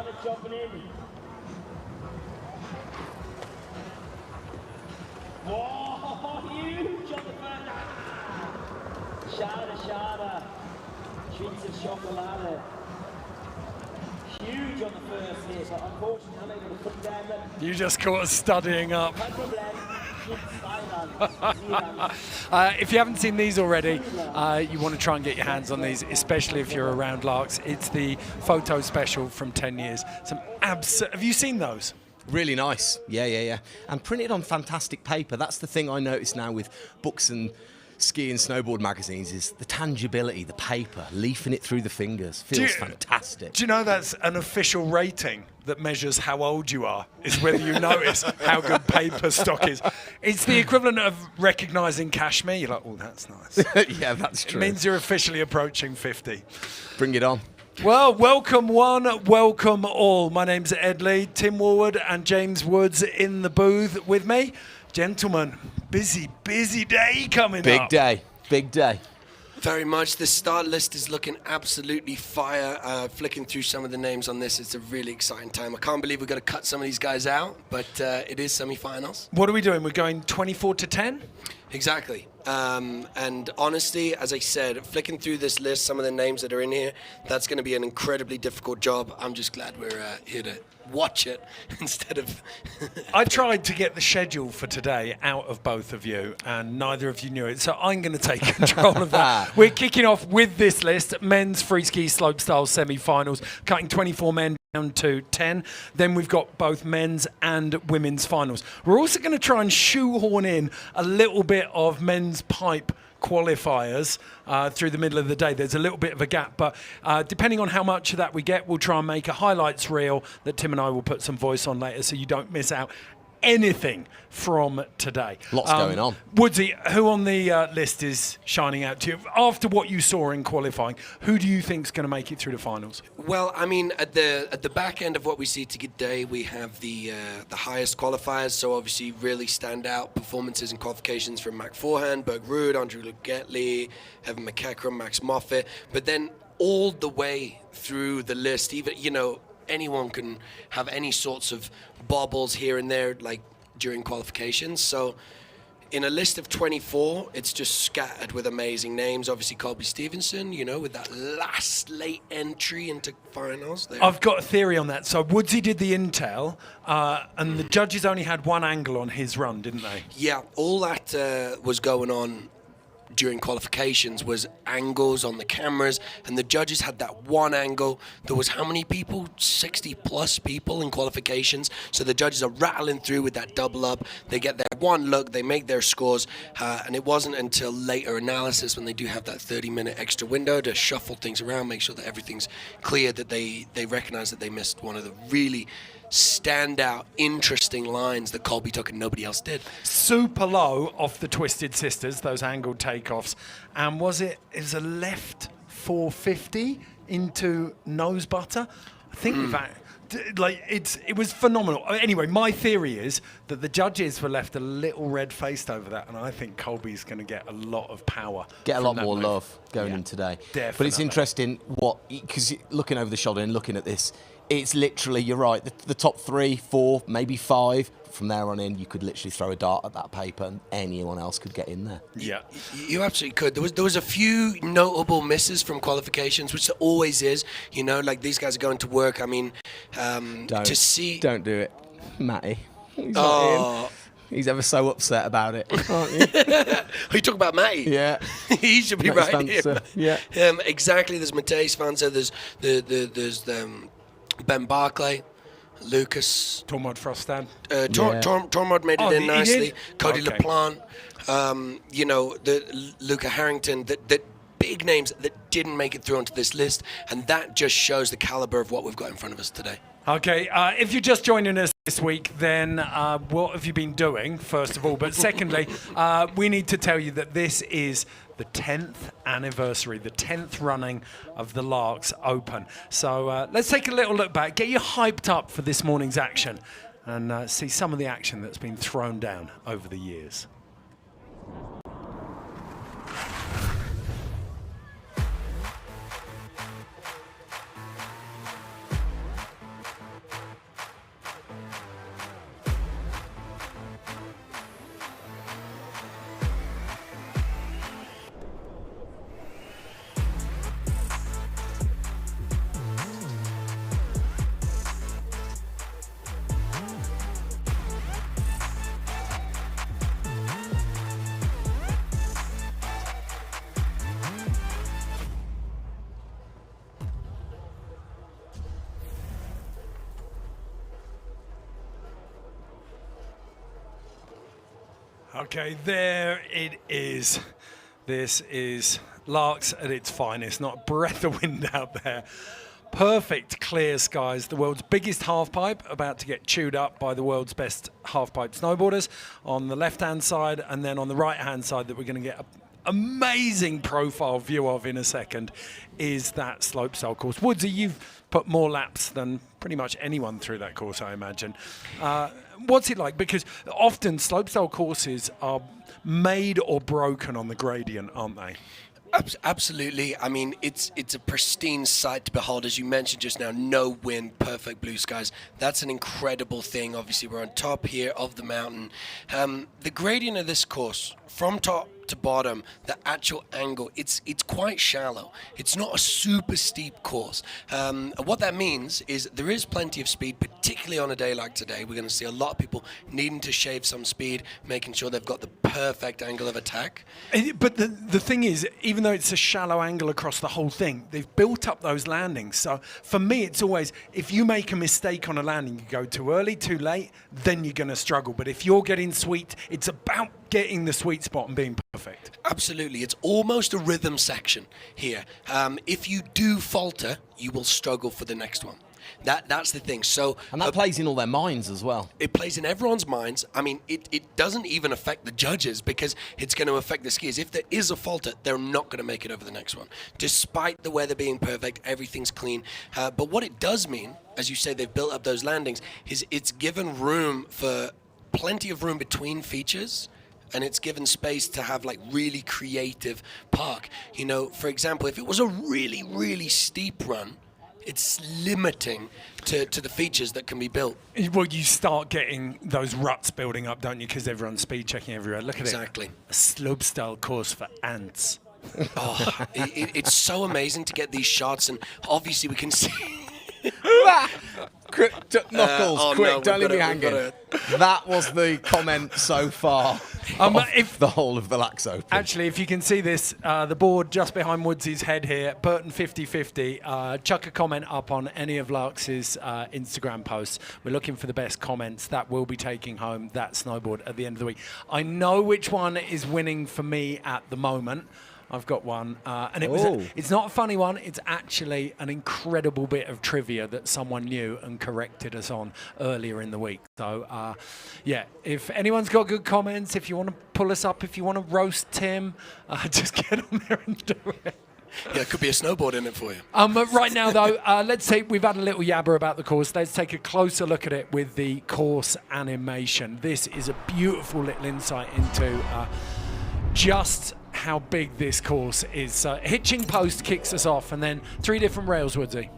Schade jumping in. Whoa, huge on the first. Schade. Treats of chocolate. Huge on the first here, but unfortunately I'm able to put down the... You just caught us studying up. If you haven't seen these already, you want to try and get your hands on these, especially if you're around LAAX. It's the photo special from 10 years. Have you seen those? Really nice. Yeah. And printed on fantastic paper. That's the thing I notice now with books and ski and snowboard magazines is the tangibility, the paper, leafing it through the fingers. Feels fantastic. Do you know that's an official rating that measures how old you are, is whether you notice how good paper stock is. It's the equivalent of recognising cashmere. You're like, oh, that's nice. Yeah, that's true. It means you're officially approaching 50. Bring it on. Well, welcome one, welcome all. My name's Ed Lee, Tim Woolward and James Woods in the booth with me. Gentlemen, busy day coming up. Big day. Very much. The start list is looking absolutely fire. Flicking through some of the names on this, it's a really exciting time. I can't believe we've got to cut some of these guys out, but it is semifinals. What are we doing? We're going 24 to 10? Exactly. And honestly, as I said, flicking through this list, some of the names that are in here, that's going to be an incredibly difficult job. I'm just glad we're here to watch it instead of... I tried to get the schedule for today out of both of you, and neither of you knew it, so I'm going to take control of that. We're kicking off with this list, men's freeski slopestyle semi-finals, cutting 24 men down to 10. Then we've got both men's and women's finals. We're also going to try and shoehorn in a little bit of men's pipe qualifiers through the middle of the day. There's a little bit of a gap, but depending on how much of that we get, we'll try and make a highlights reel that Tim and I will put some voice on later so you don't miss out anything from today. Lots going on. Woodsy, who on the list is shining out to you? After what you saw in qualifying, who do you think is going to make it through the finals? Well, I mean, at the back end of what we see today, we have the highest qualifiers. So obviously, really standout performances and qualifications from Mac Forehand, Berg Ruud, Andrew Lugetley, Evan McEachran, Max Moffat. But then all the way through the list, even anyone can have any sorts of bobbles here and there, like during qualifications. So in a list of 24, it's just scattered with amazing names. Obviously, Colby Stevenson, with that last late entry into finals. There. I've got a theory on that. So Woodsy did the intel, and the judges only had one angle on his run, didn't they? Yeah, all that was going on during qualifications was angles on the cameras, and the judges had that one angle. There was how many people? 60 plus people in qualifications. So the judges are rattling through with that double up. They get their one look, they make their scores, and it wasn't until later analysis, when they do have that 30-minute extra window to shuffle things around, make sure that everything's clear, that they recognize that they missed one of the really standout, interesting lines that Colby took and nobody else did. Super low off the Twisted Sisters, those angled takeoffs. And it was a left 450 into nose butter. I think it was phenomenal. Anyway, my theory is that the judges were left a little red-faced over that, and I think Colby's going to get a lot of power. Get a lot more love going in today. Definitely. But it's interesting because looking over the shoulder and looking at this, it's literally, you're right, the top 3, 4, maybe 5. From there on in, you could literally throw a dart at that paper and anyone else could get in there. Yeah. You absolutely could. There was a few notable misses from qualifications, which there always is. Like these guys are going to work. I mean, to see... Don't do it. Matty. He's not in. He's ever so upset about it, aren't you? You talk about Matty? Yeah. He should be Matty right Spencer. here. Yeah. Exactly. There's Matej Svancer. There's Ben Barclay. Lucas. Tormod Frostad. Tormod made it in nicely. Cody Okay. LaPlante. The Luca Harrington. That big names that didn't make it through onto this list, and that just shows the caliber of what we've got in front of us today. Okay, if you're just joining us this week, then what have you been doing, first of all? But secondly, we need to tell you that this is the 10th anniversary, the 10th running of the LAAX Open. So let's take a little look back, get you hyped up for this morning's action, and see some of the action that's been thrown down over the years. Okay, there it is. This is LAAX at its finest, not a breath of wind out there. Perfect clear skies, the world's biggest halfpipe about to get chewed up by the world's best halfpipe snowboarders on the left-hand side, and then on the right-hand side that we're going to get an amazing profile view of in a second is that slopestyle course. Woodsy, you've put more laps than pretty much anyone through that course, I imagine. What's it like? Because often slopestyle courses are made or broken on the gradient, aren't they? Absolutely. I mean, it's a pristine sight to behold. As you mentioned just now, no wind, perfect blue skies. That's an incredible thing. Obviously, we're on top here of the mountain. The gradient of this course, from top to bottom, the actual angle, it's quite shallow. It's not a super steep course. What that means is there is plenty of speed, particularly on a day like today. We're going to see a lot of people needing to shave some speed, making sure they've got the perfect angle of attack. But the thing is, even though it's a shallow angle across the whole thing, they've built up those landings. So for me, it's always, if you make a mistake on a landing, you go too early, too late, then you're going to struggle. But if you're getting sweet, it's about getting the sweet spot and being perfect. Absolutely. It's almost a rhythm section here. If you do falter, you will struggle for the next one. That's the thing. So, and that plays in all their minds as well. It plays in everyone's minds. I mean, it doesn't even affect the judges because it's going to affect the skiers. If there is a falter, they're not going to make it over the next one. Despite the weather being perfect, everything's clean. But what it does mean, as you say, they've built up those landings, is it's given room for plenty of room between features. And it's given space to have like really creative park. You know, for example, if it was a really, really steep run, it's limiting to the features that can be built. Well, you start getting those ruts building up, don't you? Because everyone's speed checking everywhere. Look at exactly. it. A slopestyle course for ants. Oh, it's so amazing to get these shots, and obviously we can see. Knuckles, quick, don't leave me hanging. That was the comment so far of the whole of the LAAX Open. Actually, if you can see this, the board just behind Woodsy's head here, Burton 50/50, chuck a comment up on any of LAAX's Instagram posts. We're looking for the best comments. That will be taking home that snowboard at the end of the week. I know which one is winning for me at the moment. I've got one, and it's not a funny one. It's actually an incredible bit of trivia that someone knew and corrected us on earlier in the week. So, yeah, if anyone's got good comments, if you want to pull us up, if you want to roast Tim, just get on there and do it. Yeah, it could be a snowboard in it for you. Right now, though, we've had a little yabber about the course. Let's take a closer look at it with the course animation. This is a beautiful little insight into just how big this course is. Hitching post kicks us off, and then 3 different rails, Woodsy.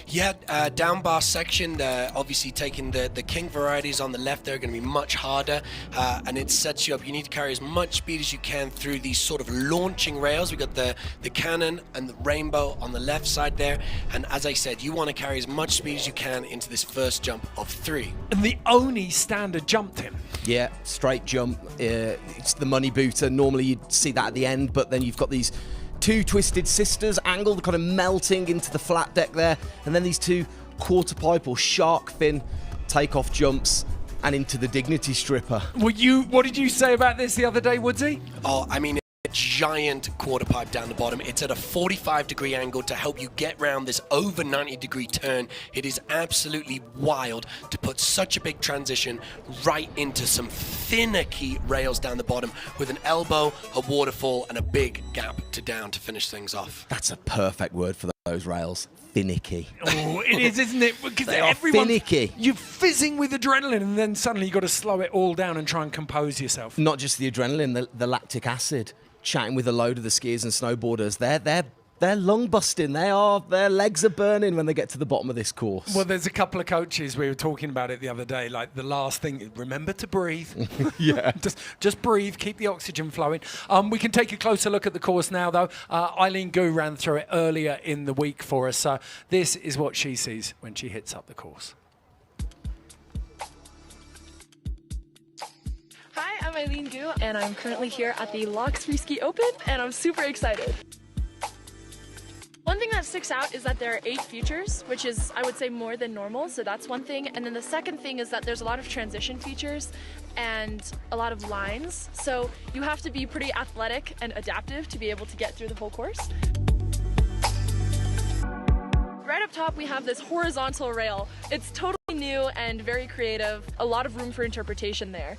Yeah, down bar section, obviously taking the king varieties on the left, they're going to be much harder, and it sets you up. You need to carry as much speed as you can through these sort of launching rails. We've got the cannon and the rainbow on the left side there, and as I said, you want to carry as much speed as you can into this first jump of 3. And the only standard jump, Tim. Yeah, straight jump. It's the money booter. Normally you'd see that at the end, but then you've got these 2 twisted sisters angled, kind of melting into the flat deck there, and then these 2 quarter pipe or shark fin takeoff jumps and into the dignity stripper. What did you say about this the other day, Woodsy? Oh, I mean, a giant quarter pipe down the bottom. It's at a 45-degree angle to help you get round this over 90-degree turn. It is absolutely wild to put such a big transition right into some finicky rails down the bottom with an elbow, a waterfall, and a big gap to down to finish things off. That's a perfect word for those rails. Finicky. Oh, it is, isn't it? Because they are finicky. You're fizzing with adrenaline, and then suddenly you've got to slow it all down and try and compose yourself. Not just the adrenaline, the lactic acid. Chatting with a load of the skiers and snowboarders, they're lung busting. Their legs are burning when they get to the bottom of this course. Well, there's a couple of coaches, we were talking about it the other day, like the last thing, remember to breathe. Yeah. just breathe, keep the oxygen flowing. We can take a closer look at the course now, though. Eileen Gu ran through it earlier in the week for us. So this is what she sees when she hits up the course. Hi, I'm Eileen Gu, and I'm currently here at the LAAX Freeski Open, and I'm super excited. One thing that that sticks out is that there are 8 features, which is, I would say, more than normal, so that's one thing. And then the second thing is that there's a lot of transition features and a lot of lines, so you have to be pretty athletic and adaptive to be able to get through the whole course. Right up top, we have this horizontal rail. It's totally new and very creative, a lot of room for interpretation there.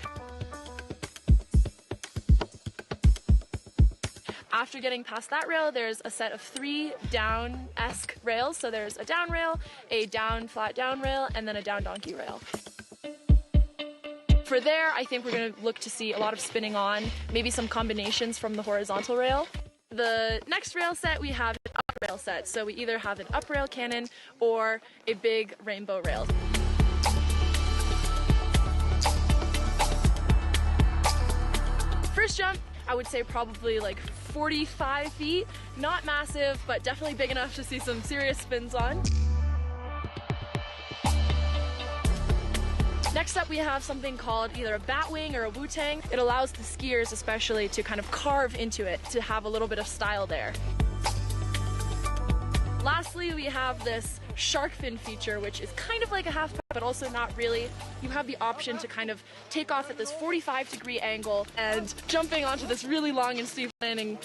After getting past that rail, there's a set of 3 down-esque rails. So there's a down rail, a down flat down rail, and then a down donkey rail. For there, I think we're going to look to see a lot of spinning on, maybe some combinations from the horizontal rail. The next rail set, we have an up rail set. So we either have an up rail cannon or a big rainbow rail. First jump, I would say probably like 45 feet. Not massive, but definitely big enough to see some serious spins on. Next up, we have something called either a bat wing or a Wu-Tang. It allows the skiers especially to kind of carve into it, to have a little bit of style there. Lastly, we have this shark fin feature, which is kind of like a half pipe, but also not really. You have the option to kind of take off at this 45-degree angle and jumping onto this really long and steep landing.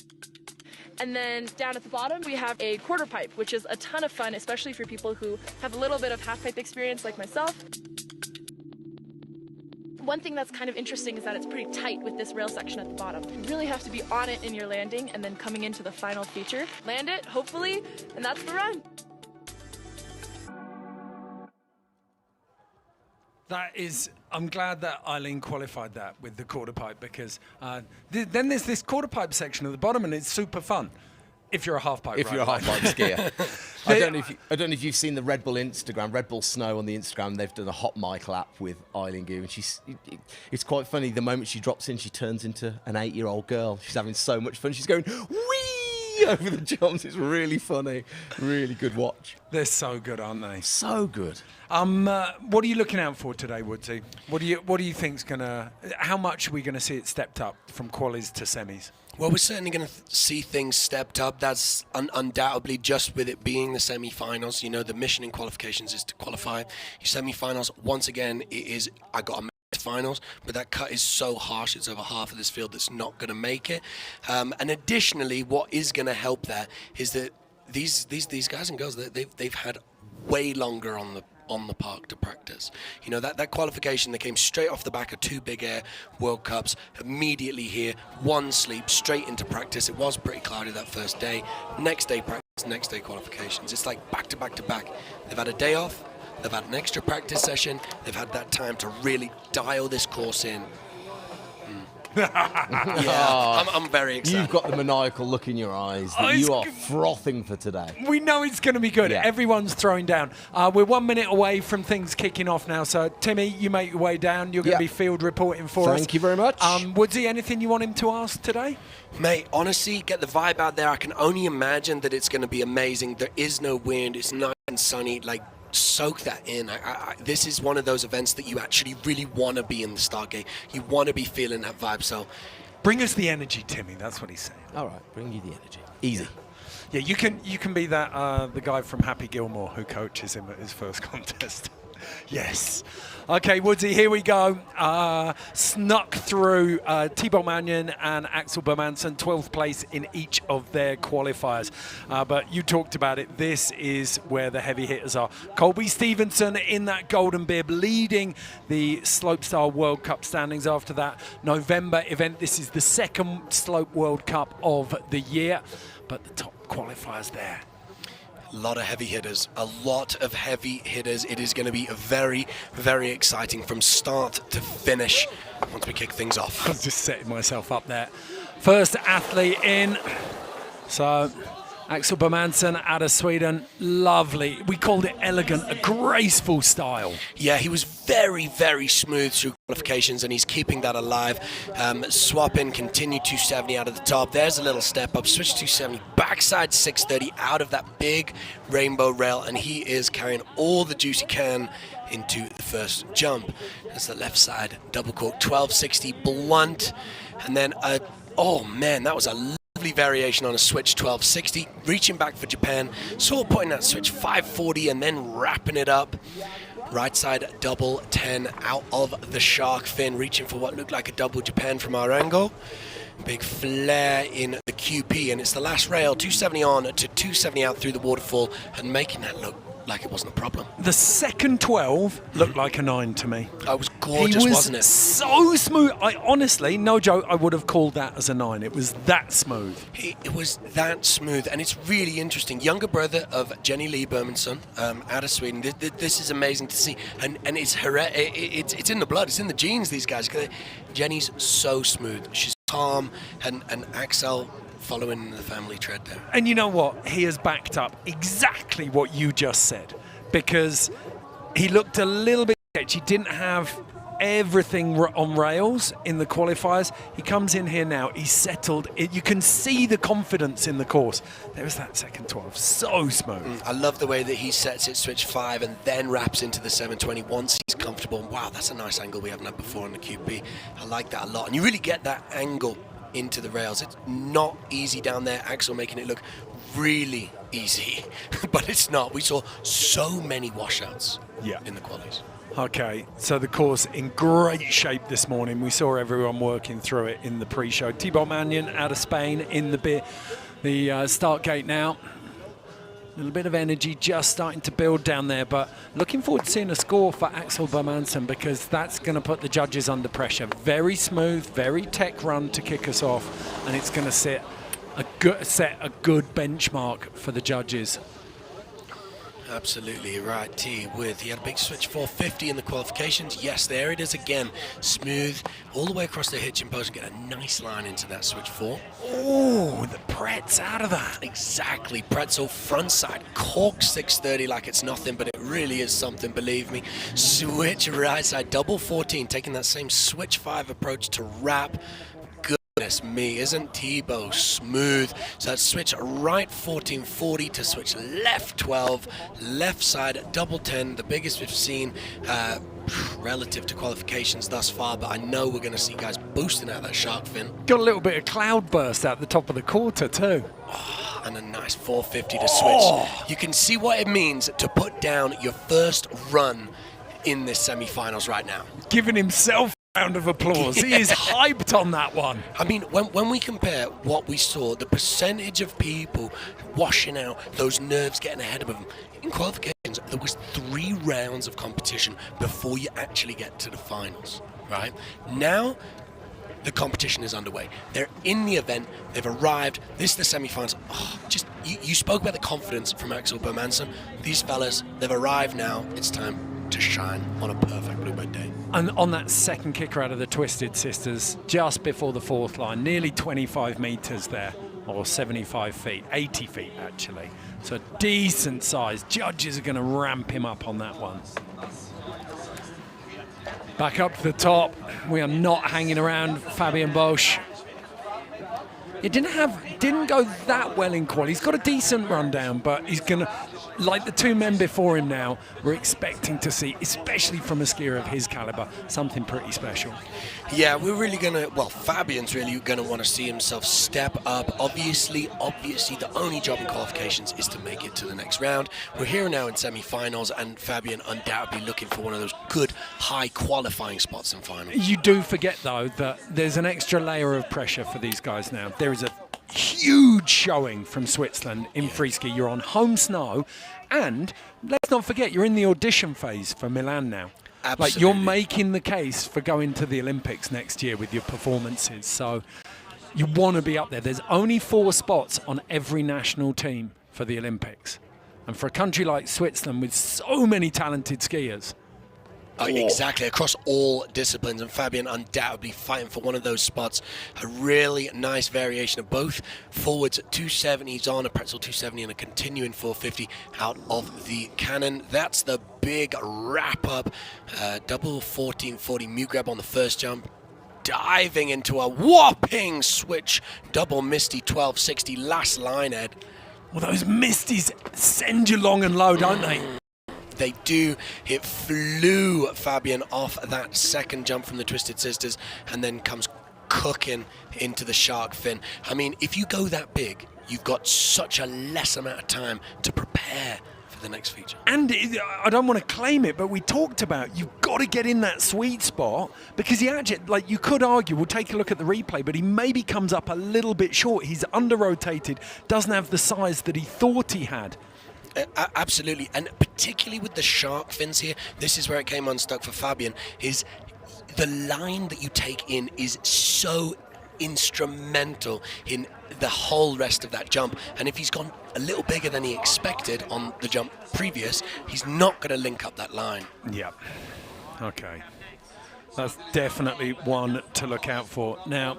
And then down at the bottom, we have a quarter pipe, which is a ton of fun, especially for people who have a little bit of half pipe experience like myself. One thing that's kind of interesting is that it's pretty tight with this rail section at the bottom. You really have to be on it in your landing and then coming into the final feature. Land it, hopefully, and that's the run. That is, I'm glad that Eileen qualified that with the quarter pipe, because then there's this quarter pipe section at the bottom, and it's super fun. If you're a half pipe, if you're a half pipe skier. I don't know if you've seen the Red Bull Instagram, Red Bull Snow on the Instagram. They've done a hot mic lap with Eileen Gu, and it's quite funny. The moment she drops in, she turns into an 8-year-old girl. She's having so much fun. She's going whee over the jumps. It's really funny, really good watch. They're so good, aren't they? So good. What are you looking out for today, Woodsy? What do you think's gonna? How much are we gonna see it stepped up from qualies to semis? Well, we're certainly going to see things stepped up. That's undoubtedly just with it being the semifinals. You know, the mission in qualifications is to qualify. Your semifinals, once again, it is, I got to make the finals, but that cut is so harsh. It's over half of this field that's not going to make it. And additionally, what is going to help that is that these guys and girls, they've had way longer on the park to practice. You know, that qualification that came straight off the back of 2 big air World Cups, immediately here, 1 sleep, straight into practice. It was pretty cloudy that first day. Next day practice, next day qualifications. It's like back to back to back. They've had a day off, they've had an extra practice session, they've had that time to really dial this course in. Yeah, I'm very excited. You've got the maniacal look in your eyes that you are frothing for today. We know it's going to be good. Yeah. Everyone's throwing down. We're 1 minute away from things kicking off now. So, Timmy, you make your way down. You're going to be field reporting for us. Thank you very much. Woodsy, anything you want him to ask today? Mate, honestly, get the vibe out there. I can only imagine that it's going to be amazing. There is no wind. It's nice and sunny. Like, soak that in. This is one of those events that you actually really want to be in the start gate. You want to be feeling that vibe. So bring us the energy, Timmy. That's what he's saying. All right, bring you the energy. Easy. Yeah, you can be that the guy from Happy Gilmore who coaches him at his first contest. Yes. Okay, Woodsy, here we go. Snuck through Thibaut Magnan and Axel Bermansen, 12th place in each of their qualifiers. But you talked about it. This is where the heavy hitters are. Colby Stevenson in that golden bib, leading the Slopestyle World Cup standings after that November event. This is the 2nd Slope World Cup of the year, but the top qualifiers there. A lot of heavy hitters, a lot of heavy hitters. It is going to be very, very exciting from start to finish once we kick things off. I was just setting myself up there. First athlete in. So Axel Bermansen out of Sweden. Lovely. We called it elegant, a graceful style. Yeah, he was very, very smooth through qualifications, and he's keeping that alive. Swap in, continue 270 out of the top. There's a little step up, switch 270, backside 630 out of that big rainbow rail, and he is carrying all the juice he can into the first jump. That's the left side double cork, 1260 blunt, and then oh man, that was a lovely lovely variation on a switch 1260, reaching back for Japan, sort of putting that switch 540 and then wrapping it up. Right side double 10 out of the shark fin, reaching for what looked like a double Japan from our angle. Big flare in the QP, and it's the last rail, 270 on to 270 out through the waterfall, and making that look like it wasn't a problem. The second 12 looked like a 9 to me. It was gorgeous, wasn't it? So smooth. I honestly, no joke, I would have called that as a 9. It was that smooth. It was that smooth, and it's really interesting. Younger brother of Jenny Lee Bermanson, out of Sweden. This is amazing to see, and it's in the blood, it's in the genes. These guys. Jenny's so smooth. She's calm, and Axel following the family tread there. And you know what? He has backed up exactly what you just said, because he looked a little bit sketchy. He didn't have everything on rails in the qualifiers. He comes in here now, he's settled. You can see the confidence in the course. There was that second 12, so smooth. I love the way that he sets it switch 5 and then wraps into the 720 once he's comfortable. Wow, that's a nice angle we haven't had before on the QP. I like that a lot. And you really get that angle into the rails. It's not easy down there. Axel making it look really easy, but it's not. We saw so many washouts in the qualies. Okay, so the course in great shape this morning. We saw everyone working through it in the pre-show. Thibaut Magnan out of Spain in the start gate now. A little bit of energy just starting to build down there, but looking forward to seeing a score for Axel Bermansen, because that's going to put the judges under pressure. Very smooth, very tech run to kick us off, and it's going to set a good benchmark for the judges. Absolutely right, T. He had a big switch 450 in the qualifications. Yes, there it is again. Smooth all the way across the hitching post and get a nice line into that switch 4. Oh, the Pretz out of that. Exactly. Pretzel front side. Cork 630 like it's nothing, but it really is something, believe me. Switch right side. Double 14, taking that same switch 5 approach to wrap. Goodness me, isn't Thibaut smooth? So that's switch right 1440 to switch left 12, left side double 10, the biggest we've seen relative to qualifications thus far, but I know we're going to see guys boosting out that shark fin. Got a little bit of cloud burst at the top of the quarter too. Oh, and a nice 450 to switch. You can see what it means to put down your first run in this semi-finals right now. Giving himself round of applause. He is hyped on that one. I mean, when we compare what we saw, the percentage of people washing out, those nerves getting ahead of them, in qualifications, there was 3 rounds of competition before you actually get to the finals, right? Now, the competition is underway. They're in the event. They've arrived. This is the semi-finals. Oh, you spoke about the confidence from Axel Bermansen. These fellas, they've arrived now. It's time to shine on a perfect Bluebird day. And on that second kicker out of the Twisted Sisters, just before the 4th line, nearly 25 meters there, or 75 feet, 80 feet actually. So decent size. Judges are going to ramp him up on that one. Back up to the top. We are not hanging around Fabien Bosch. It didn't go that well in quali. He's got a decent rundown, but he's going to, like the 2 men before him now, we're expecting to see, especially from a skier of his caliber, something pretty special. Yeah, we're really going to, well, Fabian's really going to want to see himself step up. Obviously, the only job in qualifications is to make it to the next round. We're here now in semi-finals, and Fabian undoubtedly looking for one of those good, high qualifying spots in finals. You do forget, though, that there's an extra layer of pressure for these guys now. There is a huge showing from Switzerland in Freeski. You're on home snow, and let's not forget, you're in the audition phase for Milan now. Absolutely. Like, you're making the case for going to the Olympics next year with your performances, so you want to be up there. There's only 4 spots on every national team for the Olympics, and for a country like Switzerland with so many talented skiers, exactly, across all disciplines, and Fabian undoubtedly fighting for one of those spots. A really nice variation of both forwards 270s on, a pretzel 270 and a continuing 450 out of the cannon. That's the big wrap up. Double 1440 mute grab on the first jump, diving into a whopping switch double misty 1260 last line, Ed. Well, those misties send you long and low, don't they? They do. It flew Fabian off that second jump from the Twisted Sisters, and then comes cooking into the shark fin. I mean, if you go that big, you've got such a less amount of time to prepare for the next feature. And I don't want to claim it, but we talked about you've got to get in that sweet spot, because he actually, like, you could argue, we'll take a look at the replay, but he maybe comes up a little bit short. He's under-rotated, doesn't have the size that he thought he had. Absolutely, and particularly with the shark fins here, this is where it came unstuck for Fabian, is the line that you take in is so instrumental in the whole rest of that jump. And if he's gone a little bigger than he expected on the jump previous, he's not going to link up that line. Yep. Okay. That's definitely one to look out for. Now,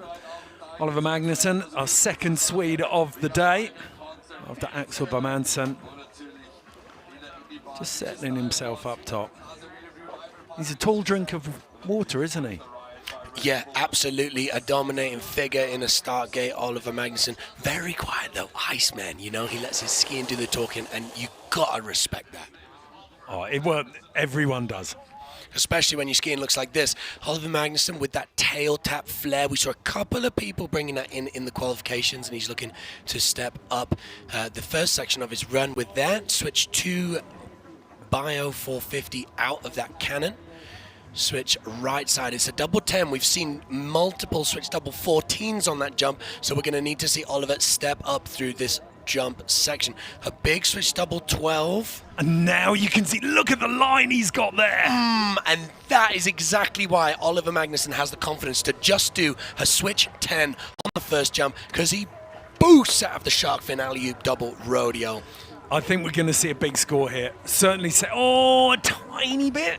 Oliver Magnusson, our second Swede of the day, after Axel Bermansen, just settling himself up top. He's a tall drink of water, isn't he? Yeah, absolutely. A dominating figure in a start gate, Oliver Magnusson. Very quiet, though. Iceman, you know, he lets his skiing do the talking, and you got to respect that. Oh, well, everyone does. Especially when your skiing looks like this. Oliver Magnusson with that tail tap flare. We saw a couple of people bringing that in the qualifications, and he's looking to step up the first section of his run with that. Switch to Bio 450 out of that cannon. Switch right side. It's a double 10. We've seen multiple switch double 14s on that jump, so we're going to need to see Oliver step up through this jump section. A big switch double 12. And now you can see, look at the line he's got there. And that is exactly why Oliver Magnusson has the confidence to just do a switch 10 on the first jump, because he boosts out of the shark fin alley-oop double rodeo. I think we're going to see a big score here. Certainly say, oh, a tiny bit.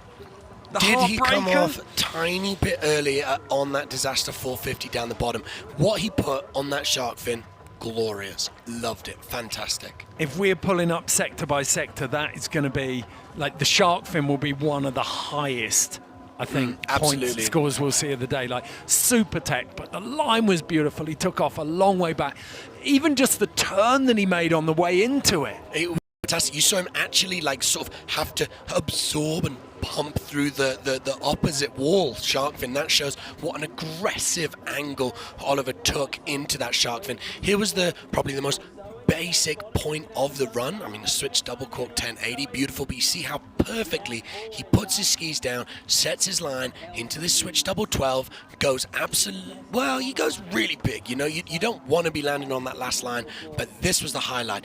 Did he come off a tiny bit earlier on that disaster 450 down the bottom? What he put on that shark fin, glorious. Loved it. Fantastic. If we're pulling up sector by sector, that is going to be, like, the shark fin will be one of the highest, I think, points scores we'll see of the day. Like, super tech, but the line was beautiful. He took off a long way back. Even just the turn that he made on the way into it. It was fantastic. You saw him actually, like, sort of have to absorb and pump through the opposite wall shark fin. That shows what an aggressive angle Oliver took into that shark fin. Here was probably the most basic point of the run. I mean, the switch double cork 1080, beautiful, but you see how perfectly he puts his skis down, sets his line into this switch double 12, goes he goes really big. You know, you don't want to be landing on that last line, but this was the highlight.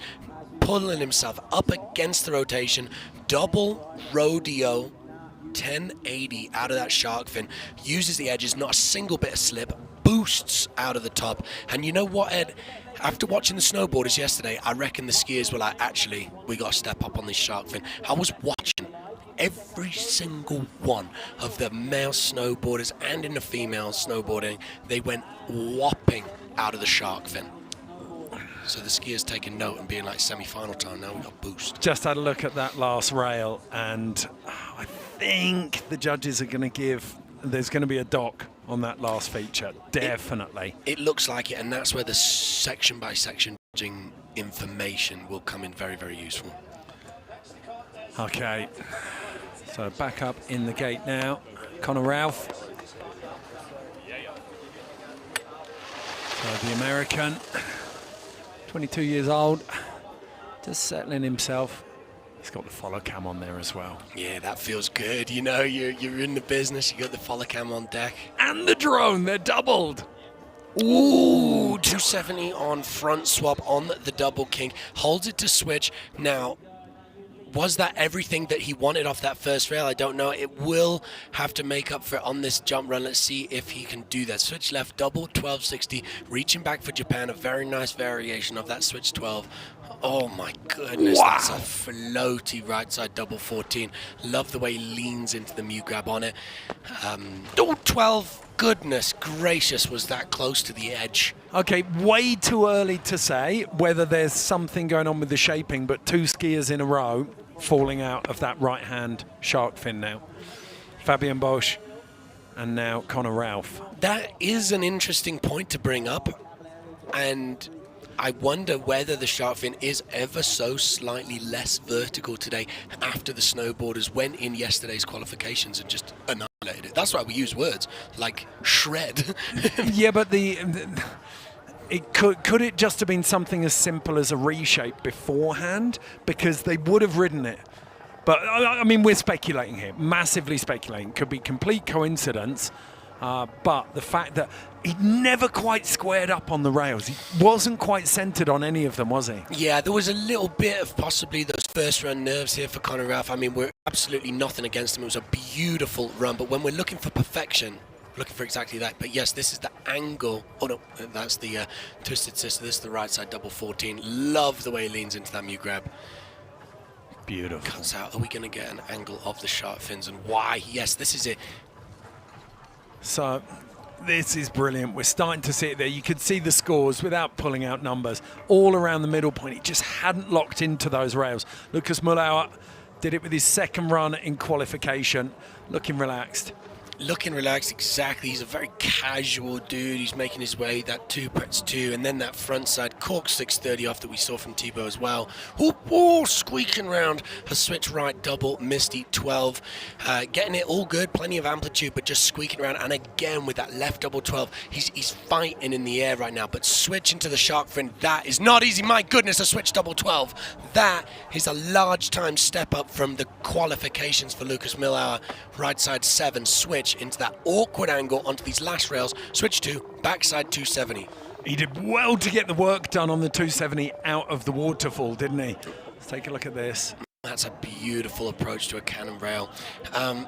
Pulling himself up against the rotation, double rodeo 1080 out of that shark fin, uses the edges, not a single bit of slip, boosts out of the top. And you know what, Ed? After watching the snowboarders yesterday, I reckon the skiers were like, actually, we got to step up on this shark fin. I was watching every single one of the male snowboarders and in the female snowboarding, they went whopping out of the shark fin. So the skiers taking note and being like, semi-final time, now we got boost. Just had a look at that last rail, and I think the judges are going to there's going to be a dock on that last feature, definitely. It looks like it, and that's where the section by section judging information will come in very, very useful. Okay, so back up in the gate now, Conor Ralph. So the American, 22 years old, just settling himself. He's got the follow cam on there as well. Yeah, that feels good. You know, you're in the business, you got the follow cam on deck. And the drone, they're doubled. Ooh, 270 on front swap on the double king. Holds it to switch. Now, was that everything that he wanted off that first rail? I don't know. It will have to make up for it on this jump run. Let's see if he can do that. Switch left, double 1260, reaching back for Japan. A very nice variation of that switch 12. Oh my goodness, wow. That's a floaty right side double 14. Love the way he leans into the mute grab on it. 12, goodness gracious, was that close to the edge. Okay, way too early to say whether there's something going on with the shaping, but two skiers in a row falling out of that right-hand shark fin now. Fabian Bosch and now Conor Ralph. That is an interesting point to bring up, and I wonder whether the shark fin is ever so slightly less vertical today after the snowboarders went in yesterday's qualifications and just annihilated manipulated it. That's why we use words like shred. Yeah, but it could it just have been something as simple as a reshape beforehand, because they would have ridden it. But I mean, we're speculating here, massively speculating. Could be complete coincidence. But the fact that he never quite squared up on the rails, he wasn't quite centered on any of them, was he? Yeah, there was a little bit of possibly those first run nerves here for Conor Ralph. I mean, we're absolutely nothing against him. It was a beautiful run, but when we're looking for perfection, we're looking for exactly that. But yes, this is the angle. Oh no, that's the twisted sister. This is the right side double 14. Love the way he leans into that mute grab. Beautiful. Cuts out. Are we going to get an angle of the shark fins and why? Yes, this is it. So this is brilliant. We're starting to see it there. You could see the scores without pulling out numbers all around the middle point. He just hadn't locked into those rails. Lucas Mühlauer did it with his second run in qualification, looking relaxed. Looking relaxed, exactly. He's a very casual dude. He's making his way, that 2 Pretz 2, and then that front side cork 630 off that we saw from Thibaut as well. Ooh, squeaking round a switch right double, Misty 12. Getting it all good, plenty of amplitude, but just squeaking around. And again, with that left double 12, he's fighting in the air right now, but switching to the shark fin, that is not easy. My goodness, a switch double 12. That is a large time step up from the qualifications for Lucas Mühlauer. Right side 7, switch into that awkward angle onto these last rails, switch to backside 270. He did well to get the work done on the 270 out of the waterfall, didn't he? Let's take a look at this. That's a beautiful approach to a cannon rail.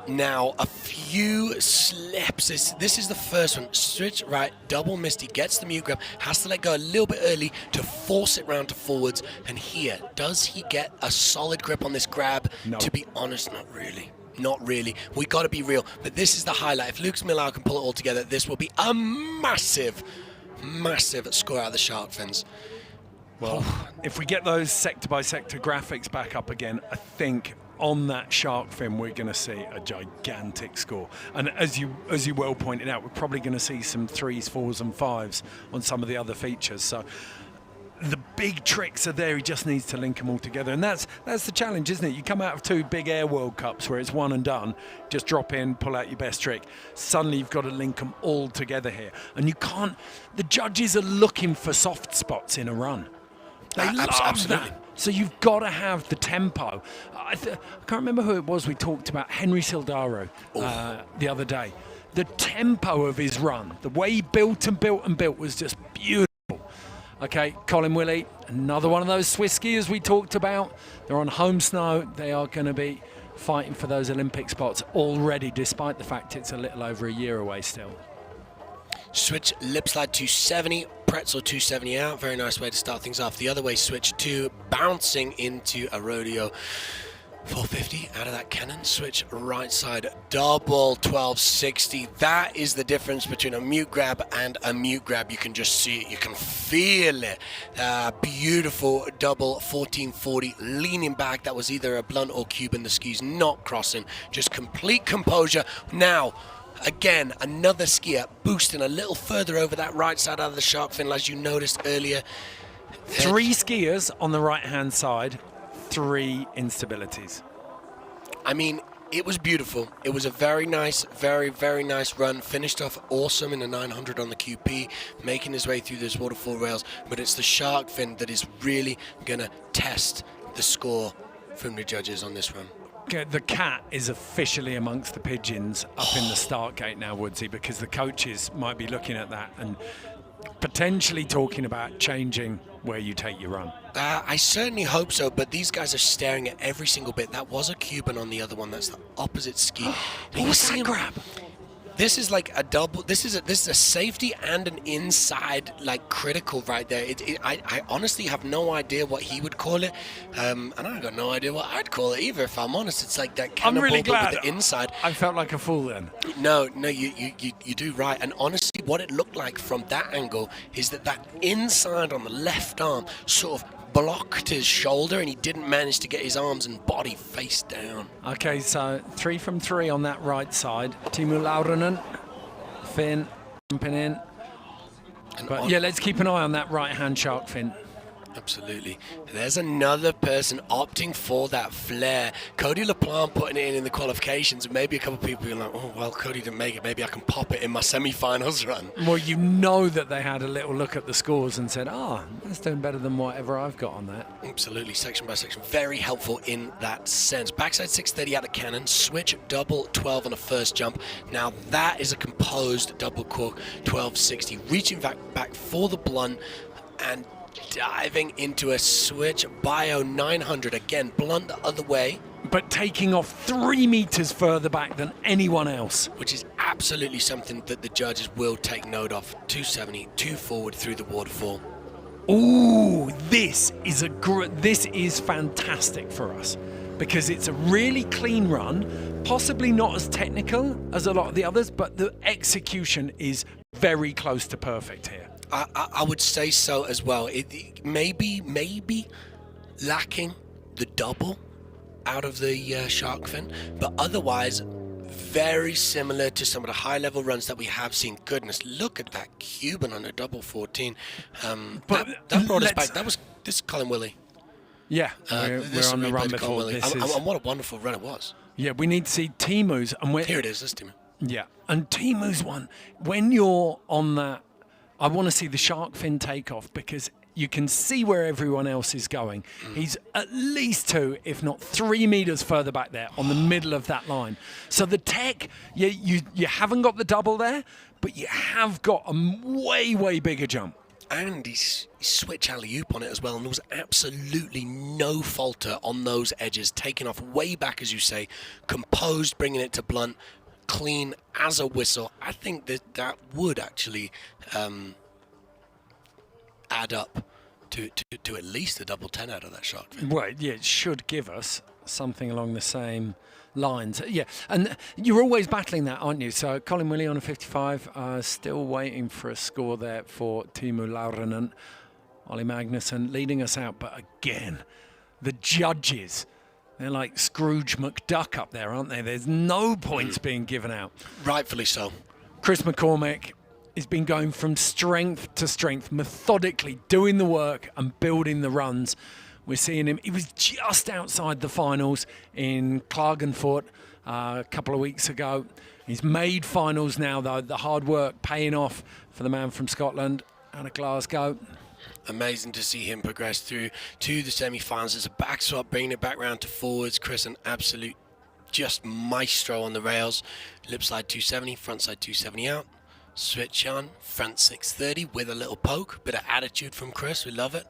Now, a few slips. This is the first one. Switch right, double Misty, gets the mute grab, has to let go a little bit early to force it round to forwards. And here, does he get a solid grip on this grab? No. To be honest, not really. Not really. We got to be real. But this is the highlight. If Lucas Mühlauer can pull it all together, this will be a massive, massive score out of the shark fins. Well, if we get those sector-by-sector graphics back up again, I think on that shark fin we're going to see a gigantic score. And as you well pointed out, we're probably going to see some 3s, 4s and 5s on some of the other features. So the big tricks are there. He just needs to link them all together. And that's the challenge, isn't it? You come out of 2 big Air World Cups where it's one and done, just drop in, pull out your best trick. Suddenly you've got to link them all together here. And you can't, the judges are looking for soft spots in a run. They love absolutely. that. So you've got to have the tempo. I can't remember who it was we talked about, Henry Sildaro, the other day. The tempo of his run, the way he built and built and built was just beautiful. Okay, Colin Willey, another one of those Swiss skiers we talked about. They're on home snow. They are going to be fighting for those Olympic spots already, despite the fact it's a little over a year away still. Switch lip slide 270, pretzel 270 out. Very nice way to start things off. The other way, switch 2, bouncing into a rodeo 450 out of that cannon. Switch right side, double 1260. That is the difference between a mute grab and a mute grab. You can just see it, you can feel it. Beautiful double 1440, leaning back. That was either a blunt or Cuban. The skis not crossing, just complete composure. Now, again, another skier boosting a little further over that right side out of the shark fin, as you noticed earlier. 3 skiers on the right-hand side, 3 instabilities. I mean, it was beautiful. It was a very nice, very, very nice run. Finished off awesome in a 900 on the QP, making his way through those waterfall rails. But it's the shark fin that is really going to test the score from the judges on this run. The cat is officially amongst the pigeons up in the start gate now, Woodsy, because the coaches might be looking at that and potentially talking about changing where you take your run. I certainly hope so, but these guys are staring at every single bit. That was a Cuban on the other one. That's the opposite ski. What was that grab? This is like a double. This is a safety and an inside like critical right there. I honestly have no idea what he would call it, and I got no idea what I'd call it either. If I'm honest, it's like that cannonball, I'm really glad with the inside. I felt like a fool then. No, you do right. And honestly, what it looked like from that angle is that inside on the left arm sort of blocked his shoulder, and he didn't manage to get his arms and body face down. Okay, so 3 from 3 on that right side. Teemu Laurinen, Finn jumping in. But yeah, let's keep an eye on that right-hand shark fin. Absolutely. There's another person opting for that flare. Cody LaPlante putting it in the qualifications. Maybe a couple of people are like, oh, well, Cody didn't make it. Maybe I can pop it in my semi-finals run. Well, you know that they had a little look at the scores and said, that's doing better than whatever I've got on that. Absolutely, section by section. Very helpful in that sense. Backside 630 out of cannon. Switch double 12 on a first jump. Now that is a composed double cork 1260. Reaching back for the blunt and diving into a switch bio 900. Again, blunt the other way. But taking off 3 meters further back than anyone else. Which is absolutely something that the judges will take note of. 270, 2 forward through the waterfall. Ooh, this is fantastic for us because it's a really clean run, possibly not as technical as a lot of the others, but the execution is very close to perfect here. I would say so as well. It maybe lacking the double out of the shark fin, but otherwise very similar to some of the high-level runs that we have seen. Goodness, look at that Cuban on a double 14. That brought us back. This is Colin Willie. Yeah, we're on the run before this. And what a wonderful run it was. Yeah, we need to see Timu's. Here it is, this Timu. Yeah, and Timu's one. When you're on that, I want to see the shark fin take off because you can see where everyone else is going. He's at least 2, if not 3 meters further back there on the middle of that line. So the tech, you haven't got the double there, but you have got a way bigger jump. And he's switch alley-oop on it as well, and there was absolutely no falter on those edges, taking off way back, as you say, composed, bringing it to blunt, clean as a whistle. I think that would actually add up to at least a double 10 out of that shark fin. Well, yeah, it should give us something along the same lines. Yeah, and you're always battling that, aren't you? So Colin Willie on a 55, still waiting for a score there for Timu Laurinen. Ollie Magnussen leading us out, but again, the judges, they're like Scrooge McDuck up there, aren't they? There's no points being given out. Rightfully so. Chris McCormick has been going from strength to strength, methodically doing the work and building the runs. We're seeing him. He was just outside the finals in Klagenfurt a couple of weeks ago. He's made finals now, though. The hard work paying off for the man from Scotland out of Glasgow. Amazing to see him progress through to the semi-finals. It's a back swap, bringing it back round to forwards. Chris, an absolute just maestro on the rails. Lip slide 270, front side 270 out. Switch on, front 630 with a little poke. Bit of attitude from Chris, we love it.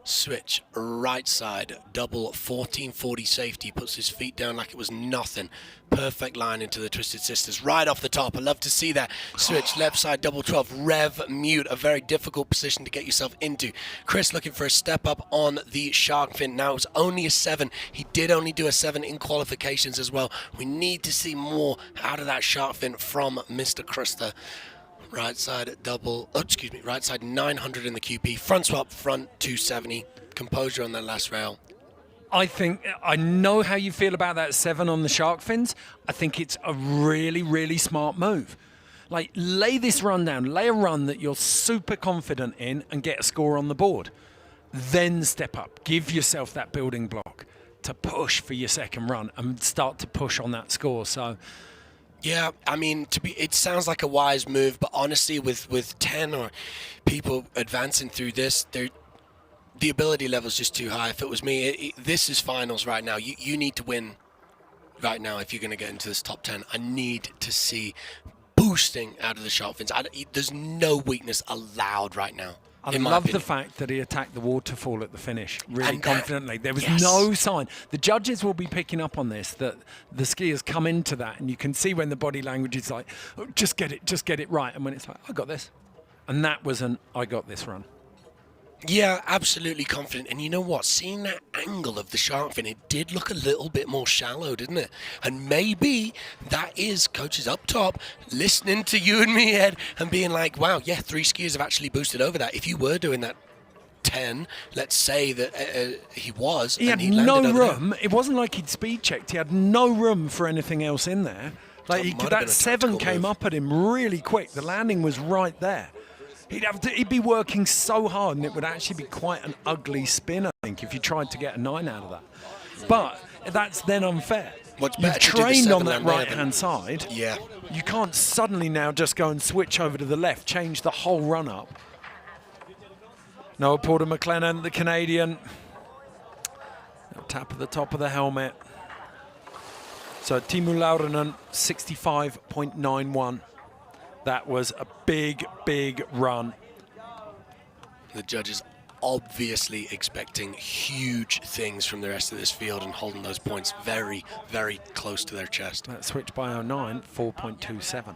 Switch right side, double 1440 safety, puts his feet down like it was nothing. Perfect line into the Twisted Sisters right off the top. I love to see that. Switch left side, double 12, rev mute, a very difficult position to get yourself into. Chris looking for a step up on the shark fin. Now it's only a 7. He did only do a 7 in qualifications as well. We need to see more out of that shark fin from Mr. Krista. Right side double, right side 900 in the QP, front swap, front 270, composure on that last rail. I know how you feel about that 7 on the shark fins. I think it's a really smart move. Like, lay this run down, lay a run that you're super confident in and get a score on the board. Then step up, give yourself that building block to push for your second run and start to push on that score. So, yeah, I mean, it sounds like a wise move, but honestly, with 10 or people advancing through this, the ability level is just too high. If it was me, this is finals right now. You need to win right now if you're going to get into this top 10. I need to see boosting out of the shark fins. There's no weakness allowed right now. I love the fact that he attacked the waterfall at the finish really confidently. There was no sign. The judges will be picking up on this, that the skiers come into that, and you can see when the body language is like, oh, just get it right. And when it's like, I got this. And that was an I got this run. Yeah, absolutely confident. And you know what? Seeing that angle of the shark fin, it did look a little bit more shallow, didn't it? And maybe that is coaches up top listening to you and me, Ed, and being like, wow, yeah, 3 skiers have actually boosted over that. If you were doing that 10, let's say that he was, he had no room. It wasn't like he'd speed checked. He had no room for anything else in there. Like that 7 came up at him really quick. The landing was right there. he'd be working so hard, and it would actually be quite an ugly spin, I think, if you tried to get a 9 out of that. But that's then unfair. You've trained on that right-hand side. Yeah. You can't suddenly now just go and switch over to the left, change the whole run-up. Noah Porter McLennan, the Canadian. Tap at the top of the helmet. So Timo Laurinen, 65.91. That was a big, big run. The judges obviously expecting huge things from the rest of this field and holding those points very, very close to their chest. That switch by 09, 4.27.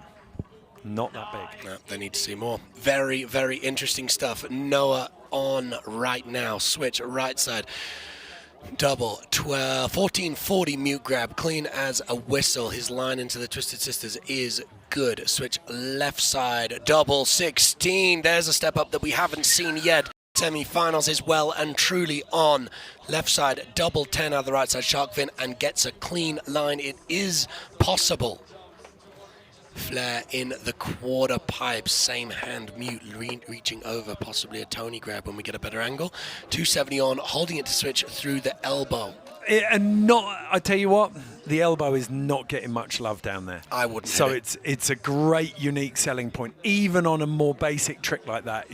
Not that big. No, they need to see more. Very, very interesting stuff. Noah on right now. Switch right side. Double 1440 mute grab, clean as a whistle. His line into the Twisted Sisters is good. Switch left side, double 16. There's a step up that we haven't seen yet. Semi-finals is well and truly on. Left side, double 10 out of the right side shark fin and gets a clean line. It is possible. Flare in the quarter pipe, same hand mute, reaching over, possibly a Tony grab when we get a better angle. 270 on, holding it to switch through the elbow. I tell you what, the elbow is not getting much love down there. I wouldn't. So it's a great, unique selling point. Even on a more basic trick like that,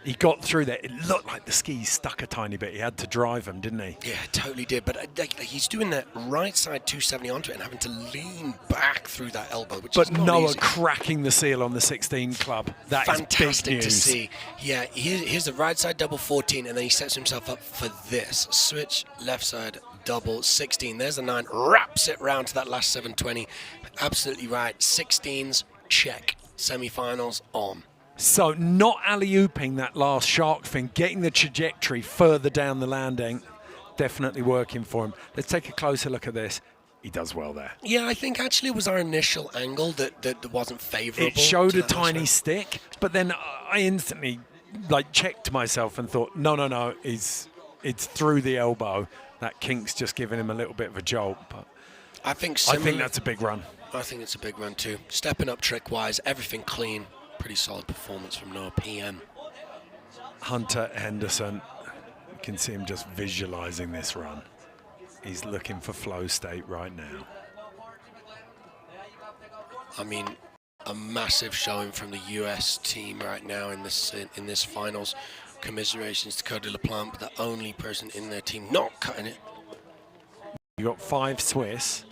he got through there. It looked like the skis stuck a tiny bit. He had to drive them, didn't he? Yeah, totally did. But he's doing that right side 270 onto it and having to lean back through that elbow, which is not Noah easy. cracking the seal on the 16 club. That Fantastic is big news. to see. Yeah, here's the right side double 14, and then he sets himself up for this. Switch left side double 16. There's the 9. Wraps it round to that last 720. Absolutely right. 16s, check. Semi-finals on. So not alley-ooping that last shark fin, getting the trajectory further down the landing, definitely working for him. Let's take a closer look at this. He does well there. Yeah, I think actually it was our initial angle that wasn't favourable. It showed a tiny stick, but then I instantly checked myself and thought, no, it's through the elbow. That kink's just giving him a little bit of a jolt. But I think that's a big run. I think it's a big run too. Stepping up trick-wise, everything clean. Pretty solid performance from Noah PM. Hunter Henderson, you can see him just visualizing this run. He's looking for flow state right now. I mean, a massive showing from the US team right now in this finals. Commiserations to Cody LaPlante, the only person in their team not cutting it. You got 5 Swiss,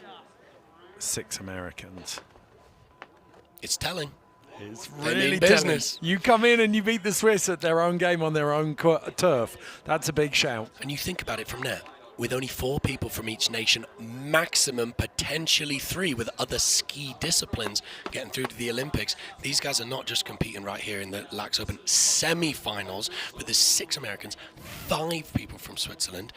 6 Americans. It's telling. It's They really mean business. telling. You come in and you beat the Swiss at their own game on their own turf. That's a big shout. And you think about it from there. With only 4 people from each nation, maximum potentially 3 with other ski disciplines getting through to the Olympics. These guys are not just competing right here in the LAAX Open semi-finals, but there's 6 Americans, 5 people from Switzerland,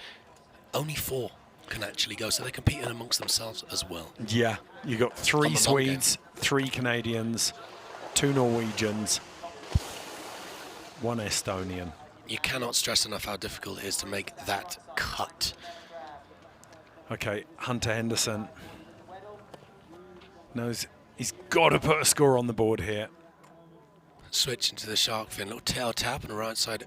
only 4 can actually go, so they're competing amongst themselves as well. Yeah, you got 3 Swedes, 3 Canadians, 2 Norwegians, 1 Estonian. You cannot stress enough how difficult it is to make that cut. Okay, Hunter Henderson knows he's got to put a score on the board here. Switch into the shark fin, little tail tap on the right side,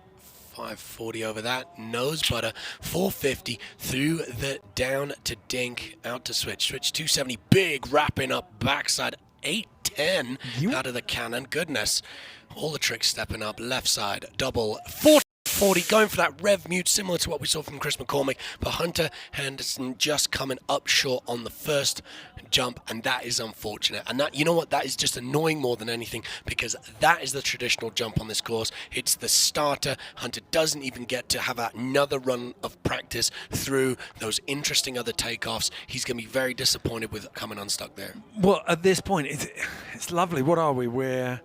540 over that, nose butter, 450 through the down to dink, out to switch, switch 270, big wrapping up backside, 810 out of the cannon, goodness. All the tricks stepping up, left side, double, 440, going for that rev mute, similar to what we saw from Chris McCormick, but Hunter Henderson just coming up short on the first jump, and that is unfortunate. And that, you know what, that is just annoying more than anything, because that is the traditional jump on this course. It's the starter. Hunter doesn't even get to have another run of practice through those interesting other takeoffs. He's going to be very disappointed with coming unstuck there. Well, at this point, it's lovely. What are we? We're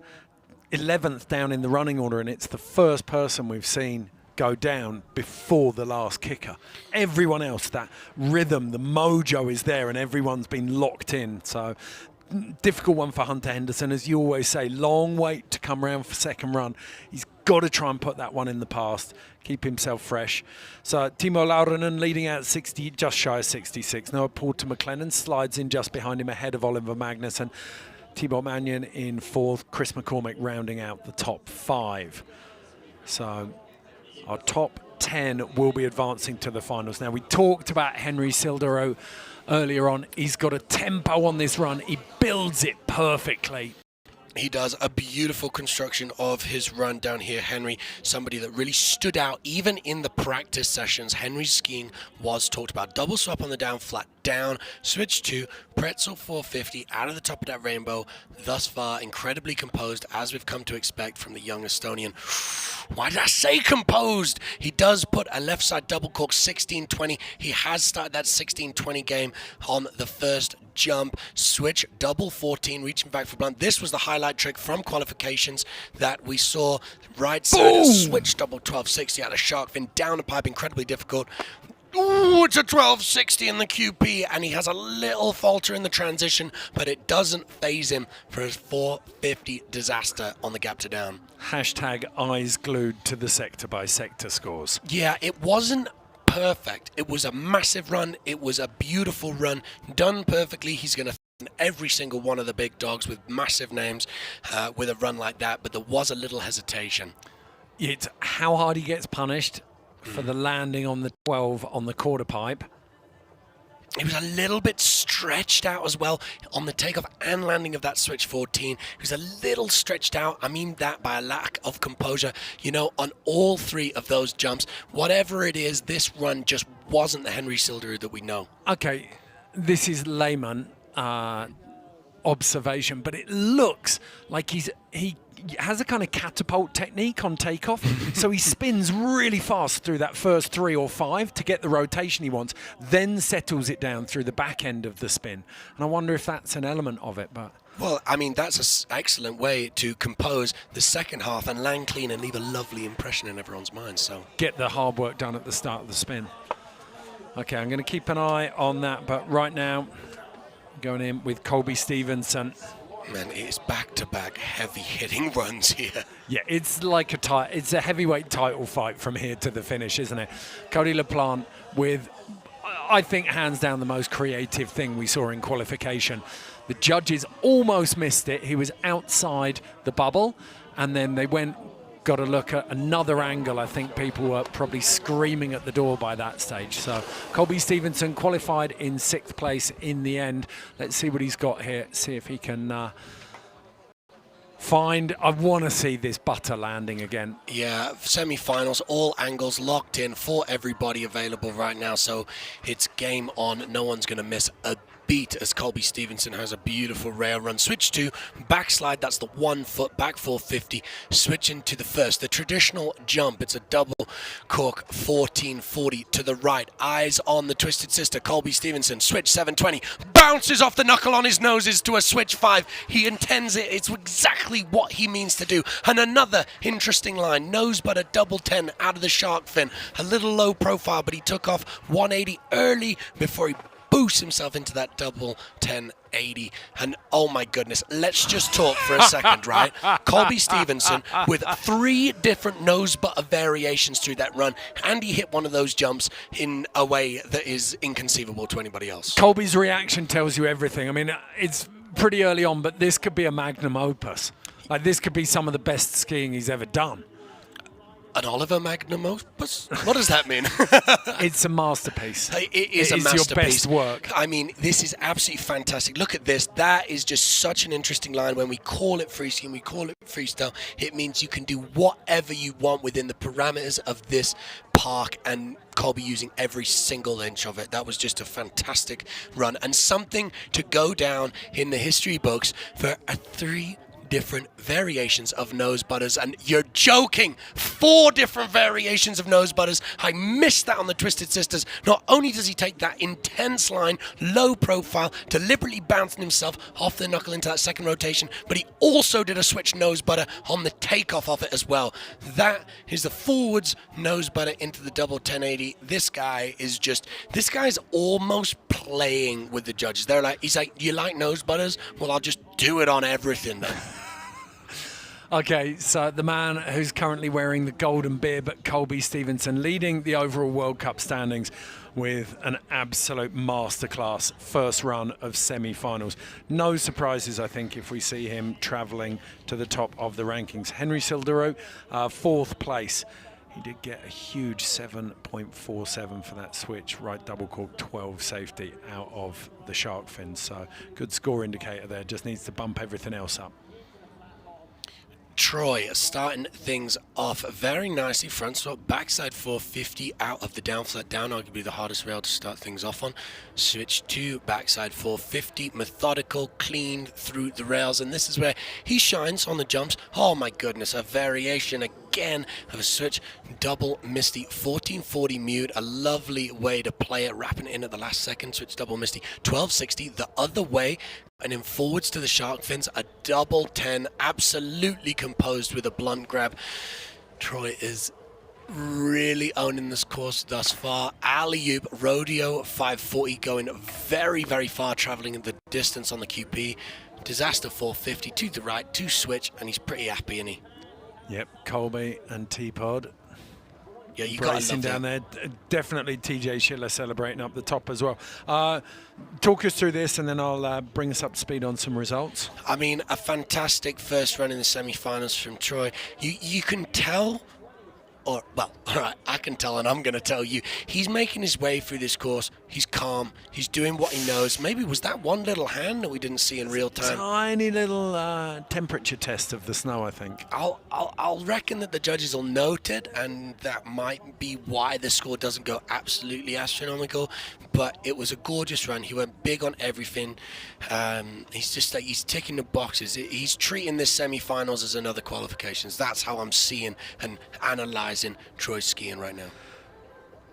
11th down in the running order, and it's the first person we've seen go down before the last kicker. Everyone else, that rhythm, the mojo is there, and everyone's been locked in. So difficult one for Hunter Henderson. As you always say, long wait to come around for second run. He's got to try and put that one in the past, keep himself fresh. So Timo Laurinen leading out 60, just shy of 66. Noah Porter McLennan slides in just behind him ahead of Oliver Magnussen. T-Bot Mannion in 4th, Chris McCormick rounding out the top 5. So our top 10 will be advancing to the finals. Now, we talked about Henry Sildero earlier on. He's got a tempo on this run. He builds it perfectly. He does a beautiful construction of his run down here, Henry. Somebody that really stood out even in the practice sessions. Henry's skiing was talked about. Double swap on the down, flat down, switch to pretzel 450 out of the top of that rainbow. Thus far, incredibly composed, as we've come to expect from the young Estonian. Why did I say composed? He does put a left side double cork 16-20. He has started that 16-20 game on the first jump. Switch double 14, reaching back for blunt. This was the highlight trick from qualifications that we saw. Right side switch double 1260 out of shark fin down the pipe, incredibly difficult. Ooh, it's a 1260 in the QP, and he has a little falter in the transition, but it doesn't phase him for his 450 disaster on the gap to down. Hashtag eyes glued to the sector by sector scores. Yeah, it wasn't perfect. It was a massive run. It was a beautiful run, done perfectly. He's going to every single one of the big dogs with massive names with a run like that, but there was a little hesitation. It's how hard he gets punished for the landing on the 12 on the quarter pipe. He was a little bit stretched out as well on the takeoff and landing of that switch 14. He was a little stretched out. I mean that by a lack of composure. You know, on all 3 of those jumps, whatever it is, this run just wasn't the Henry Sildero that we know. Okay, this is layman observation, but it looks like he has a kind of catapult technique on takeoff. So he spins really fast through that first 3 or 5 to get the rotation he wants, then settles it down through the back end of the spin. And I wonder if that's an element of it. But well, I mean, that's an excellent way to compose the second half and land clean and leave a lovely impression in everyone's mind. So get the hard work done at the start of the spin. Okay, I'm going to keep an eye on that, but right now, going in with Colby Stevenson. Man, it's back-to-back heavy-hitting runs here. Yeah, it's like it's a heavyweight title fight from here to the finish, isn't it? Cody LaPlante with, I think, hands down the most creative thing we saw in qualification. The judges almost missed it. He was outside the bubble, and then they got a look at another angle. I think people were probably screaming at the door by that stage. So Colby Stevenson qualified in 6th place in the end. Let's see what he's got here, see if he can find. I want to see this butter landing again. Yeah, semi-finals, all angles locked in for everybody available right now, so it's game on. No one's going to miss a beat as Colby Stevenson has a beautiful rail run. Switch to backslide, that's the 1 foot back 450. Switch into the first, the traditional jump. It's a double cork 1440 to the right. Eyes on the Twisted Sister. Colby Stevenson, switch 720. Bounces off the knuckle on his noses to a switch 5. He intends it. It's exactly what he means to do. And another interesting line. Nose but a double 10 out of the shark fin. A little low profile, but he took off 180 early before he boosts himself into that double 1080. And oh my goodness, let's just talk for a second, right? Colby Stevenson with 3 different nose butter variations through that run, and he hit one of those jumps in a way that is inconceivable to anybody else. Colby's reaction tells you everything. I mean, it's pretty early on, but this could be a magnum opus. Like, this could be some of the best skiing he's ever done. An Oliver Magnum opus? What does that mean? It's a masterpiece. It is a masterpiece. Your best work. I mean, this is absolutely fantastic. Look at this. That is just such an interesting line. When we call it Freeski and we call it freestyle, it means you can do whatever you want within the parameters of this park, and Colby using every single inch of it. That was just a fantastic run and something to go down in the history books for a 3 different variations of nose butters. And you're joking, 4 different variations of nose butters. I missed that on the Twisted Sisters. Not only does he take that intense line, low profile, deliberately bouncing himself off the knuckle into that second rotation, but he also did a switch nose butter on the takeoff of it as well. That is the forwards nose butter into the double 1080. This guy's almost playing with the judges. He's like, you like nose butters? Well, I'll just do it on everything then. Okay, so the man who's currently wearing the golden bib, Colby Stevenson, leading the overall World Cup standings with an absolute masterclass first run of semi-finals. No surprises, I think, if we see him travelling to the top of the rankings. Henry Silderu, 4th place. He did get a huge 7.47 for that switch, right double cork, 12 safety out of the shark fins. So good score indicator there, just needs to bump everything else up. Troy starting things off very nicely. Front swap, backside 450 out of the down flat down, arguably the hardest rail to start things off on. Switch to backside 450, methodical, clean through the rails, and this is where he shines on the jumps. Oh my goodness, a variation again of a switch, double misty, 1440 mute, a lovely way to play it, wrapping it in at the last second, switch double misty, 1260 the other way, and in forwards to the shark fins, a double 10, absolutely composed with a blunt grab. Troy is really owning this course thus far. Alley-oop, rodeo 540, going very, very far, traveling the distance on the QP. Disaster 450 to the right, to switch, and he's pretty happy, isn't he? Yep, Colby and T-Pod. Yeah, you got racing down there. Definitely TJ Schiller celebrating up the top as well. Talk us through this, and then I'll bring us up to speed on some results. I mean, a fantastic first run in the semi-finals from Troy. You can tell, or, well, all right, I can tell, and I'm going to tell you, he's making his way through this course. He's calm. He's doing what he knows. Maybe was that one little hand that we didn't see in real time? Tiny little temperature test of the snow, I think. I'll reckon that the judges will note it, and that might be why the score doesn't go absolutely astronomical. But it was a gorgeous run. He went big on everything. He's just like, he's ticking the boxes. He's treating this semi-finals as another qualifications. That's how I'm seeing and analysing Troy's skiing right now.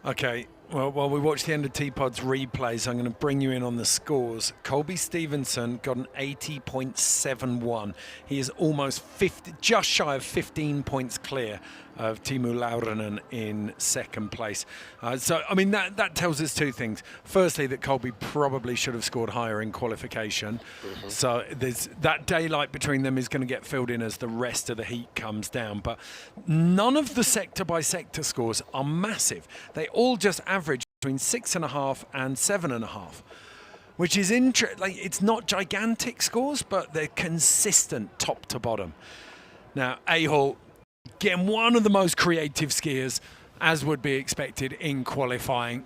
Okay, well, while we watch the end of T-Pod's replays, I'm going to bring you in on the scores. Colby Stevenson got an 80.71. He is almost 50, just shy of 15 points clear of Teemu Laurinen in 2nd place. So, I mean, that tells us two things. Firstly, that Colby probably should have scored higher in qualification. So there's that daylight between them is going to get filled in as the rest of the heat comes down. But none of the sector-by-sector scores are massive. They all just average between 6.5 and 7.5. Which is interesting. Like, it's not gigantic scores, but they're consistent top to bottom. Now, A-Hall, getting one of the most creative skiers, as would be expected in qualifying.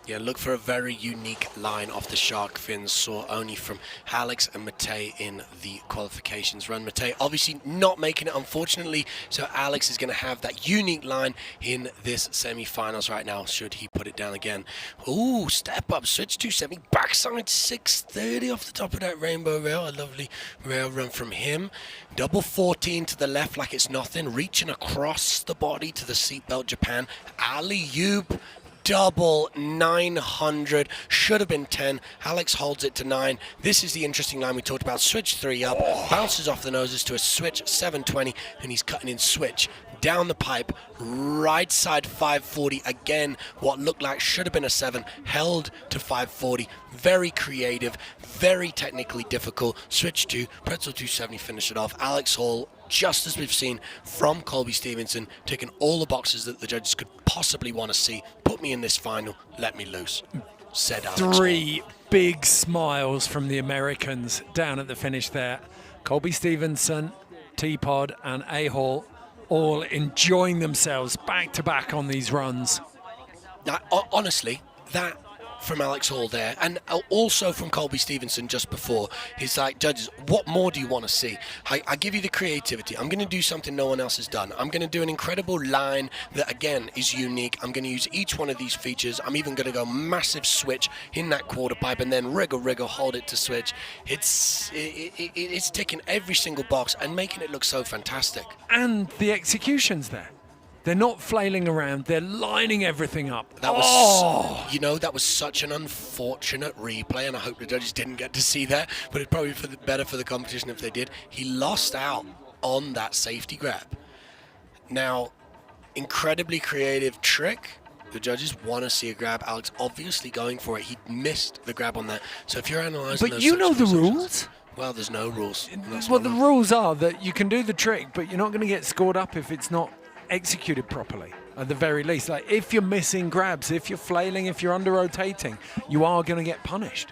Yeah, look for a very unique line off the shark fins, saw only from Alex and Matej in the qualifications run. Matej obviously not making it, unfortunately, so Alex is going to have that unique line in this semi-finals right now, should he put it down again. Ooh, step up, switch 270, backside 630 off the top of that rainbow rail, a lovely rail run from him. Double 14 to the left like it's nothing, reaching across the body to the seatbelt Japan. Alley-oop. Double 900, should have been 10. Alex holds it to 9. This is the interesting line we talked about. Switch 3 up, bounces off the noses to a switch 720, and he's cutting in switch down the pipe, right side 540. Again, what looked like should have been a 7, held to 540. Very creative, very technically difficult. Switch 2, pretzel 270, finish it off. Alex Hall, just as we've seen from Colby Stevenson, ticking all the boxes that the judges could possibly want to see. Put me in this final, let me loose, said Alex. 3 big smiles from the Americans down at the finish there. Colby Stevenson, T-Pod and A-Hall all enjoying themselves back to back on these runs. Now, honestly, that from Alex Hall there, and also from Colby Stevenson just before, he's like, judges, what more do you want to see? I give you the creativity. I'm going to do something no one else has done. I'm going to do an incredible line that, again, is unique. I'm going to use each one of these features. I'm even going to go massive switch in that quarter pipe and then wriggle, hold it to switch. It's ticking every single box and making it look so fantastic. And the execution's there. They're not flailing around. They're lining everything up. That was, you know, that was such an unfortunate replay, and I hope the judges didn't get to see that, but it'd probably be better for the competition if they did. He lost out on that safety grab. Now, incredibly creative trick. The judges want to see a grab. Alex obviously going for it. He missed the grab on that. So if you're analysing But you know the rules. Well, there's no rules. Well, the rules are that you can do the trick, but you're not going to get scored up if it's not executed properly, at the very least. Like, if you're missing grabs, if you're flailing, if you're under-rotating, you are going to get punished.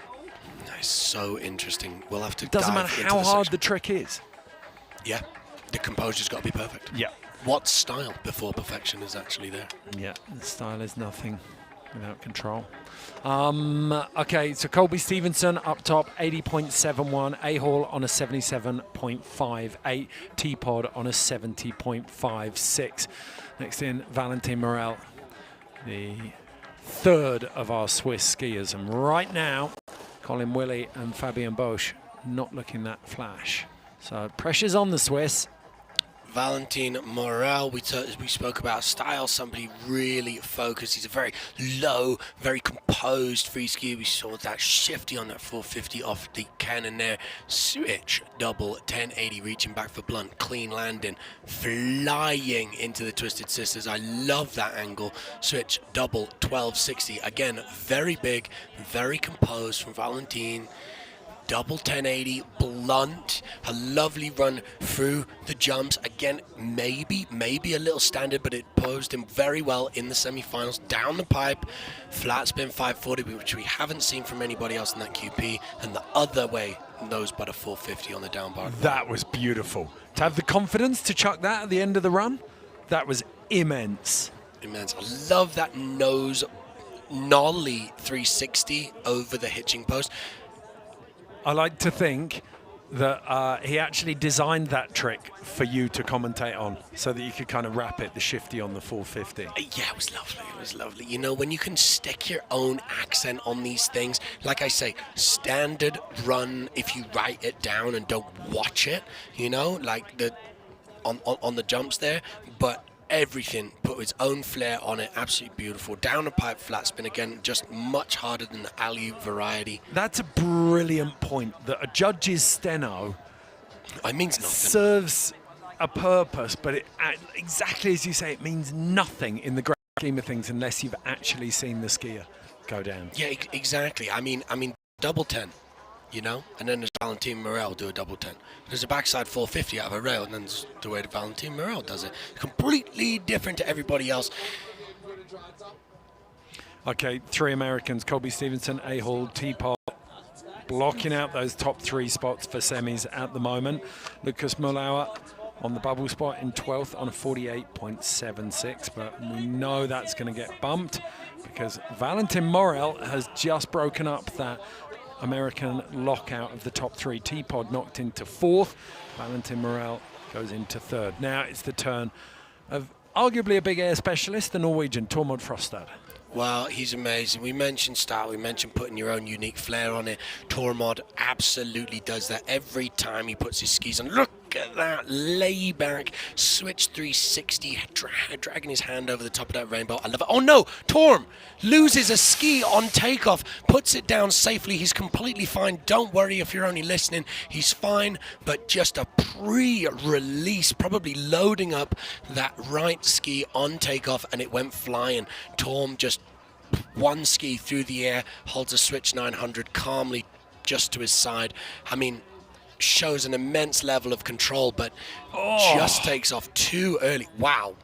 That's so interesting. We'll have to Doesn't dive matter into how the hard section. the trick is. Yeah, the composure's got to be perfect. Yeah. What style before perfection is actually there? Yeah, the style is nothing without control. Okay, so Colby Stevenson up top, 80.71. A-Hall on a 77.58. T-Pod on a 70.56. Next in, Valentin Morel, the third of our Swiss skiers. And right now, Colin Willie and Fabien Bosch not looking that flash. So pressure's on the Swiss. Valentin Morel, we spoke about style, somebody really focused. He's a very low, very composed free skier. We saw that shifty on that 450 off the cannon there. Switch, double 1080, reaching back for blunt, clean landing, flying into the Twisted Sisters. I love that angle. Switch, double 1260. Again, very big, very composed from Valentin. Double 1080, blunt, a lovely run through the jumps. Again, maybe a little standard, but it posed him very well in the semi-finals. Down the pipe, flat spin 540, which we haven't seen from anybody else in that QP, and the other way, nose butter 450 on the down bar. That was beautiful. To have the confidence to chuck that at the end of the run, that was immense. Immense. I love that nose nollie 360 over the hitching post. I like to think that he actually designed that trick for you to commentate on so that you could kind of wrap it, the shifty on the 450. Yeah, it was lovely. It was lovely. You know, when you can stick your own accent on these things, like I say, standard run if you write it down and don't watch it, you know, like the on the jumps there, but everything put its own flair on it. Absolutely beautiful. Down a pipe flat spin again, just much harder than the alley variety. That's a brilliant point, that a judge's steno It means nothing. serves a purpose, but it, exactly as you say, it means nothing in the grand scheme of things unless you've actually seen the skier go down. Yeah, exactly. I mean, double 10, you know, and then there's Valentin Morel do a double 10. There's a backside 450 out of a rail, and then there's the way that Valentin Morel does it. Completely different to everybody else. Okay, three Americans, Colby Stevenson, A-Hall, T-Pod, blocking out those top three spots for semis at the moment. Lucas Mullauer on the bubble spot in 12th on a 48.76, but we know that's going to get bumped because Valentin Morel has just broken up that American lockout of the top three. T-Pod knocked into 4th. Valentin Morel goes into 3rd. Now it's the turn of arguably a big air specialist, the Norwegian Tormod Frostad. Well, he's amazing. We mentioned style, we mentioned putting your own unique flair on it. Tormod absolutely does that every time he puts his skis on. Look at that layback switch 360, dragging his hand over the top of that rainbow. I love it. Oh no, Torm loses a ski on takeoff, puts it down safely. He's completely fine. Don't worry if you're only listening. He's fine, but just a pre-release, probably loading up that right ski on takeoff, and it went flying. Torm just one ski through the air, holds a switch 900 calmly just to his side. I mean, shows an immense level of control, but just takes off too early. Wow,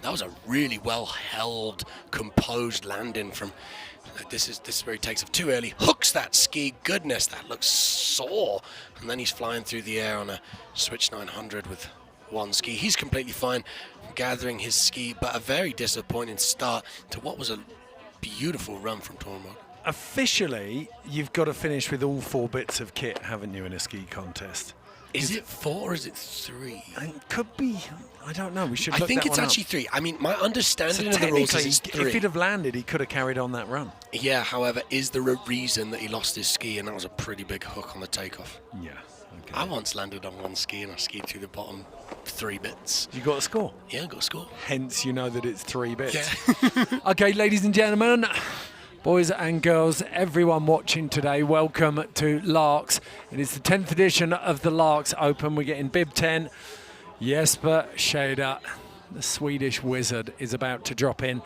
that was a really well held, composed landing from. This is where he takes off too early, hooks that ski. Goodness, that looks sore. And then he's flying through the air on a switch 900 with one ski. He's completely fine, gathering his ski, but a very disappointing start to what was a beautiful run from Tormod. Officially, you've got to finish with all 4 bits of kit, haven't you, in a ski contest? Is it 4 or is it 3? It could be. I don't know. We should I look think that it's one actually up. 3. I mean, my understanding So of the rules technically, is it's 3. if he'd have landed, he could have carried on that run. Yeah, however, is there a reason that he lost his ski? And that was a pretty big hook on the takeoff. Yeah. Okay. I once landed on one ski and I skied through the bottom 3 bits. You got a score. Yeah, got a score. Hence, you know that it's 3 bits. Yeah. Okay, ladies and gentlemen, boys and girls, everyone watching today, welcome to LAAX. It is the 10th edition of the LAAX Open. We're getting bib 10. Jesper Shader, the Swedish wizard, is about to drop in.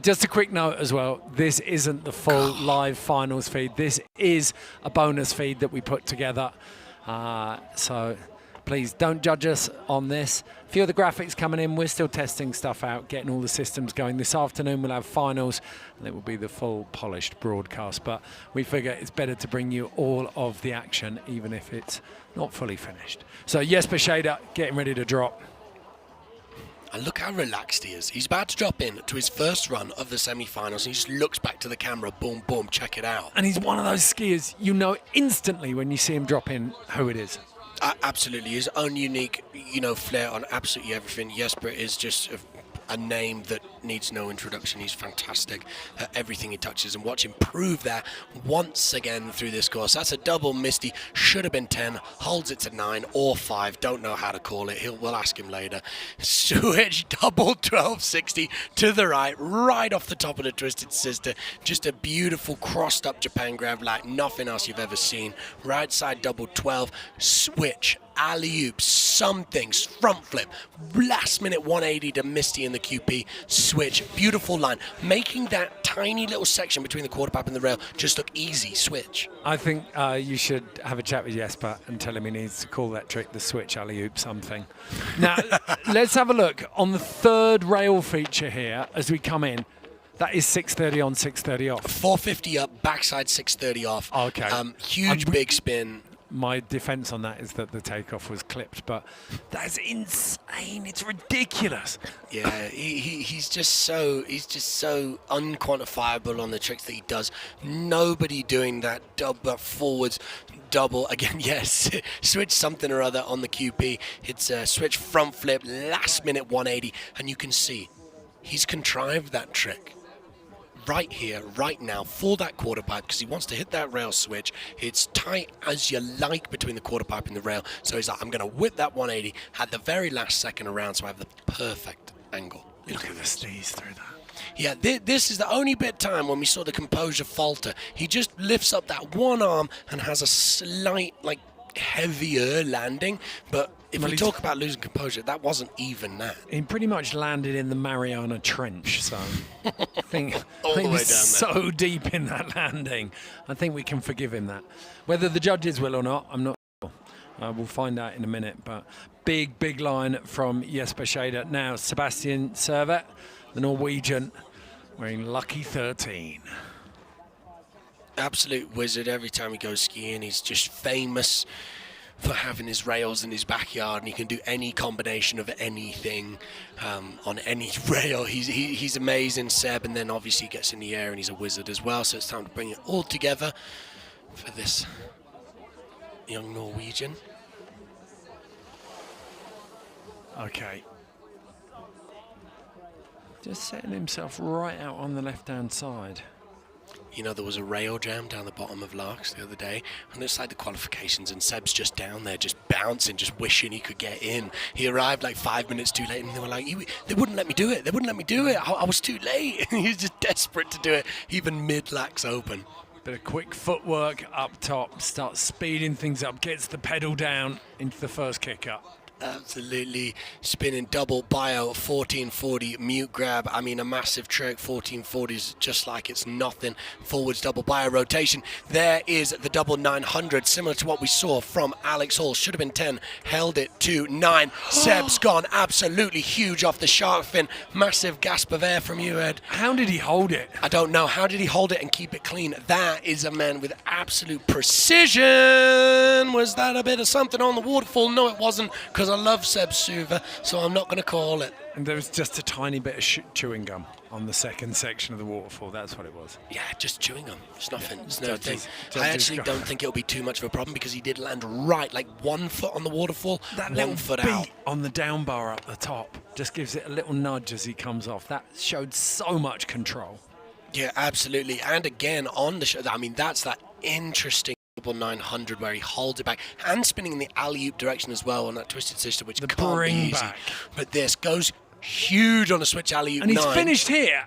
Just a quick note as well, this isn't the full live finals feed. This is a bonus feed that we put together So please don't judge us on this. A few of the graphics coming in. We're still testing stuff out, getting all the systems going. This afternoon we'll have finals, and it will be the full polished broadcast. But we figure it's better to bring you all of the action, even if it's not fully finished. So Jesper Shader getting ready to drop. And look how relaxed he is. He's about to drop in to his first run of the semi-finals. And he just looks back to the camera, boom, boom, check it out. And he's one of those skiers, you know instantly when you see him drop in who it is. Absolutely. His own unique, flair on absolutely everything. Jesper is just a name that needs no introduction. He's fantastic at everything he touches, and watch him prove that once again through this course. That's a double Misty, should have been 10, holds it to 9 or 5, don't know how to call it. We'll ask him later. Switch double 1260 to the right off the top of the Twisted Sister. Just a beautiful crossed up Japan grab like nothing else you've ever seen. Right side double 12, switch, alley-oop, something, front flip, last minute 180 to Misty in the QP, switch, beautiful line, making that tiny little section between the quarter pipe and the rail just look easy, switch. I think you should have a chat with Jesper and tell him he needs to call that trick the switch alley-oop something. Now, let's have a look on the third rail feature here as we come in. That is 630 on, 630 off. 450 up, backside 630 off. Okay. Huge big spin. My defense on that is that the takeoff was clipped, but that's insane. It's ridiculous. Yeah, he's just so unquantifiable on the tricks that he does. Nobody doing that double forwards double again. Yes, switch something or other on the QP. It's a switch front flip, last minute 180, and you can see he's contrived that trick right here, right now, for that quarter pipe, because he wants to hit that rail switch. It's tight as you like between the quarter pipe and the rail, so he's like, I'm going to whip that 180 at the very last second around, so I have the perfect angle. Look at the sneeze through that. Yeah, this is the only bit of time when we saw the composure falter. He just lifts up that one arm and has a slight, heavier landing, but if we talk about losing composure, that wasn't even that. He pretty much landed in the Mariana Trench, so I think All the he way was down there. so deep in that landing. I think we can forgive him that. Whether the judges will or not, I'm not sure. We'll find out in a minute, but big line from Jesper Shader. Now, Sebastian Servet, the Norwegian, wearing lucky 13. Absolute wizard every time he goes skiing. He's just famous for having his rails in his backyard, and he can do any combination of anything on any rail. He's amazing, Seb, and then obviously he gets in the air and he's a wizard as well, so it's time to bring it all together for this young Norwegian. Okay. Just setting himself right out on the left-hand side. There was a rail jam down the bottom of LAAX the other day, and it's like the qualifications, and Seb's just down there, just bouncing, just wishing he could get in. He arrived 5 minutes too late, and they were like, they wouldn't let me do it. They wouldn't let me do it. I was too late. He was just desperate to do it, even mid-LAAX open. Bit of quick footwork up top, starts speeding things up, gets the pedal down into the first kick up. Absolutely spinning double bio 1440 mute grab. I mean, a massive trick. 1440s just like it's nothing. Forwards double bio rotation. There is the double 900, similar to what we saw from Alex Hall. Should have been 10, held it to 9. Seb's gone absolutely huge off the shark fin. Massive gasp of air from you, Ed. How did he hold it? I don't know. How did he hold it and keep it clean? That is a man with absolute precision. Was that a bit of something on the waterfall? No, it wasn't, because I love Seb Suva, so I'm not going to call it. And there was just a tiny bit of chewing gum on the second section of the waterfall. That's what it was. Yeah, just chewing gum. It's nothing. Yeah, It's no thing. judges I actually don't think it'll be too much of a problem, because he did land right, 1 foot on the waterfall, That 1 little foot beat out. on the down bar up the top just gives it a little nudge as he comes off. That showed so much control. Yeah, absolutely. And again, on the show, I mean, that's that interesting 900 where he holds it back and spinning in the alley-oop direction as well on that Twisted Sister, which can't be bring easy. back. But this goes huge on a switch alley-oop. And he's 9. finished here.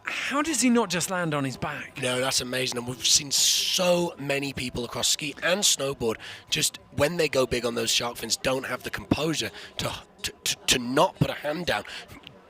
How does he not just land on his back? No, that's amazing. And we've seen so many people across ski and snowboard, just when they go big on those shark fins, don't have the composure to not put a hand down,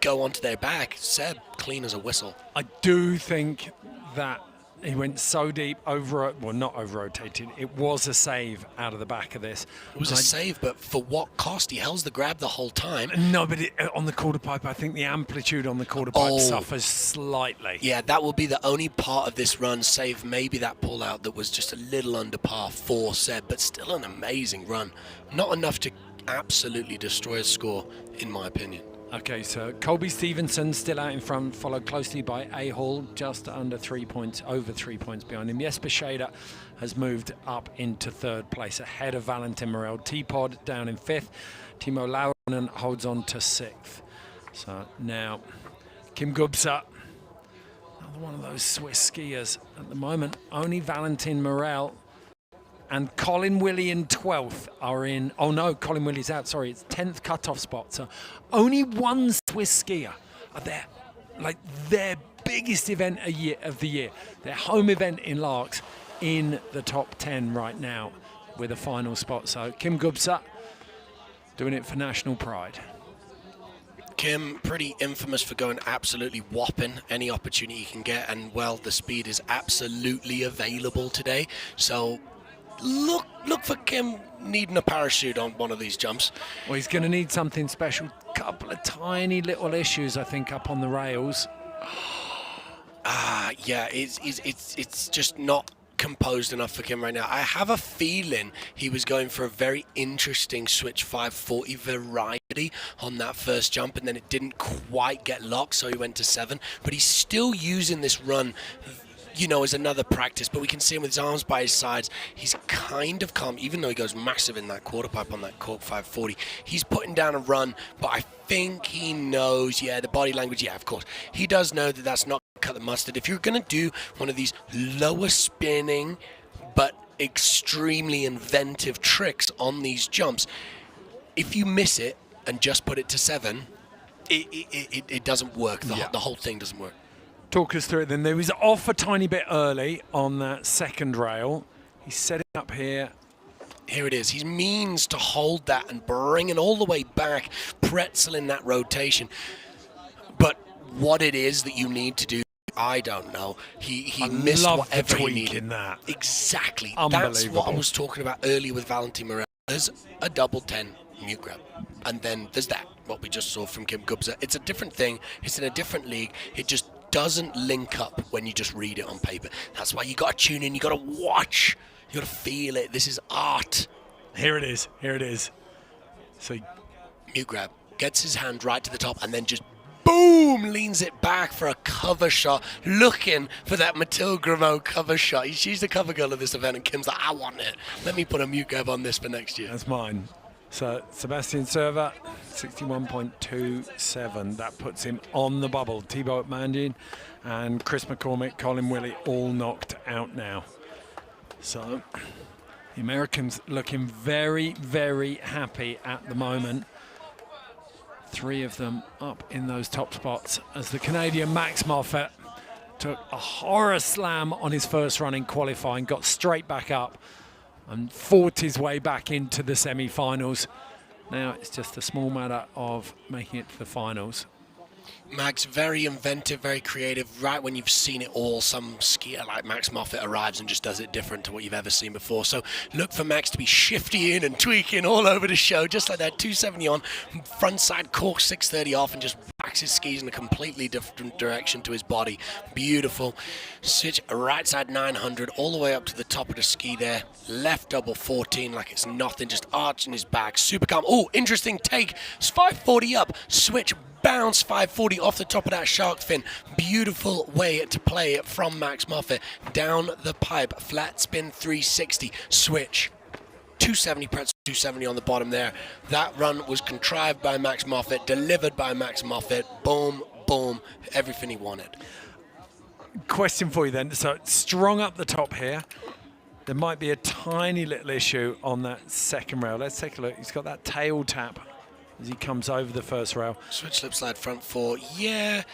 go onto their back. Seb, clean as a whistle. I do think that He went so deep, well, not over-rotated. It was a save out of the back of this. It was a save, but for what cost? He held the grab the whole time. No, but on the quarter pipe, I think the amplitude on the quarter pipe suffers slightly. Yeah, that will be the only part of this run, save maybe that pull-out that was just a little under par for Seb, but still an amazing run. Not enough to absolutely destroy a score, in my opinion. Okay, so Colby Stevenson still out in front, followed closely by A. Hall, just under 3 points, over 3 points behind him. Jesper Schade has moved up into third place, ahead of Valentin Morel. T-Pod down in fifth. Timo Lauranen holds on to sixth. So now, Kim Gubsa, another one of those Swiss skiers at the moment. Only Valentin Morel and Colin Willie in 12th are in. Oh no, Colin Willie's out. Sorry, it's 10th cutoff spot. So only one Swiss skier are there, like their biggest event of the year, their home event in LAAX, in the top 10 right now with a final spot. So Kim Gubsa doing it for national pride. Kim, pretty infamous for going absolutely whopping any opportunity he can get, and well, the speed is absolutely available today. So look for Kim needing a parachute on one of these jumps. Well, he's going to need something special. Couple of tiny little issues, I think, up on the rails. Yeah, it's just not composed enough for Kim right now. I have a feeling he was going for a very interesting switch 540 variety on that first jump, and then it didn't quite get locked, so he went to 7. But he's still using this run, you know, as another practice, but we can see him with his arms by his sides. He's kind of calm, even though he goes massive in that quarter pipe on that cork 540. He's putting down a run, but I think he knows, yeah, the body language, yeah, of course. He does know that that's not cut the mustard. If you're going to do one of these lower spinning, but extremely inventive tricks on these jumps, if you miss it and just put it to 7, it doesn't work. The whole thing doesn't work. Talk us through it then. There was off a tiny bit early on that second rail. He's setting up here. Here it is. He means to hold that and bring it all the way back, pretzeling that rotation. But what it is that you need to do, I don't know. He missed whatever he needed. In that. Exactly. That's what I was talking about earlier with Valentin Morel. There's a double 10 mute grab. And then there's that, what we just saw from Kim Gubsa. It's a different thing. It's in a different league. It just doesn't link up when you just read it on paper. That's why you got to tune in. You got to watch. You got to feel it. This is art. Here it is. Here it is. So mute grab, gets his hand right to the top, and then just boom, leans it back for a cover shot, looking for that Mathilde Grimaud cover shot. She's the cover girl of this event, and Kim's like, I want it. Let me put a mute grab on this for next year. That's mine. So Sebastian Server, 61.27. That puts him on the bubble. Thibaut Mandin and Chris McCormick, Colin Willie, all knocked out now. So the Americans looking very, very happy at the moment. 3 of them up in those top spots as the Canadian Max Moffat took a horror slam on his first run in qualifying, got straight back up and fought his way back into the semi-finals. Now it's just a small matter of making it to the finals. Max, very inventive, very creative. Right when you've seen it all, some skier like Max Moffat arrives and just does it different to what you've ever seen before. So look for Max to be shifting and tweaking all over the show, just like that. 270 on, front side cork 630 off, and just whacks his skis in a completely different direction to his body. Beautiful. Switch right side 900 all the way up to the top of the ski there. Left double 14 like it's nothing, just arching his back. Super calm. Oh, interesting take. It's 540 up. Switch bounce 540 off the top of that shark fin. Beautiful way to play it from Max Moffat. Down the pipe, flat spin 360, switch. 270 pretzel, 270 on the bottom there. That run was contrived by Max Moffat, delivered by Max Moffat. Boom, boom, everything he wanted. Question for you then. So strong up the top here. There might be a tiny little issue on that second rail. Let's take a look. He's got that tail tap as he comes over the first rail. Switch slip slide front 4, yeah.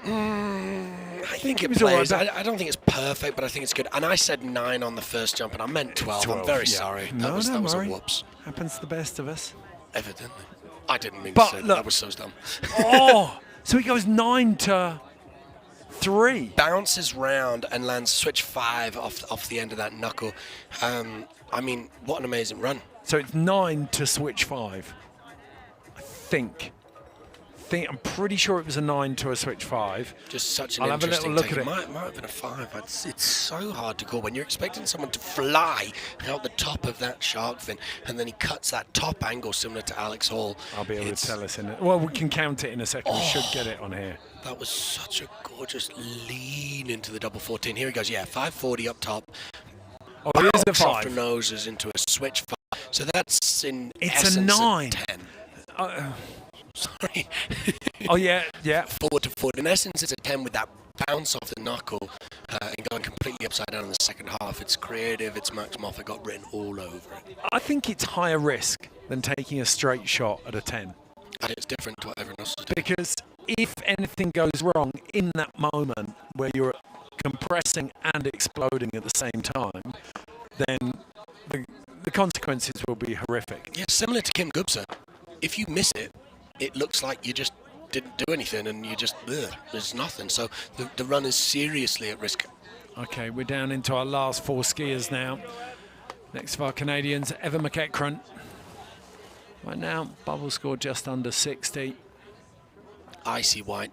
I think it was plays. all right. I don't think it's perfect, but I think it's good. And I said 9 on the first jump, and I meant 12. I'm very sorry. No, that was a worry. whoops. Happens to the best of us. Evidently. I didn't mean But to say look, that. Was so dumb. Oh, so he goes 9 to three. Bounces round and lands switch 5 off the end of that knuckle. I mean, what an amazing run. So it's 9 to switch 5. I think I'm pretty sure it was a 9 to a switch 5. Just such an I'll have a interesting little look take. at it. Might have been a 5. It's so hard to call when you're expecting someone to fly out the top of that shark fin, and then he cuts that top angle similar to Alex Hall. I'll be able to tell us in it. Well, we can count it in a second. We should get it on here. That was such a gorgeous lean into the double 14. Here he goes. Yeah, 540 up top. Oh, it is a Bounce off 5. the noses into a switch 5. So that's in It's essence a 9. 10. Sorry. Oh, yeah. Forward to forward. In essence, it's a 10 with that bounce off the knuckle and going completely upside down in the second half. It's creative. It's Max Moffat got written all over it. I think it's higher risk than taking a straight shot at a 10. And it's different to what everyone else is doing. Because if anything goes wrong in that moment where you're compressing and exploding at the same time, then the consequences will be horrific. Yeah, similar to Kim Gubser. If you miss it, it looks like you just didn't do anything and you just, there's nothing. So the run is seriously at risk. Okay, we're down into our last 4 skiers now. Next of our Canadians, Eva McEachran. Right now, bubble score just under 60. Icy white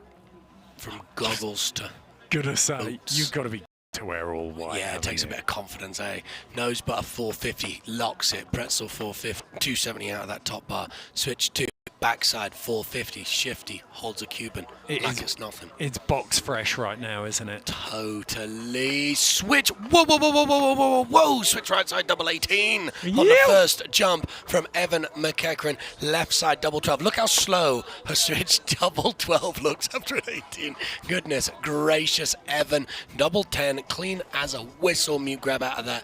from goggles to Gotta say, boots. you've got to be to wear all white. Yeah, it takes a bit of confidence, eh? Nose butter 450, locks it, pretzel 450, 270 out of that top bar. Switch 2, backside 450, shifty, holds a Cuban like it's nothing. It's box fresh right now, isn't it? Totally. Switch. Whoa. Switch right side, double 18 on the first jump from Evan McEachran. Left side, double 12. Look how slow her switch double 12 looks after an 18. Goodness gracious, Evan. Double 10, clean as a whistle. Mute grab out of that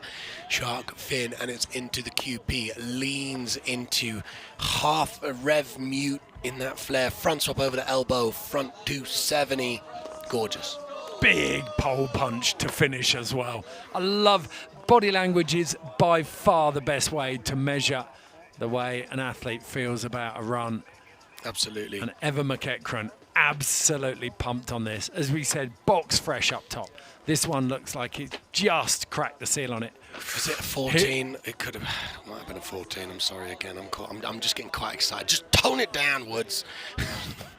shark fin, and it's into the QP. Leans into half a rev mute in that flare. Front swap over the elbow. Front 270. Gorgeous. Big pole punch to finish as well. I love body language is by far the best way to measure the way an athlete feels about a run. Absolutely. And Eva McEachran absolutely pumped on this. As we said, box fresh up top. This one looks like it just cracked the seal on it. Was it a 14? It could have, might have been a 14. I'm sorry again. I'm just getting quite excited. Just tone it down, Woods.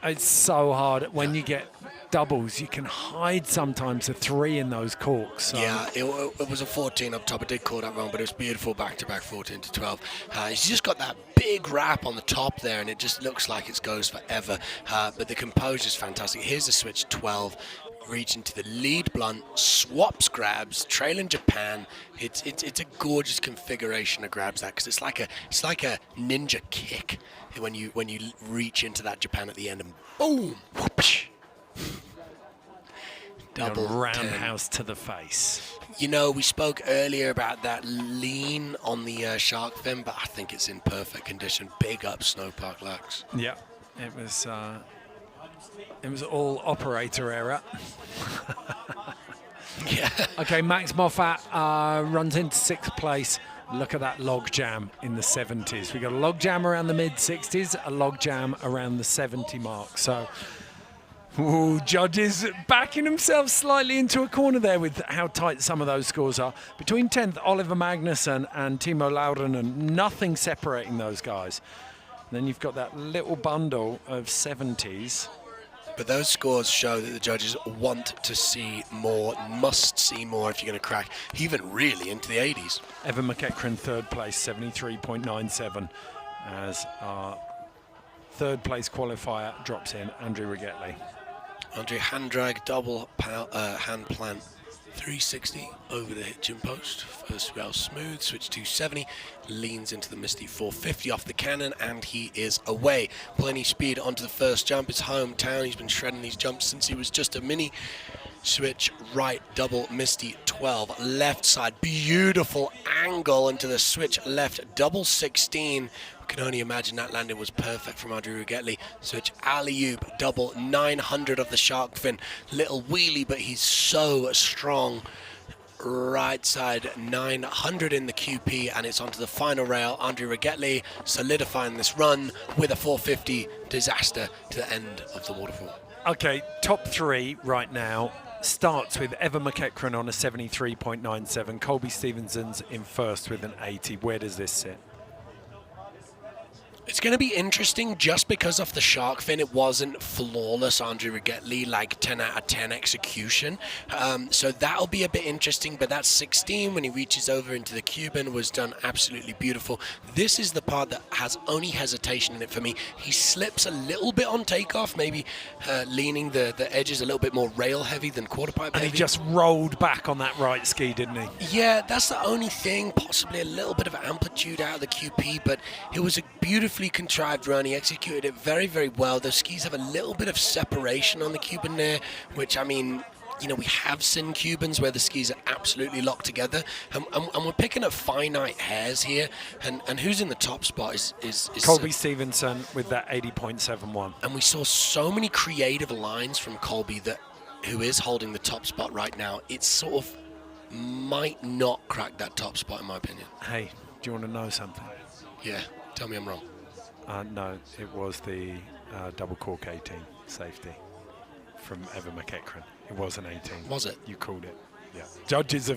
It's so hard when you get doubles. You can hide sometimes a 3 in those corks. So. Yeah, it was a 14 up top. I did call that wrong, but it was beautiful back-to-back 14 to 12. He's just got that big wrap on the top there, and it just looks like it goes forever. But the composure's fantastic. Here's a switch 12. Reach into the lead blunt, swaps grabs, trailing Japan. It's a gorgeous configuration of grabs that, because it's like a ninja kick when you reach into that Japan at the end and boom, whoosh. Double roundhouse to the face. You know, we spoke earlier about that lean on the shark fin, but I think it's in perfect condition. Big up Snowpark LAAX. Yeah, it was all operator error. Yeah. Okay, Max Moffat runs into 6th place. Look at that log jam in the 70s. We got a log jam around the mid-60s, a log jam around the 70 mark. So, judges backing himself slightly into a corner there with how tight some of those scores are. Between 10th, Oliver Magnussen and Timo Laurinen, nothing separating those guys. And then you've got that little bundle of 70s. But those scores show that the judges want to see more, must see more if you're going to crack even really into the 80s. Evan McEachran, 3rd place, 73.97, as our 3rd place qualifier drops in, Andrew Rigetti. Andre hand drag, double hand plant, 360 over the hitchin post. First rail smooth, switch 270, leans into the misty 450 off the cannon, and he is away. Plenty speed onto the first jump. His hometown. He's been shredding these jumps since he was just a mini. Switch right, double misty 12, left side, beautiful angle into the switch left, double 16. Can only imagine that landing was perfect from Andrew Rigetti. Switch alley-oop, double 900 of the shark fin. Little wheelie, but he's so strong. Right side 900 in the QP, and it's onto the final rail. Andrew Rigetti solidifying this run with a 450 disaster to the end of the waterfall. Okay, top 3 right now. starts with Evan McEachran on a 73.97. Colby Stevenson's in first with an 80. Where does this sit? It's going to be interesting just because of the shark fin. It wasn't flawless Andrew Rigetli, like 10 out of 10 execution. So that'll be a bit interesting, but that 16 when he reaches over into the Cuban was done absolutely beautiful. This is the part that has only hesitation in it for me. He slips a little bit on takeoff, maybe leaning the edges a little bit more rail heavy than quarter pipe heavy. And he just rolled back on that right ski, didn't he? Yeah, that's the only thing, possibly a little bit of amplitude out of the QP, but it was a beautifully contrived run. He executed it very, very well. Those skis have a little bit of separation on the Cuban there, which, I mean, you know, we have seen Cubans where the skis are absolutely locked together, and we're picking up finite hairs here, and who's in the top spot is Colby Stevenson with that 80.71. And we saw so many creative lines from Colby that who is holding the top spot right now. It sort of might not crack that top spot in my opinion. Hey, do you want to know something? Yeah, tell me I'm wrong. No, it was the double cork 18 safety from Evan McEachran. It was an 18. Was it? You called it. Yeah. Judges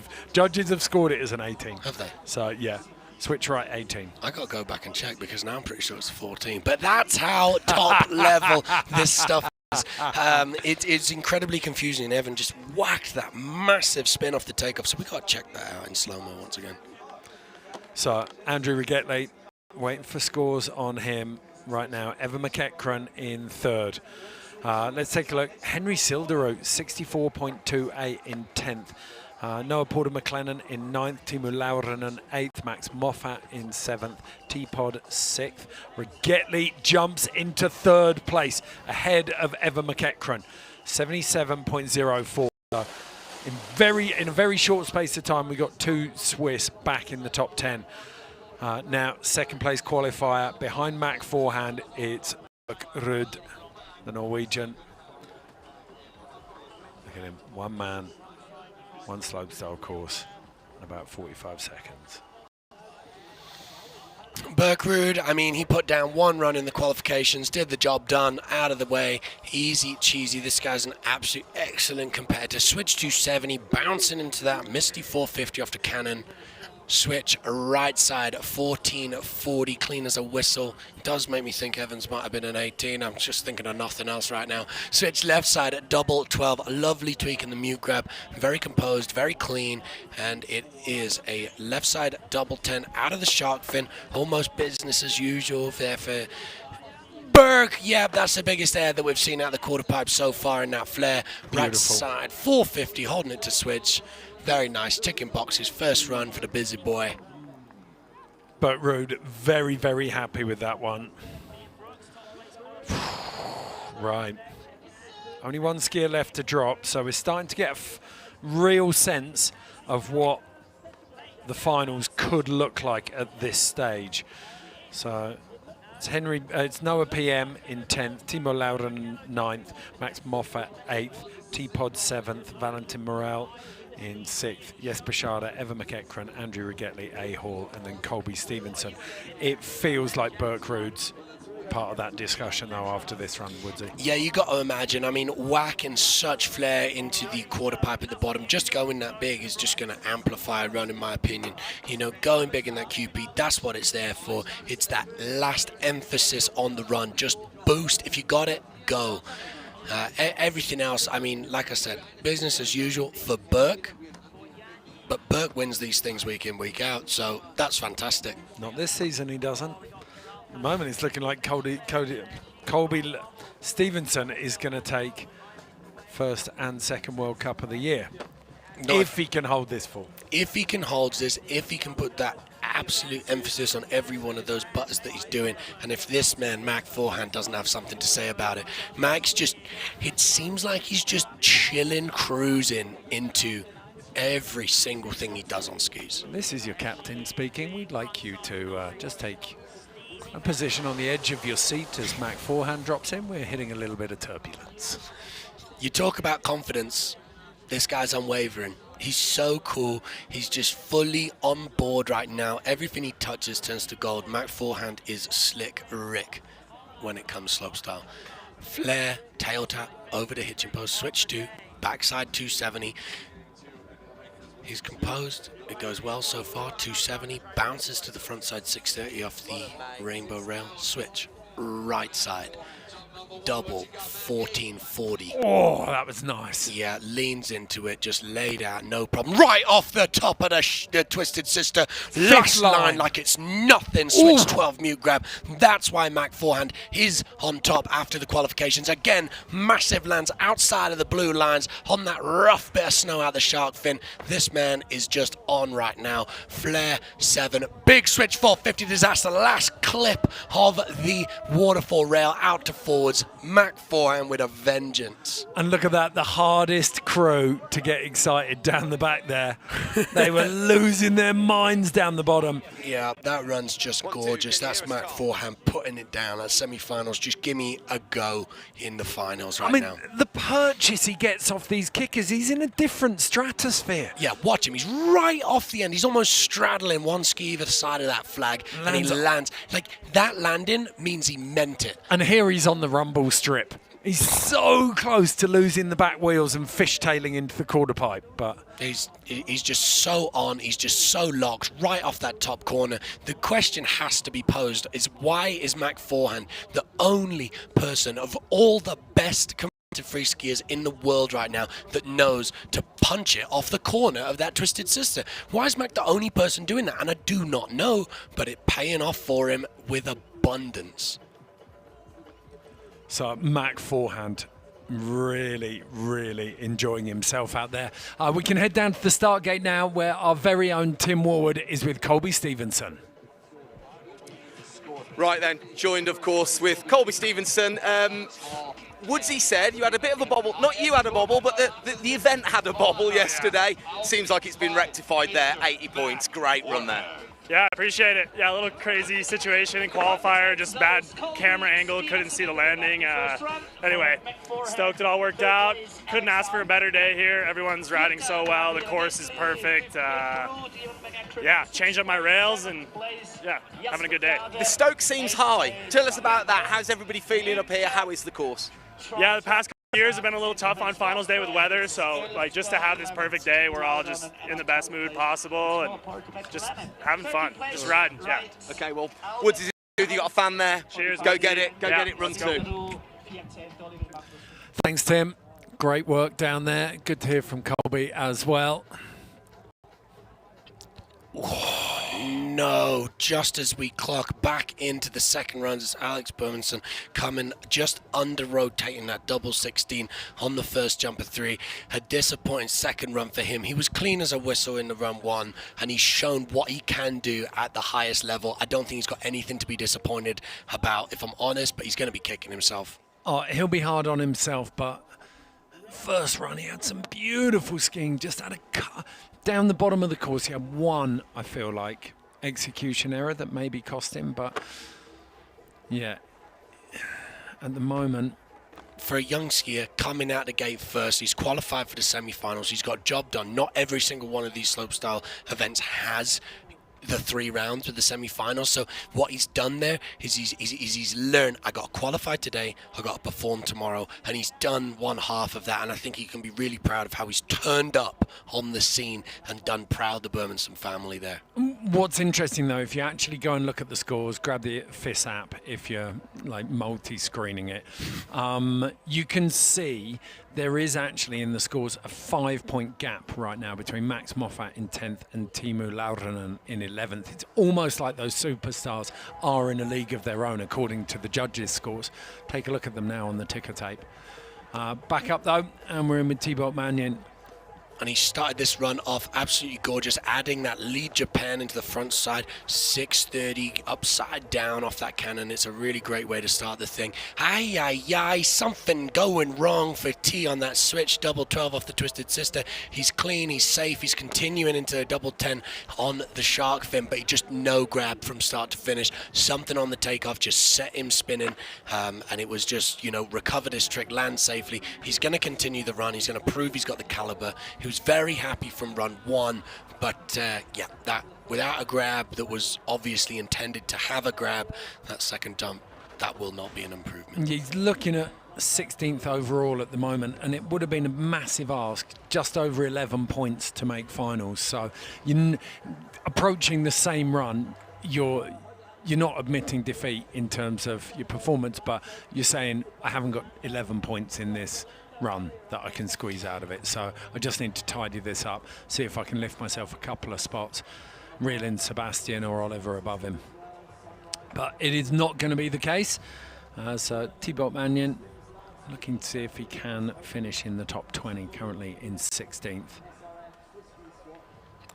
have scored it as an 18. Have they? So yeah, switch right 18. I got to go back and check because now I'm pretty sure it's 14. But that's how top level this stuff is. It's incredibly confusing. And Evan just whacked that massive spin off the takeoff. So we got to check that out in slow-mo once again. So Andrew Rigetli, waiting for scores on him right now. Evan McEachran in third. Let's take a look. Henry Silderow, 64.28 in 10th. Noah Porter McLennan in 9th. Timo Laurinen 8th. Max Moffat in 7th. T-Pod 6th. Rigetli jumps into third place ahead of Evan McEachran, 77.04. In a very short space of time, we got two Swiss back in the top 10. Now, second place qualifier behind Mac forehand, it's Rud, the Norwegian. Look at him, one man, one slopestyle course, in about 45 seconds. Berkrud, I mean, he put down one run in the qualifications, did the job done, out of the way, easy cheesy. This guy's an absolute excellent competitor. Switch 270, bouncing into that misty 450 off the cannon. Switch right side 1440, clean as a whistle. Does make me think Evans might have been an 18. I'm just thinking of nothing else right now. Switch left side at double 12, a lovely tweak in the mute grab, very composed, very clean, and it is a left side double 10 out of the shark fin, almost business as usual there for Berg. Yeah, that's the biggest air that we've seen out of the quarter pipe so far in that flare. Beautiful. Right side 450, holding it to switch. Very nice, ticking boxes, first run for the busy boy. But Rude, very, very happy with that one. Right. Only one skier left to drop, so we're starting to get a real sense of what the finals could look like at this stage. So it's Noah PM in 10th, Timo Lauren 9th, Max Moffat 8th, T-Pod 7th, Valentin Morel in 6th, Jesper Schade, Evan McEachran, Andrew Rigetli, A. Hall, and then Colby Stevenson. It feels like Berkrud's part of that discussion, though, after this run, Woodsy. Yeah, you got to imagine. I mean, whacking such flair into the quarter pipe at the bottom, just going that big is just going to amplify a run, in my opinion. You know, going big in that QP, that's what it's there for. It's that last emphasis on the run. Just boost. If you got it, go. Everything else, I mean, like I said, business as usual for Burke, but Burke wins these things week in, week out, so that's fantastic. Not this season, he doesn't. At the moment, it's looking like Colby Stevenson is going to take first and second World Cup of the year. If he can hold this full. If he can hold this, if he can put that absolute emphasis on every one of those butters that he's doing, and if this man, Mac forehand, doesn't have something to say about it. Mac's just, it seems like he's just chilling, cruising into every single thing he does on skis. This is your captain speaking. We'd like you to just take a position on the edge of your seat as Mac forehand drops in. We're hitting a little bit of turbulence. You talk about confidence. This guy's unwavering. He's so cool. He's just fully on board right now. Everything he touches turns to gold. Mac forehand is slick Rick when it comes slopestyle. Flare, tail tap, over the hitching post, switch to backside 270. He's composed. It goes well so far. 270, bounces to the front side 630 off the rainbow rail. Switch, right side. Double 1440. Oh, that was nice. Yeah, leans into it, just laid out, no problem. Right off the top of the Twisted Sister. Last line like it's nothing. Switch 12 mute grab. That's why Mac forehand is on top after the qualifications. Again, massive lands outside of the blue lines on that rough bit of snow out the shark fin. This man is just on right now. Flare 7. Big switch 450 disaster. Last clip of the waterfall rail out to forwards. Mac forehand with a vengeance. And look at that, the hardest crew to get excited down the back there. They were losing their minds down the bottom. Yeah, that run's just gorgeous. That's Mac forehand putting it down at semi-finals. Just give me a go in the finals right now. The purchase he gets off these kickers, he's in a different stratosphere. Yeah, watch him. He's right off the end. He's almost straddling one ski either side of that flag. And he lands. Like, that landing means he meant it. And here he's on the rumble strip. He's so close to losing the back wheels and fishtailing into the quarter pipe, but he's just so on. He's just so locked right off that top corner. The question has to be posed is, why is Mac forehand the only person of all the best free skiers in the world right now that knows to punch it off the corner of that Twisted Sister? Why is Mac the only person doing that? And I do not know, but it's paying off for him with abundance. So Mac forehand really, really enjoying himself out there. We can head down to the start gate now, where our very own Tim Warwood is with Colby Stevenson. Right then, joined of course with Colby Stevenson. Woodsy said you had a bit of a bobble. Not you had a bobble, but the event had a bobble yesterday. Seems like it's been rectified there. 80 points, great run there. Yeah, appreciate it. Yeah, a little crazy situation in qualifier, just bad camera angle, couldn't see the landing. Anyway, stoked it all worked out. Couldn't ask for a better day here. Everyone's riding so well. The course is perfect. Yeah, changed up my rails and yeah, having a good day. The stoke seems high. Tell us about that. How's everybody feeling up here? How is the course? Yeah, the past couple years have been a little tough on finals day with weather, so like just to have this perfect day, we're all just in the best mood possible and just having fun, just riding. Yeah. Okay, well, Woods is good. You got a fan there. Cheers. Go get it. Go get it. Run two. Thanks, Tim. Great work down there. Good to hear from Colby as well. No, just as we clock back into the second round, it's Alex Bermanson coming just under rotating that double 16 on the first jump of 3. A disappointing second run for him. He was clean as a whistle in the run 1, and he's shown what he can do at the highest level. I don't think he's got anything to be disappointed about, if I'm honest, but he's going to be kicking himself. Oh, he'll be hard on himself, but first run he had some beautiful skiing, just had a cut down the bottom of the course. He had one, I feel like, execution error that maybe cost him, but yeah, at the moment. For a young skier coming out the gate first, he's qualified for the semi-finals, he's got a job done. Not every single one of these slopestyle events has the 3 rounds with the semi-finals, so what he's done there is he's learned, I got to qualify today, I got to perform tomorrow, and he's done one half of that, and I think he can be really proud of how he's turned up on the scene and done proud the Bermanson family there. What's interesting though, if you actually go and look at the scores, grab the FIS app if you're like multi-screening it, you can see there is actually in the scores a 5-point gap right now between Max Moffat in 10th and Teemu Laurinen in 11th. It's almost like those superstars are in a league of their own according to the judges' scores. Take a look at them now on the ticker tape. Back up though, and we're in with Thibaut Magnin. And he started this run off absolutely gorgeous, adding that lead Japan into the front side, 630 upside down off that cannon. It's a really great way to start the thing. Aye, something going wrong for T on that switch, double 12 off the Twisted Sister. He's clean, he's safe, he's continuing into a double 10 on the shark fin, but he just no grab from start to finish. Something on the takeoff just set him spinning, and it was just, recover this trick, land safely. He's going to continue the run, he's going to prove he's got the caliber. He was very happy from run 1, but yeah, that without a grab that was obviously intended to have a grab, that second dump, that will not be an improvement. He's looking at 16th overall at the moment, and it would have been a massive ask, just over 11 points to make finals. So you're approaching the same run, you're not admitting defeat in terms of your performance, but you're saying, I haven't got 11 points in this run that I can squeeze out of it. So I just need to tidy this up, see if I can lift myself a couple of spots, reel in Sebastian or Oliver above him. But it is not going to be the case. So Thibaut Magnin looking to see if he can finish in the top 20, currently in 16th.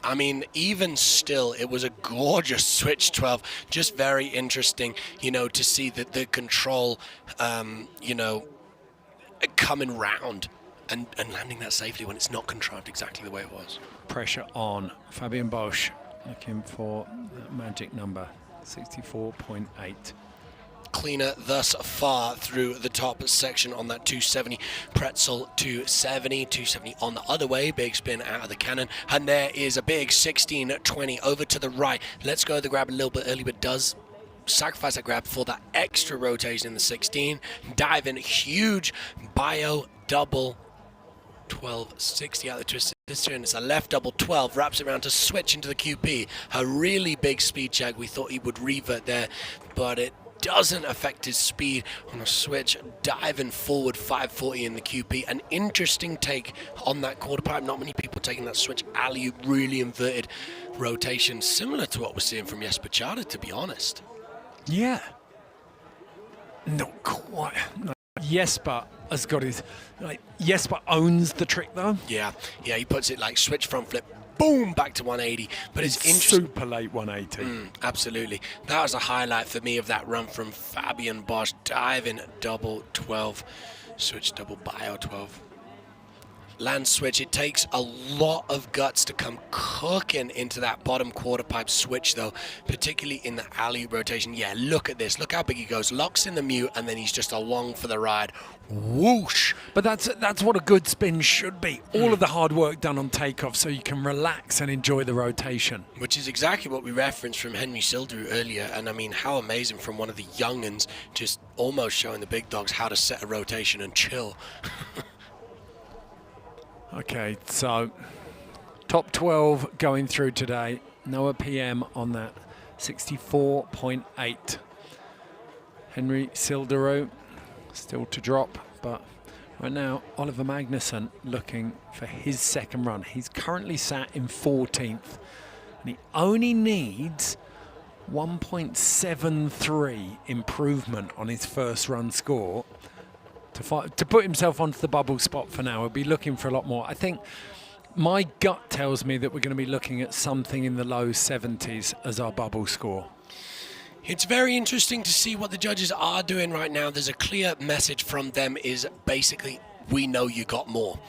I mean, even still, it was a gorgeous switch 12. Just very interesting, you know, to see that the control, you know, coming round and landing that safely when it's not contrived exactly the way it was. Pressure on. Fabian Bosch looking for that magic number, 64.8. Cleaner thus far through the top section on that 270. Pretzel 270 on the other way. Big spin out of the cannon. And there is a big 1620 over to the right. Let's go the grab a little bit early, but does sacrifice that grab for that extra rotation in the 16. Dive in, huge bio double 1260 out of the twist. This turn is a left double 12, wraps it around to switch into the QP. A really big speed check. We thought he would revert there, but it doesn't affect his speed on a switch. Diving forward 540 in the QP. An interesting take on that quarter pipe. Not many people taking that switch alley-oop, really inverted rotation, similar to what we're seeing from Jesper Chada, to be honest. Yeah. Not quite. No. Jesper has got his... Jesper owns the trick, though. Yeah, he puts it like switch front flip, boom, back to 180. But it's interesting. Super late 180. Absolutely. That was a highlight for me of that run from Fabian Bosch. Diving double 12, switch double bio 12. Land switch. It takes a lot of guts to come cooking into that bottom quarter pipe switch, though, particularly in the alley rotation. Yeah, look at this. Look how big he goes. Locks in the mute, and then he's just along for the ride. Whoosh! But that's what a good spin should be. All of the hard work done on takeoff, so you can relax and enjoy the rotation. Which is exactly what we referenced from Henry Silderud earlier. And I mean, how amazing from one of the young'uns, just almost showing the big dogs how to set a rotation and chill. Okay, so top 12 going through today. Noah PM on that 64.8. Henry Silderud still to drop, but right now Oliver Magnusson looking for his second run. He's currently sat in 14th, and he only needs 1.73 improvement on his first run score to put himself onto the bubble spot for now. We'll be looking for a lot more. I think my gut tells me that we're going to be looking at something in the low 70s as our bubble score. It's very interesting to see what the judges are doing right now. There's a clear message from them is basically, we know you got more.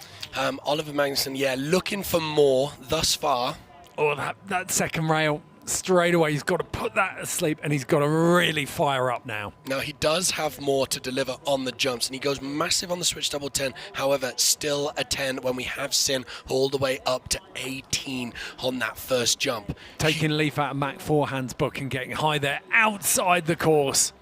Oliver Magnusson, yeah, looking for more thus far. Oh, that second rail. Straight away, he's got to put that asleep, and he's got to really fire up now. Now, he does have more to deliver on the jumps, and he goes massive on the switch double 10. However, still a 10 when we have seen all the way up to 18 on that first jump. Taking leaf out of Mac Forehand's book and getting high there outside the course.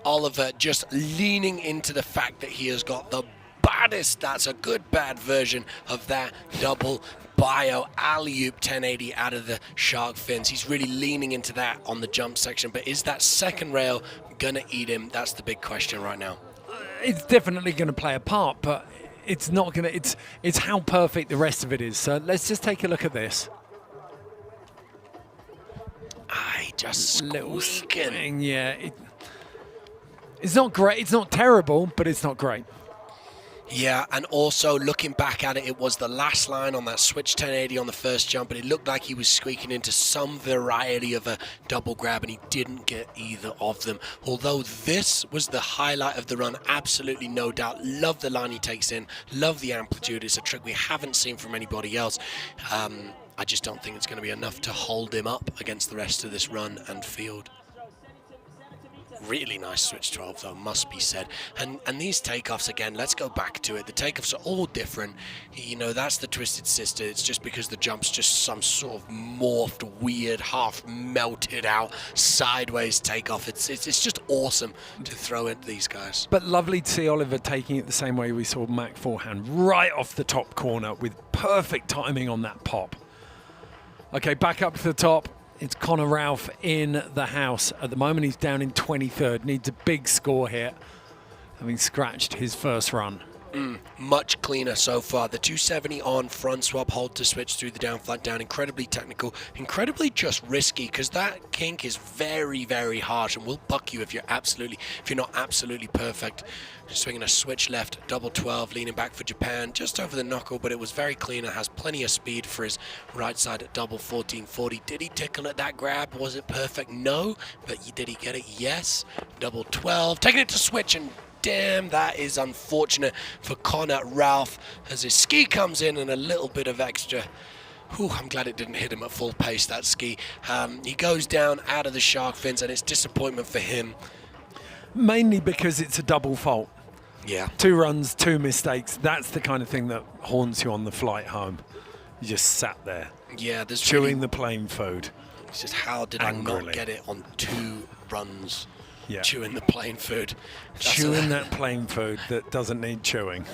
Oliver just leaning into the fact that he has got the baddest, that's a good bad version of that double bio alley-oop 1080 out of the shark fins. He's really leaning into that on the jump section, but is that second rail gonna eat him? That's the big question right now. It's definitely going to play a part, but it's not going to. It's how perfect the rest of it is. So let's just take a look at this. Just Little squeaking. swing, yeah. It's not great. It's not terrible, but it's not great. Yeah, and also looking back at it, it was the last line on that switch 1080 on the first jump, and it looked like he was squeaking into some variety of a double grab, and he didn't get either of them. Although this was the highlight of the run, absolutely no doubt. Love the line he takes in, love the amplitude. It's a trick we haven't seen from anybody else. I just don't think it's going to be enough to hold him up against the rest of this run and field. Really nice switch 12 though, must be said. And these takeoffs, again, let's go back to it. The takeoffs are all different. You know, that's the Twisted Sister. It's just because the jump's just some sort of morphed, weird, half melted out sideways takeoff. It's just awesome to throw at these guys. But lovely to see Oliver taking it the same way we saw Mac forehand, right off the top corner with perfect timing on that pop. Okay, back up to the top. It's Connor Ralph in the house. At the moment, he's down in 23rd. Needs a big score here, having scratched his first run. Much cleaner so far. The 270 on front swap, hold to switch through the down, flat down. Incredibly technical, incredibly just risky, because that kink is very, very harsh and will buck you if you're not absolutely perfect. Swinging a switch left, double 12, leaning back for Japan, just over the knuckle, but it was very clean and has plenty of speed for his right side at double 1440. Did he tickle at that grab? Was it perfect? No. But did he get it? Yes. Double 12, taking it to switch, and damn, that is unfortunate for Connor Ralph as his ski comes in and a little bit of extra. Whew, I'm glad it didn't hit him at full pace, that ski. He goes down out of the shark fins, and it's disappointment for him. Mainly because it's a double fault. Yeah. 2 runs, 2 mistakes. That's the kind of thing that haunts you on the flight home. You just sat there. Yeah, there's chewing the plain food. It's just, how did angrily. I not get it on 2 runs? Yeah. Chewing the plain food. Chewing that plain food that doesn't need chewing.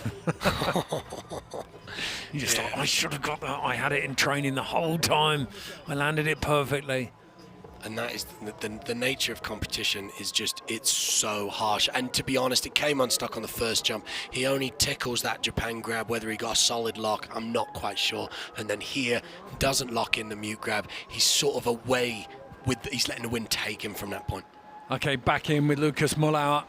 You just thought, I should have got that. I had it in training the whole time. I landed it perfectly. And that is the nature of competition is just, it's so harsh. And to be honest, it came unstuck on the first jump. He only tickles that Japan grab, whether he got a solid lock, I'm not quite sure. And then here, doesn't lock in the mute grab. He's sort of away with, he's letting the wind take him from that point. Okay, back in with Lucas Mullauer.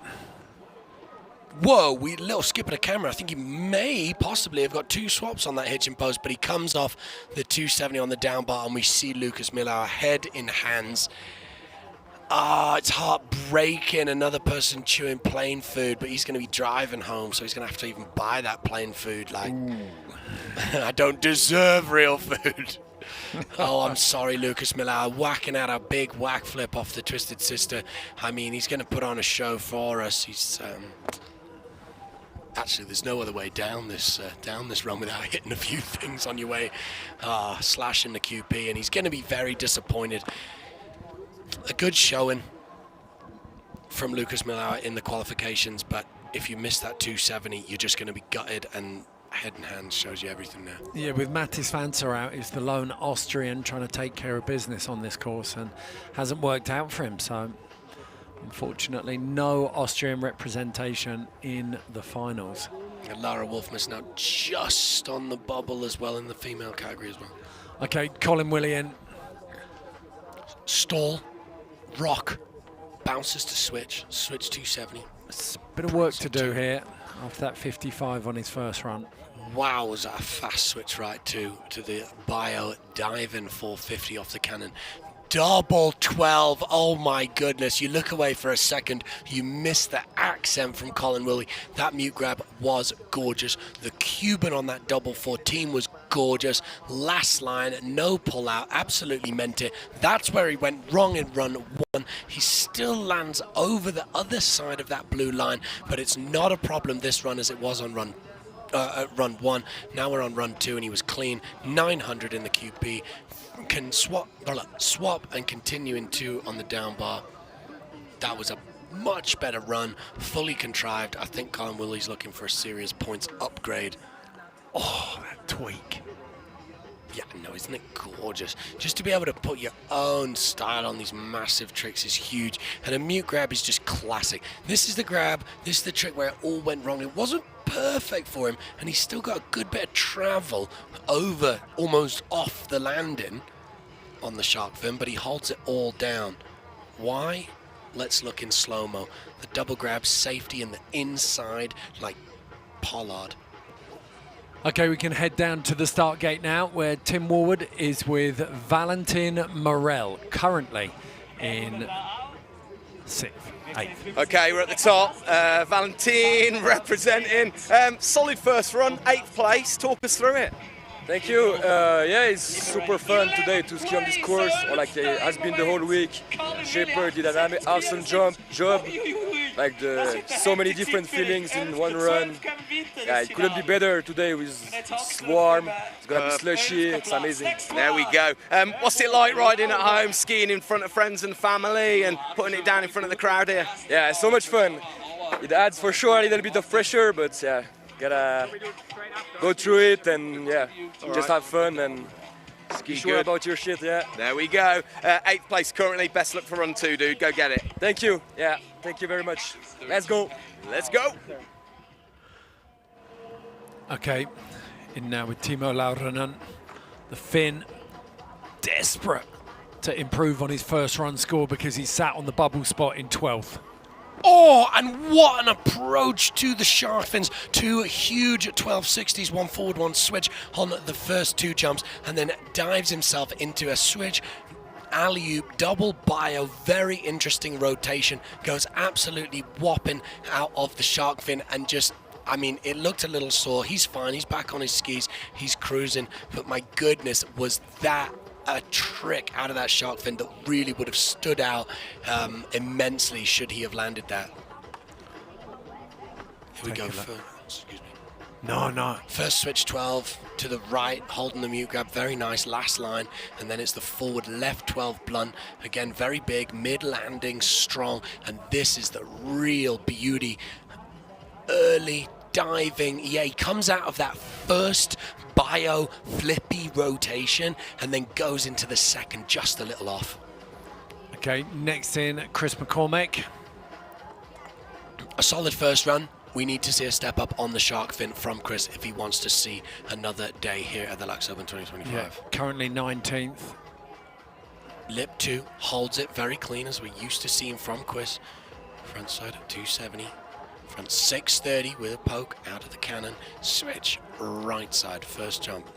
Whoa, we little skip of the camera. I think he may possibly have got 2 swaps on that hitching post, but he comes off the 270 on the down bar, and we see Lucas Mullauer head in hands. It's heartbreaking. Another person chewing plain food, but he's going to be driving home, so he's going to have to even buy that plain food. Like, I don't deserve real food. Oh, I'm sorry, Lucas Mullauer, whacking out a big whack flip off the Twisted Sister. I mean, he's going to put on a show for us. He's actually, there's no other way down this run without hitting a few things on your way, slashing the QP, and he's going to be very disappointed. A good showing from Lucas Mullauer in the qualifications, but if you miss that 270, you're just going to be gutted, and head and hands shows you everything there. Yeah, with Mattis Vancer out, he's the lone Austrian trying to take care of business on this course, and hasn't worked out for him. So, unfortunately, no Austrian representation in the finals. And Lara Wolfmas now just on the bubble as well in the female category as well. Okay, Colin Willian. Stall, rock, bounces to switch 270. It's a bit of work to do here after that 55 on his first run. Wow, was that a fast switch right to the bio diving 450 off the cannon. Double 12, oh my goodness. You look away for a second, you miss the accent from Colin Willie. That mute grab was gorgeous. The Cuban on that double 14 was gorgeous. Last line, no pull out, absolutely meant it. That's where he went wrong in run 1. He still lands over the other side of that blue line, but it's not a problem this run as it was on run 1. Now we're on run 2, and he was clean. 900 in the QP. Can swap and continue in 2 on the down bar. That was a much better run, fully contrived. I think Colin Willie's looking for a serious points upgrade. Oh, that tweak. Yeah, no, isn't it gorgeous? Just to be able to put your own style on these massive tricks is huge. And a mute grab is just classic. This is the grab, this is the trick where it all went wrong. It wasn't perfect for him, and he's still got a good bit of travel over, almost off the landing on the shark fin, but he holds it all down. Why? Let's look in slow-mo. The double grab, safety in the inside, like Pollard. Okay, we can head down to the start gate now, where Tim Warwood is with Valentin Morel, currently in 6th, 8th. Okay, we're at the top. Valentin representing. Solid first run, 8th place. Talk us through it. Thank you. Yeah, it's super fun today to ski on this course, or like it has been the whole week. Shaper did an awesome job. Like so many different feelings in one run. Yeah, it couldn't be better today. It's warm. It's gonna be slushy. It's amazing. There we go. What's it like riding at home, skiing in front of friends and family, and putting it down in front of the crowd here? Yeah, it's so much fun. It adds for sure a little bit of pressure, but yeah, gotta go through it and yeah, just have fun and be sure about your shit. Yeah. There we go. 8th place currently. Best luck for run 2, dude. Go get it. Thank you. Yeah, thank you very much. Let's go. Let's go. Okay, in now with Timo Lauranen, the Finn, desperate to improve on his first run score because he sat on the bubble spot in 12th. Oh, and what an approach to the shark fins. 2 huge 1260s, one forward, one switch on the first 2 jumps, and then dives himself into a switch. Alley-oop, double bio, very interesting rotation, goes absolutely whopping out of the shark fin and just, I mean, it looked a little sore. He's fine, he's back on his skis, he's cruising, but my goodness, was that a trick out of that shark fin that really would have stood out immensely should he have landed that. Here we go. Excuse me. No. First switch 12 to the right, holding the mute grab, very nice, last line, and then it's the forward left 12 blunt, again very big, mid-landing, strong, and this is the real beauty. Early diving, yeah, he comes out of that first bio flippy rotation and then goes into the second just a little off. Okay, next in, Chris McCormick. A solid first run. We need to see a step up on the shark fin from Chris if he wants to see another day here at the LAAX Open 2025. Yeah, currently 19th. Lip 2 holds it very clean as we're used to seeing from Chris. Front side at 270. Front 630 with a poke out of the cannon. Switch right side, first jump.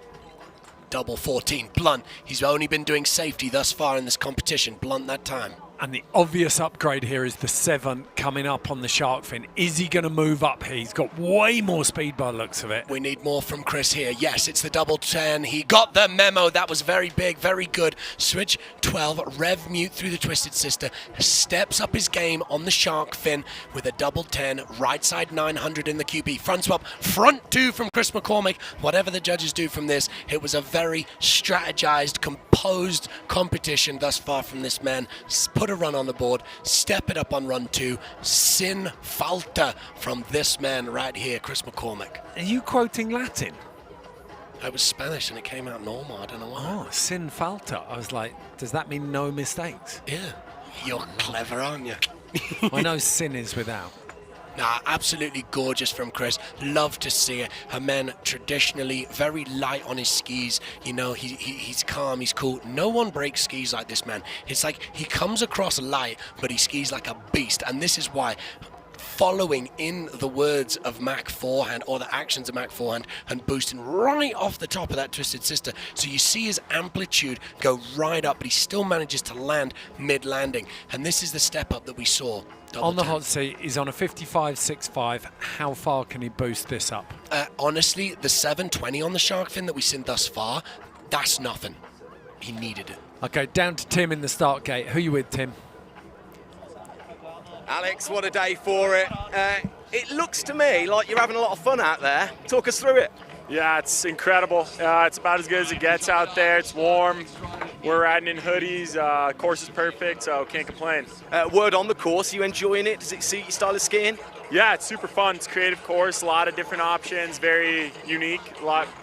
Double 14, blunt. He's only been doing safety thus far in this competition. Blunt that time. And the obvious upgrade here is the 7 coming up on the shark fin. Is he going to move up here? He's got way more speed by the looks of it. We need more from Chris here. Yes, it's the double 10. He got the memo. That was very big, very good. Switch 12, rev mute through the Twisted Sister. Steps up his game on the shark fin with a double 10. Right side 900 in the QB. Front swap, front 2 from Chris McCormick. Whatever the judges do from this, it was a very strategized, composed competition thus far from this man. Put a run on the board, step it up on run 2. Sin falta from this man right here, Chris McCormick. Are you quoting Latin? It was Spanish and it came out normal. I don't know why. Oh, sin falta. I was like, does that mean no mistakes? Yeah. You're clever, aren't you? I know sin is without. Nah, absolutely gorgeous from Chris. Love to see it. A man traditionally very light on his skis. You know, he's calm, he's cool. No one breaks skis like this man. It's like he comes across light, but he skis like a beast. And this is why, following in the words of Mac Forehand, or the actions of Mac Forehand, and boosting right off the top of that Twisted Sister. So you see his amplitude go right up, but he still manages to land mid-landing. And this is the step up that we saw. On the hot seat, he's on a 55.65. How far can he boost this up? Honestly, the 720 on the shark fin that we've seen thus far, that's nothing. He needed it. Okay, down to Tim in the start gate. Who are you with, Tim? Alex, what a day for it. It looks to me like you're having a lot of fun out there. Talk us through it. Yeah, it's incredible. It's about as good as it gets out there. It's warm. We're riding in hoodies. Course is perfect, so can't complain. Word on the course, are you enjoying it? Does it suit your style of skiing? Yeah, it's super fun. It's a creative course, a lot of different options, very unique,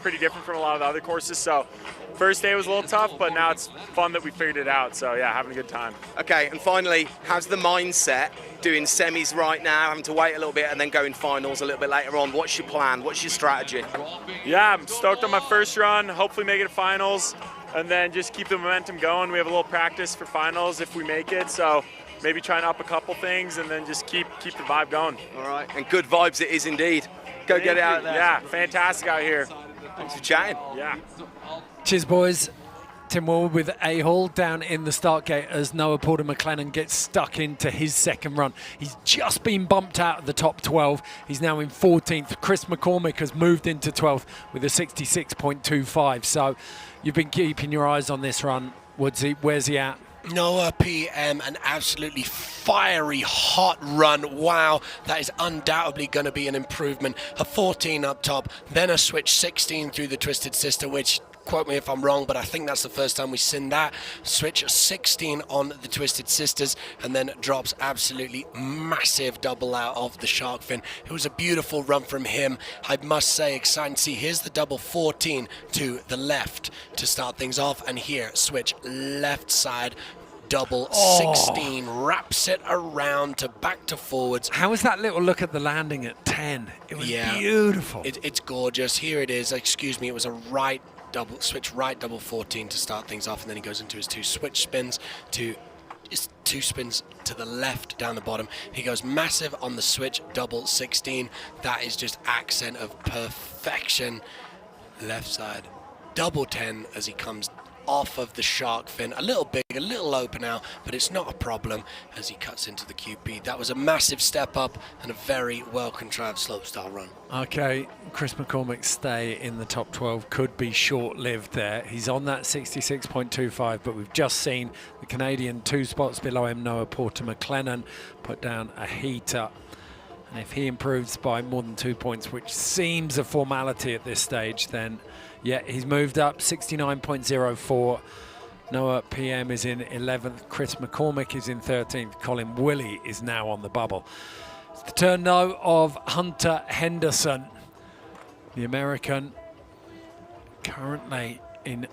pretty different from a lot of the other courses. So first day was a little tough, but now it's fun that we figured it out. So yeah, having a good time. Okay, and finally, how's the mindset doing semis right now, having to wait a little bit and then going finals a little bit later on? What's your plan? What's your strategy? Yeah, I'm stoked on my first run, hopefully make it to finals, and then just keep the momentum going. We have a little practice for finals if we make it, so maybe trying up a couple things and then just keep the vibe going. All right, and good vibes it is indeed. Go get it out there. Yeah, fantastic out here. Thanks for chatting. Yeah. Cheers, boys. Tim Ward with A-Hall down in the start gate as Noah Porter McLennan gets stuck into his second run. He's just been bumped out of the top 12. He's now in 14th. Chris McCormick has moved into 12th with a 66.25. So you've been keeping your eyes on this run, Woodsy. Where's he at? Noah PM, an absolutely fiery, hot run. Wow, that is undoubtedly going to be an improvement. A 14 up top, then a switch 16 through the Twisted Sister, which, quote me if I'm wrong, but I think that's the first time we've seen that. Switch 16 on the Twisted Sisters, and then drops absolutely massive double out of the shark fin. It was a beautiful run from him. I must say, exciting to see. Here's the double 14 to the left to start things off, and here, switch left side, double 16, wraps it around to back to forwards. How was that little look at the landing at 10? It was beautiful. It's gorgeous. Here it is. Excuse me, it was a right double switch, right double 14 to start things off, and then he goes into his two switch spins to his two spins to the left down the bottom. He goes massive on the switch double 16. That is just accent of perfection. Left side double 10 as he comes off of the shark fin. A little big, a little open now, but it's not a problem as he cuts into the QP. That was a massive step up and a very well-contrived slopestyle run. Okay, Chris McCormick's stay in the top 12 could be short-lived there. He's on that 66.25, but we've just seen the Canadian 2 spots below him, Noah Porter McLennan, put down a heater. And if he improves by more than 2 points, which seems a formality at this stage, then yeah, he's moved up, 69.04. Noah PM is in 11th. Chris McCormick is in 13th. Colin Willey is now on the bubble. It's the turn now of Hunter Henderson, the American, currently in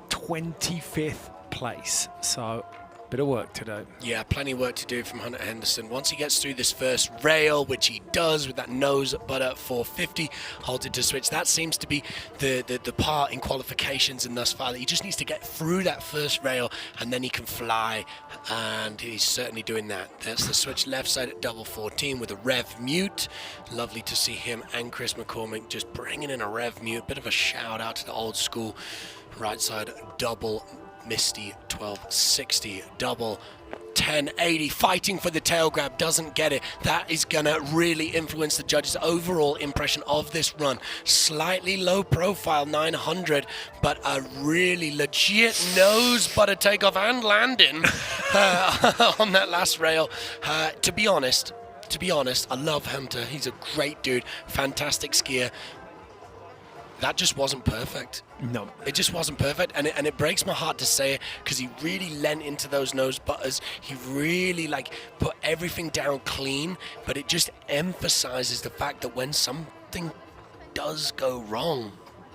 25th place. So bit of work to do. Yeah, plenty of work to do from Hunter Henderson. Once he gets through this first rail, which he does with that nose butter 450, halted to switch. That seems to be the part in qualifications and thus far that he just needs to get through that first rail and then he can fly, and he's certainly doing that. That's the switch left side at double 14 with a rev mute. Lovely to see him and Chris McCormick just bringing in a rev mute. Bit of a shout out to the old school right side double Misty 1260, double 1080, fighting for the tail grab, doesn't get it. That is gonna really influence the judges' overall impression of this run. Slightly low profile 900, but a really legit nose butter takeoff and landing on that last rail. To be honest, I love Hunter. He's a great dude, fantastic skier. That just wasn't perfect. No. It just wasn't perfect, and it breaks my heart to say it because he really lent into those nose butters. He really put everything down clean, but it just emphasizes the fact that when something does go wrong,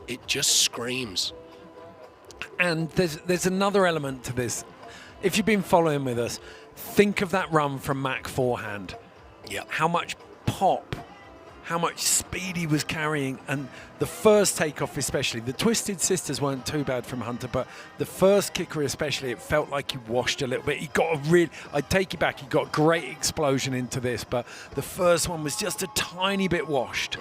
it just screams. And there's another element to this. If you've been following with us, think of that run from Mac forehand. Yeah. How much pop, how much speed he was carrying, and the first takeoff especially. The Twisted Sisters weren't too bad from Hunter, but the first kicker especially, it felt like he washed a little bit. He got I'd take it back, he got great explosion into this, but the first one was just a tiny bit washed.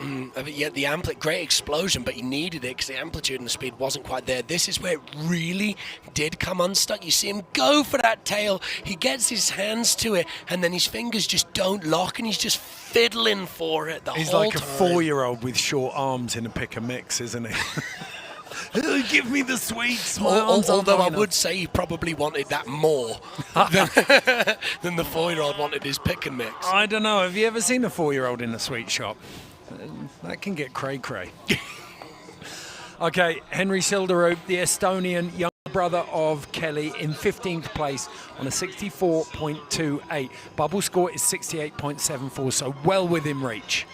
Yeah, the great explosion, but he needed it because the amplitude and the speed wasn't quite there. This is where it really did come unstuck. You see him go for that tail, he gets his hands to it, and then his fingers just don't lock, and he's just fiddling for it the whole time. He's like a 4-year-old with short arms in a pick and mix, isn't he? Give me the sweets. Although I would say he probably wanted that more than the 4-year-old wanted his pick and mix. I don't know. Have you ever seen a 4-year-old in a sweet shop? That can get cray-cray. Okay, Henry Silderoop, the Estonian young brother of Kelly, in 15th place on a 64.28. Bubble score is 68.74, so well within reach.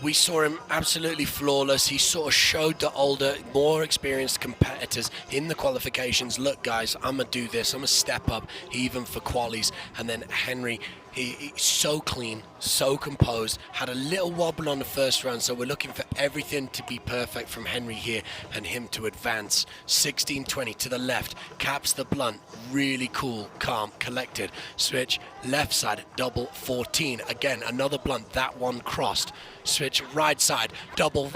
We saw him absolutely flawless. He sort of showed the older, more experienced competitors in the qualifications, look guys, I'm going to do this, I'm going to step up even for qualies. And then Henry, he's so clean, so composed, had a little wobble on the first round, so we're looking for everything to be perfect from Henry here and him to advance. 16-20 to the left, caps the blunt, really cool, calm, collected. Switch left side, double 14. Again, another blunt, that one crossed. Switch right side, double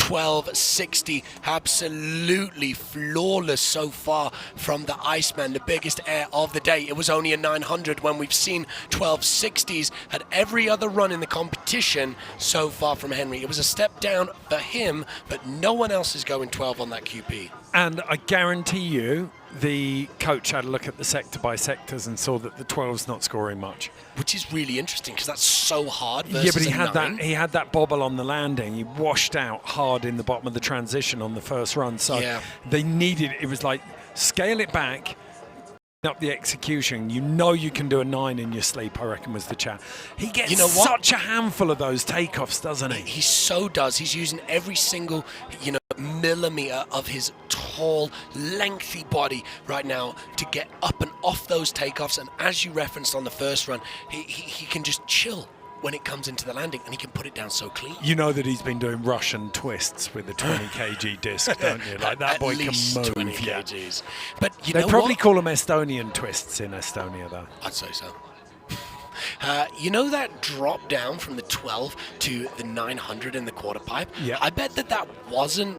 12.60, absolutely flawless so far from the Iceman, the biggest air of the day. It was only a 900 when we've seen 12.60s at every other run in the competition so far from Henry. It was a step down for him, but no one else is going 12 on that QP. And I guarantee you, the coach had a look at the sector by sectors and saw that the 12's not scoring much. Which is really interesting because that's so hard versus Yeah, but he had that bobble on the landing. He washed out hard in the bottom of the transition on the first run. So they needed, it was like, scale it back, up the execution. You know you can do a 9 in your sleep, I reckon was the chat. He gets such a handful of those takeoffs, doesn't he? He so does. He's using every single, millimeter of his tall, lengthy body right now to get up and off those takeoffs. And as you referenced on the first run, he can just chill when it comes into the landing, and he can put it down so clean. You know that he's been doing Russian twists with the 20 kg disc, don't you? Like that boy can move. 20 kgs. But they probably call them Estonian twists in Estonia, though. I'd say so. That drop down from the 12 to the 900 in the quarter pipe? Yeah. I bet that wasn't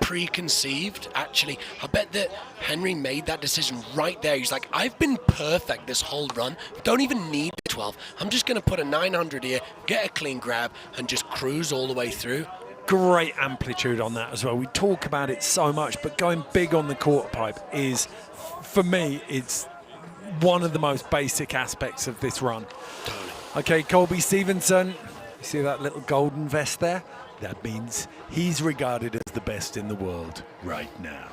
preconceived, actually. I bet that Henry made that decision right there. He's like, I've been perfect this whole run. Don't even need the 12. I'm just going to put a 900 here, get a clean grab, and just cruise all the way through. Great amplitude on that as well. We talk about it so much, but going big on the quarter pipe is, for me, it's one of the most basic aspects of this run. Totally. Okay, Colby Stevenson, you see that little golden vest there? That means he's regarded as the best in the world right now.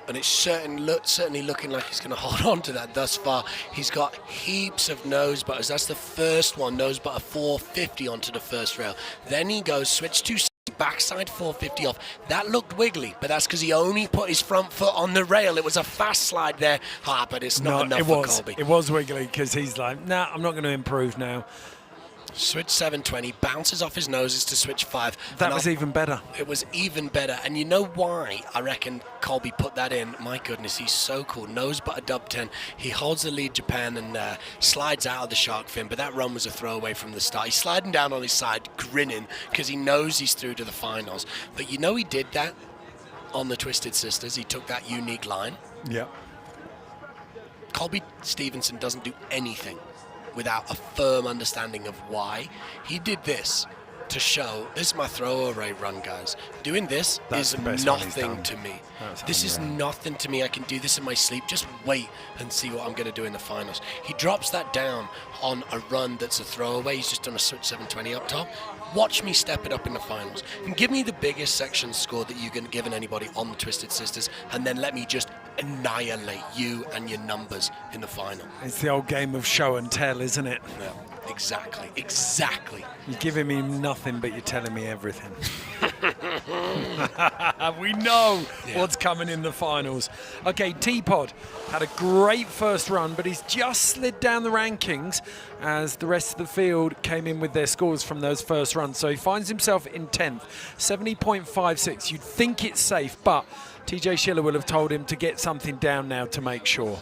And it's certainly looking like he's going to hold on to that thus far. He's got heaps of nose butters. That's the first one, nose butter 450 onto the first rail. Then he goes switch to backside 450 off. That looked wiggly, but that's because he only put his front foot on the rail. It was a fast slide there. But it's not enough for Colby. It was wiggly because he's like, nah, I'm not going to improve now. Switch 720, bounces off his noses to switch 5. That was even better. It was even better. And you know why I reckon Colby put that in? My goodness, he's so cool. Nose butter dub 10. He holds the lead Japan and slides out of the shark fin, but that run was a throwaway from the start. He's sliding down on his side, grinning, because he knows he's through to the finals. But you know he did that on the Twisted Sisters. He took that unique line. Yeah. Colby Stevenson doesn't do anything without a firm understanding of why. He did this to show, this is my throwaway run, guys. Doing this is nothing to me. This is nothing to me. I can do this in my sleep. Just wait and see what I'm going to do in the finals. He drops that down on a run that's a throwaway. He's just done a switch 720 up top. Watch me step it up in the finals. And give me the biggest section score that you've given anybody on the Twisted Sisters, and then let me just annihilate you and your numbers in the final. It's the old game of show and tell, isn't it? Yeah, exactly. You're giving me nothing, but you're telling me everything. We know what's coming in the finals. Okay, T-Pod had a great first run, but he's just slid down the rankings as the rest of the field came in with their scores from those first runs. So he finds himself in 10th, 70.56. You'd think it's safe, but TJ Schiller will have told him to get something down now to make sure.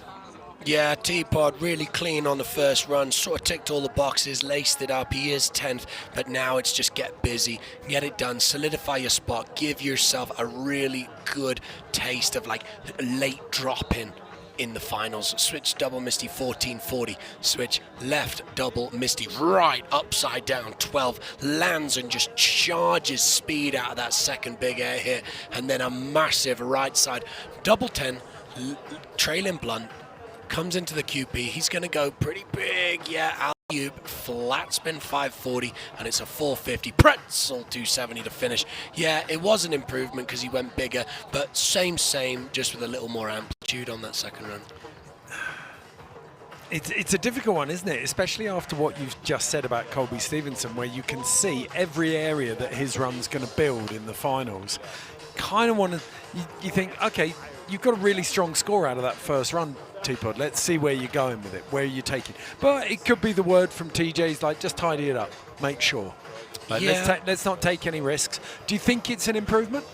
Yeah, T-Pod really clean on the first run, sort of ticked all the boxes, laced it up. He is 10th, but now it's just get busy, get it done, solidify your spot, give yourself a really good taste of like late drop-in in the finals. Switch double Misty 1440, switch left double Misty right upside down 12, lands and just charges speed out of that second big air hit, and then a massive right side double 10, trailing blunt, comes into the QP. He's going to go pretty big. Yeah, alley-oop, flat spin 540, and it's a 450 pretzel 270 to finish. Yeah, it was an improvement because he went bigger, but same, just with a little more amplitude on that second run. It's a difficult one, isn't it? Especially after what you've just said about Colby Stevenson, where you can see every area that his run's going to build in the finals. Kind of want to, you think, okay, you've got a really strong score out of that first run, T-Pod. Let's see where you're going with it, where you're taking. But it could be the word from TJ's like, just tidy it up, make sure. Like, let's not take any risks. Do you think it's an improvement?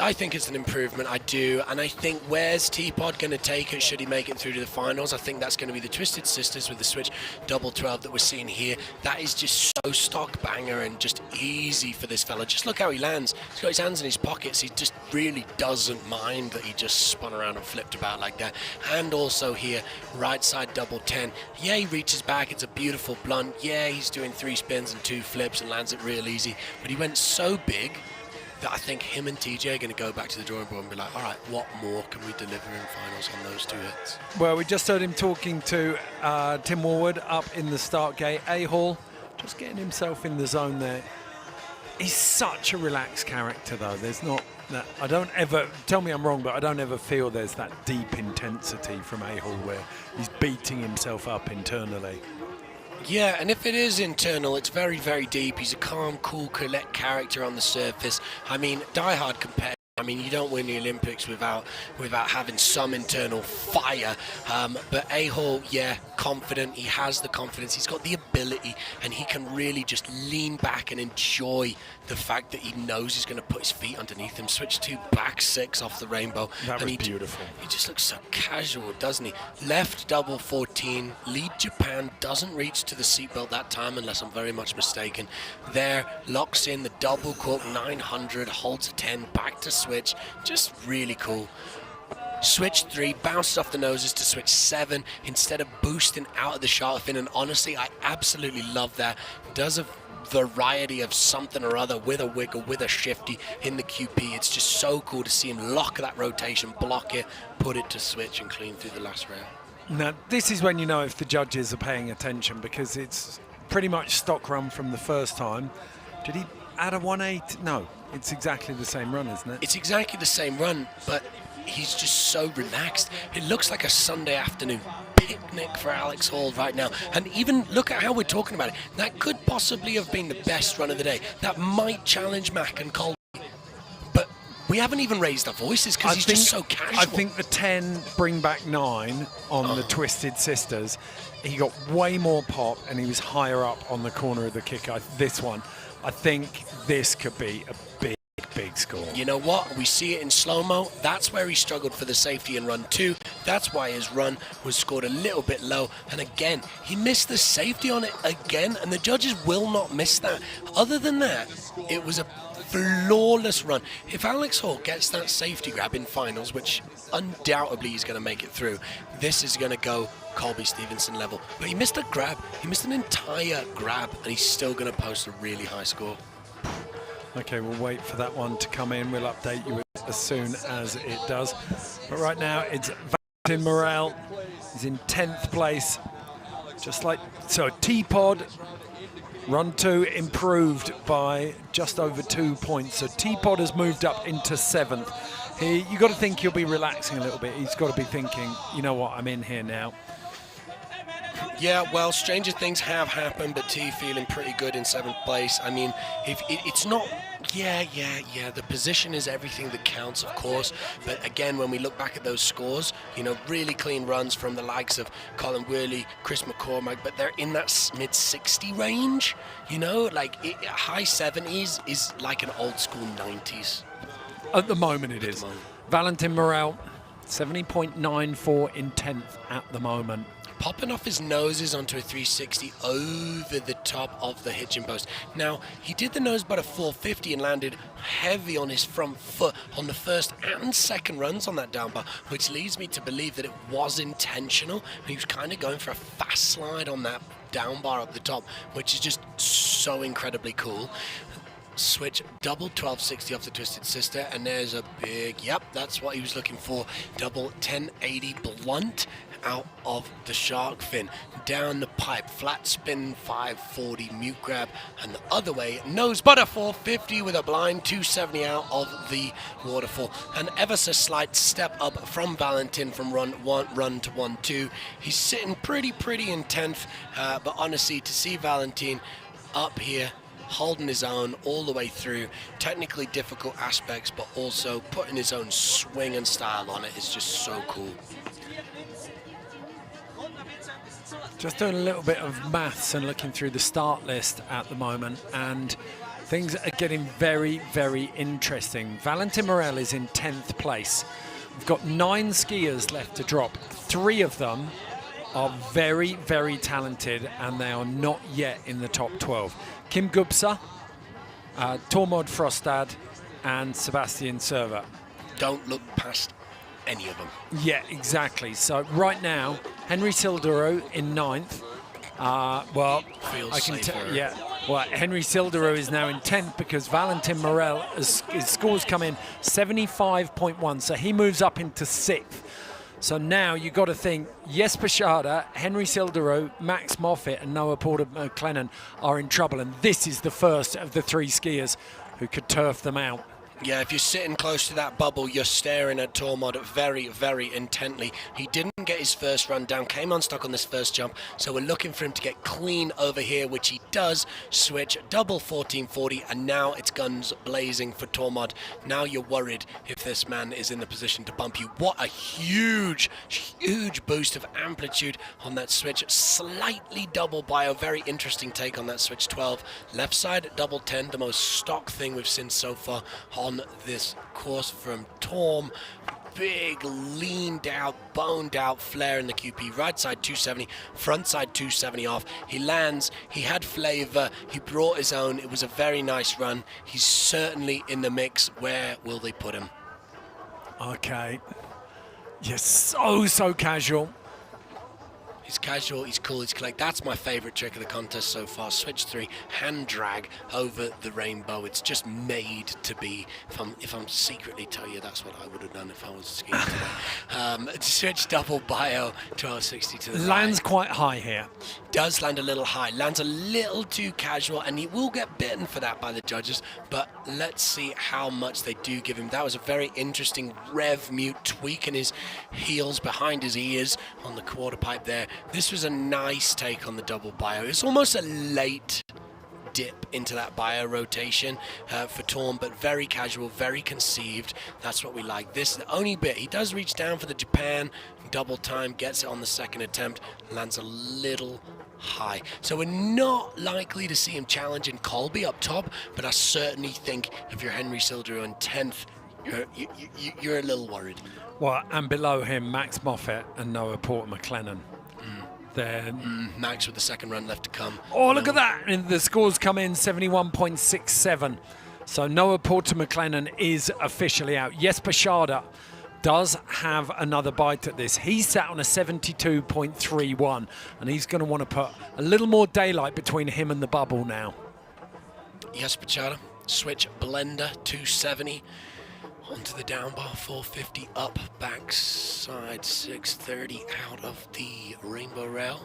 I think it's an improvement, I do, and I think where's Teapot going to take it should he make it through to the finals? I think that's going to be the Twisted Sisters with the switch double 12 that we're seeing here. That is just so stock banger and just easy for this fella. Just look how he lands. He's got his hands in his pockets. He just really doesn't mind that he just spun around and flipped about like that. And also here, right side double 10. Yeah, he reaches back. It's a beautiful blunt. Yeah, he's doing 3 spins and 2 flips and lands it real easy. But he went so big that I think him and TJ are going to go back to the drawing board and be like, all right, what more can we deliver in finals on those 2 hits? Well, we just heard him talking to Tim Warwood up in the start gate. A-Hall, just getting himself in the zone there. He's such a relaxed character, though. There's not that, I don't ever, tell me I'm wrong, but I don't ever feel there's that deep intensity from A-Hall where he's beating himself up internally. Yeah, and if it is internal, it's very, very deep. He's a calm, cool, collect character on the surface. I mean, diehard competitor. I mean, you don't win the Olympics without having some internal fire. But A-Hall, yeah, confident. He has the confidence. He's got the ability, and he can really just lean back and enjoy the fact that he knows he's going to put his feet underneath him. Switch to back 6 off the rainbow. That was beautiful. He just looks so casual, doesn't he? Left double 14. Lead Japan doesn't reach to the seatbelt that time, unless I'm very much mistaken. There, locks in the double cork 900, holds a 10, back to switch. Just really cool. Switch 3, bounces off the noses to switch 7 instead of boosting out of the shark fin. And honestly, I absolutely love that. Does a variety of something or other with a wiggle, with a shifty in the QP. It's just so cool to see him lock that rotation, block it, put it to switch and clean through the last rail. Now, this is when you know if the judges are paying attention, because it's pretty much stock run from the first time. Did he add a 1.8? No, it's exactly the same run, isn't it? It's exactly the same run, but he's just so relaxed. It looks like a Sunday afternoon picnic for Alex Hall right now. And even look at how we're talking about it. That could possibly have been the best run of the day. That might challenge Mac and Colby. But we haven't even raised our voices because he's just so casual. I think the 10 bring back 9 on the Twisted Sisters, he got way more pop and he was higher up on the corner of the kick. This one, I think this could be a big score. You know what? We see it in slow-mo. That's where he struggled for the safety in run 2. That's why his run was scored a little bit low. And again, he missed the safety on it again, and the judges will not miss that. Other than that, it was a flawless run. If Alex Hall gets that safety grab in finals, which undoubtedly he's going to make it through, this is going to go Colby Stevenson level. But he missed a grab. He missed an entire grab, and he's still going to post a really high score. Okay, we'll wait for that one to come in. We'll update you as soon as it does. But right now, it's Valentin Morel. He's in 10th place. Just like, so T-Pod, run 2 improved by just over 2 points. So T-Pod has moved up into 7th. You got to think he'll be relaxing a little bit. He's got to be thinking, you know what, I'm in here now. Yeah, well, stranger things have happened, but T feeling pretty good in 7th place. I mean, if it's not, yeah, the position is everything that counts, of course. But again, when we look back at those scores, you know, really clean runs from the likes of Colin Worley, Chris McCormack, but they're in that mid-60 range, you know, like high 70s is like an old school 90s. At the moment it is. Valentin Morel, 70.94 in 10th at the moment. Popping off his noses onto a 360 over the top of the hitching post. Now, he did the nose but a 450 and landed heavy on his front foot on the first and second runs on that down bar, which leads me to believe that it was intentional. He was kind of going for a fast slide on that down bar up the top, which is just so incredibly cool. Switch double 1260 off the Twisted Sister, and there's a big, yep, that's what he was looking for, double 1080 blunt out of the shark fin, down the pipe, flat spin 540 mute grab, and the other way, nose butter 450 with a blind 270 out of the waterfall. An ever so slight step up from Valentin from run to 1-2. He's sitting pretty in 10th, but honestly, to see Valentin up here holding his own all the way through, technically difficult aspects, but also putting his own swing and style on it is just so cool. Just doing a little bit of maths and looking through the start list at the moment, and Things are getting very, very interesting. Valentin Morel is in 10th place. We've got 9 skiers left to drop. 3 of them are very, very talented, and they are not yet in the top 12. Kim Gubsa, Tormod Frostad, and Sebastian Server. Don't look past any of them. Yeah, exactly. So right now, Henry Silderow in 9th. Well, Feels I can safer. yeah. Well, Henry Silderow is now in 10th because Valentin Morel, his scores come in 75.1, so he moves up into 6th. So now you've got to think Jesper Schade, Henry Silderow, Max Moffat and Noah Porter McLennan are in trouble, and this is the first of the 3 skiers who could turf them out. Yeah, if you're sitting close to that bubble, you're staring at Tormod very, very intently. He didn't get his first run down, came unstuck on this first jump, so we're looking for him to get clean over here, which he does. Switch, double 1440, and now it's guns blazing for Tormod. Now you're worried if this man is in the position to bump you. What a huge, huge boost of amplitude on that switch. Slightly double bio, very interesting take on that switch 12. Left side, double 10, the most stock thing we've seen so far on this course from Torm. Big, leaned out, boned out flare in the QP. Right side 270, front side 270 off. He lands, he had flavor, he brought his own. It was a very nice run. He's certainly in the mix. Where will they put him? Okay. Yes, so casual. He's casual, he's cool, he's collect. That's my favorite trick of the contest so far. Switch 3, hand drag over the rainbow. It's just made to be. If I'm secretly tell you, that's what I would have done if I was skiing today. Switch double bio, 1260 to the Lands right. quite high here. Does land a little high, lands a little too casual, and he will get bitten for that by the judges, but let's see how much they do give him. That was a very interesting rev mute, tweaking his heels behind his ears on the quarter pipe there. This was a nice take on the double bio. It's almost a late dip into that bio rotation for Torm, but very casual, very conceived. That's what we like. This is the only bit. He does reach down for the Japan double time, gets it on the second attempt, lands a little high. So we're not likely to see him challenging Colby up top, but I certainly think if you're Henry Silderow in 10th, you're a little worried. Well, and below him, Max Moffat and Noah Porter McLennan. Then Max with the second run left to come. oh, look at that. And the scores come in 71.67. So Noah Porter McLennan is officially out. Jesper Schade does have another bite at this. He's sat on a 72.31, and he's going to want to put a little more daylight between him and the bubble now. Jesper Schade, switch blender 270. Onto the down bar, 450 up, backside 630 out of the rainbow rail.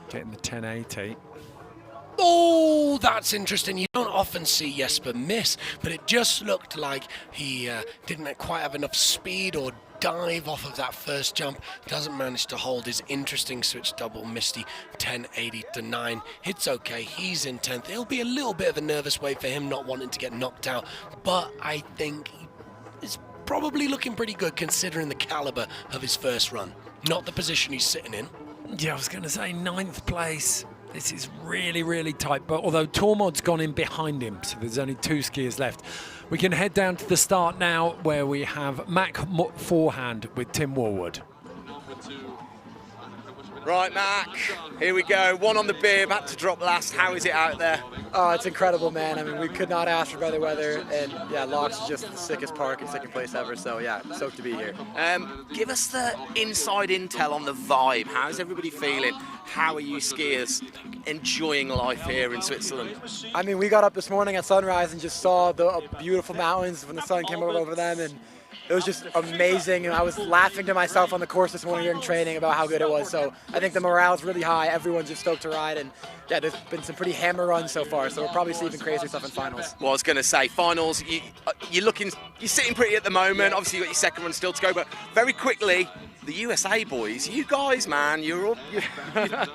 Getting the 1080. Oh, that's interesting. You don't often see Jesper miss, but it just looked like he didn't quite have enough speed or dive off of that first jump. Doesn't manage to hold his interesting switch double misty 1080 to 9. It's okay. He's in 10th. It'll be a little bit of a nervous wait for him not wanting to get knocked out, but I think it's probably looking pretty good considering the caliber of his first run. Not the position he's sitting in. Yeah, I was going to say 9th place. This is really, really tight. But although Tormod's gone in behind him, so there's only 2 skiers left, we can head down to the start now where we have Mac Forehand with Tim Warwood. Right, Mac, here we go. One on the bib, had to drop last. How is it out there? Oh, it's incredible, man. I mean, we could not ask for better weather, and yeah, LAAX is just the sickest park and sickest place ever, so yeah, stoked to be here. Give us the inside intel on the vibe. How's everybody feeling? How are you skiers enjoying life here in Switzerland? I mean, we got up this morning at sunrise and just saw the beautiful mountains when the sun came over them, and it was just amazing, and I was laughing to myself on the course this morning during training about how good it was. So I think the morale's really high. Everyone's just stoked to ride, and yeah, there's been some pretty hammer runs so far. So we'll probably see even crazier stuff in finals. Well, I was going to say finals. You're sitting pretty at the moment. Yeah. Obviously, you got your second run still to go, but very quickly, the USA boys, you guys, man, you're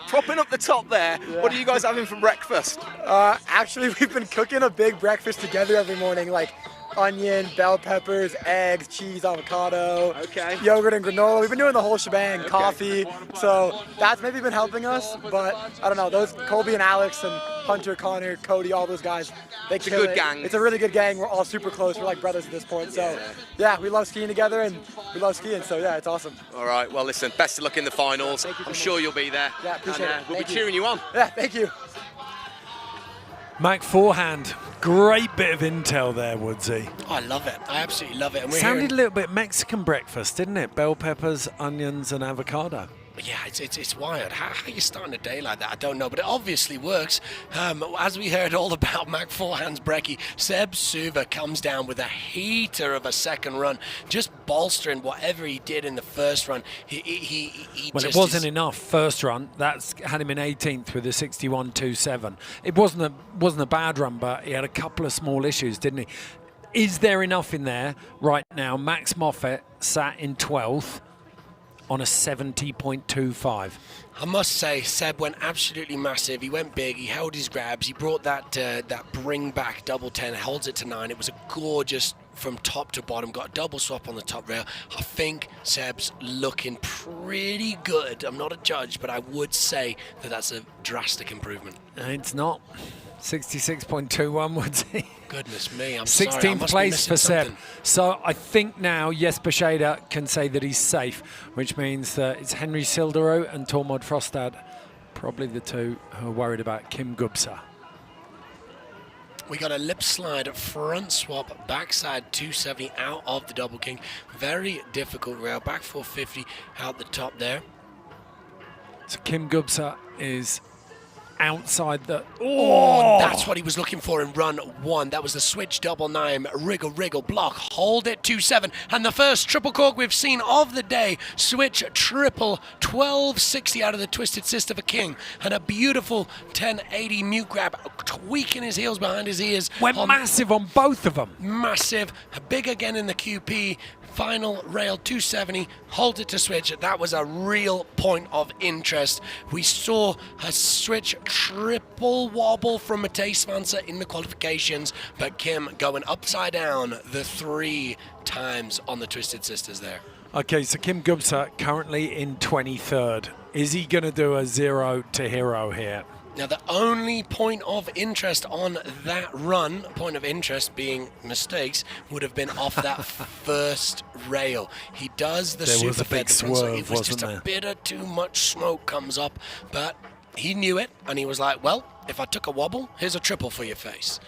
propping up the top there. Yeah. What are you guys having for breakfast? Actually, we've been cooking a big breakfast together every morning, like onion, bell peppers, eggs, cheese, avocado, yogurt and granola. We've been doing the whole shebang, coffee. So that's maybe been helping us, but I don't know, those Colby and Alex and Hunter, Connor, Cody, all those guys. It's a good gang. It's a really good gang. We're all super close. We're like brothers at this point. So, yeah, we love skiing together, and we love skiing. So, yeah, it's awesome. All right, well, listen, best of luck in the finals. Thank you so I'm much. sure you'll be there. Yeah, appreciate it. We'll be Thank you. cheering you on. Yeah, thank you. Mac forehand, great bit of intel there, Woodsy. Oh, I love it. I absolutely love it. And we're Sounded hearing- a little bit Mexican breakfast, didn't it? Bell peppers, onions, and avocado. Yeah, it's wild. How you starting a day like that? I don't know, but it obviously works. As we heard all about Mac Forehand's brekkie, Seb Suva comes down with a heater of a second run, just bolstering whatever he did in the first run. Well, it wasn't enough first run. That's had him in 18th with a 61.27. It wasn't a bad run, but he had a couple of small issues, didn't he? Is there enough in there right now? Max Moffat sat in 12th. On a 70.25. I must say, Seb went absolutely massive. He went big. He held his grabs. He brought that bring back double 10. Holds it to 9. It was a gorgeous from top to bottom. Got a double swap on the top rail. I think Seb's looking pretty good. I'm not a judge, but I would say that that's a drastic improvement. It's not. 66.21 would say. Goodness me, I'm 16th sorry. I must be place missing for Seb. something. So I think now Jesper Schade can say that he's safe, which means that it's Henry Silderud and Tormod Frostad, probably the two who are worried about Kim Gubsa. We got a lip slide, front swap, backside 270 out of the double king. Very difficult rail, back 450 out the top there. So Kim Gubsa is outside the... Oh, that's what he was looking for in run 1. That was the switch double 9, wriggle, wriggle, block, hold it 2-7. And the first triple cork we've seen of the day, switch triple 1260 out of the twisted sister for King. And a beautiful 1080 mute grab, tweaking his heels behind his ears. Went massive on both of them. Massive, big again in the QP. Final rail 270, hold it to switch. That was a real point of interest. We saw a switch triple wobble from Matej Svansa in the qualifications, but Kim going upside down the 3 times on the Twisted Sisters there. Okay, so Kim Gubsa currently in 23rd. Is he going to do a 0 to hero here? Now, the only point of interest on that run, point of interest being mistakes, would have been off that first rail. He does the There was super a big fed front, so it swerve, was just wasn't a there? bit of too much smoke comes up, but he knew it, and he was like, well, if I took a wobble, here's a triple for your face.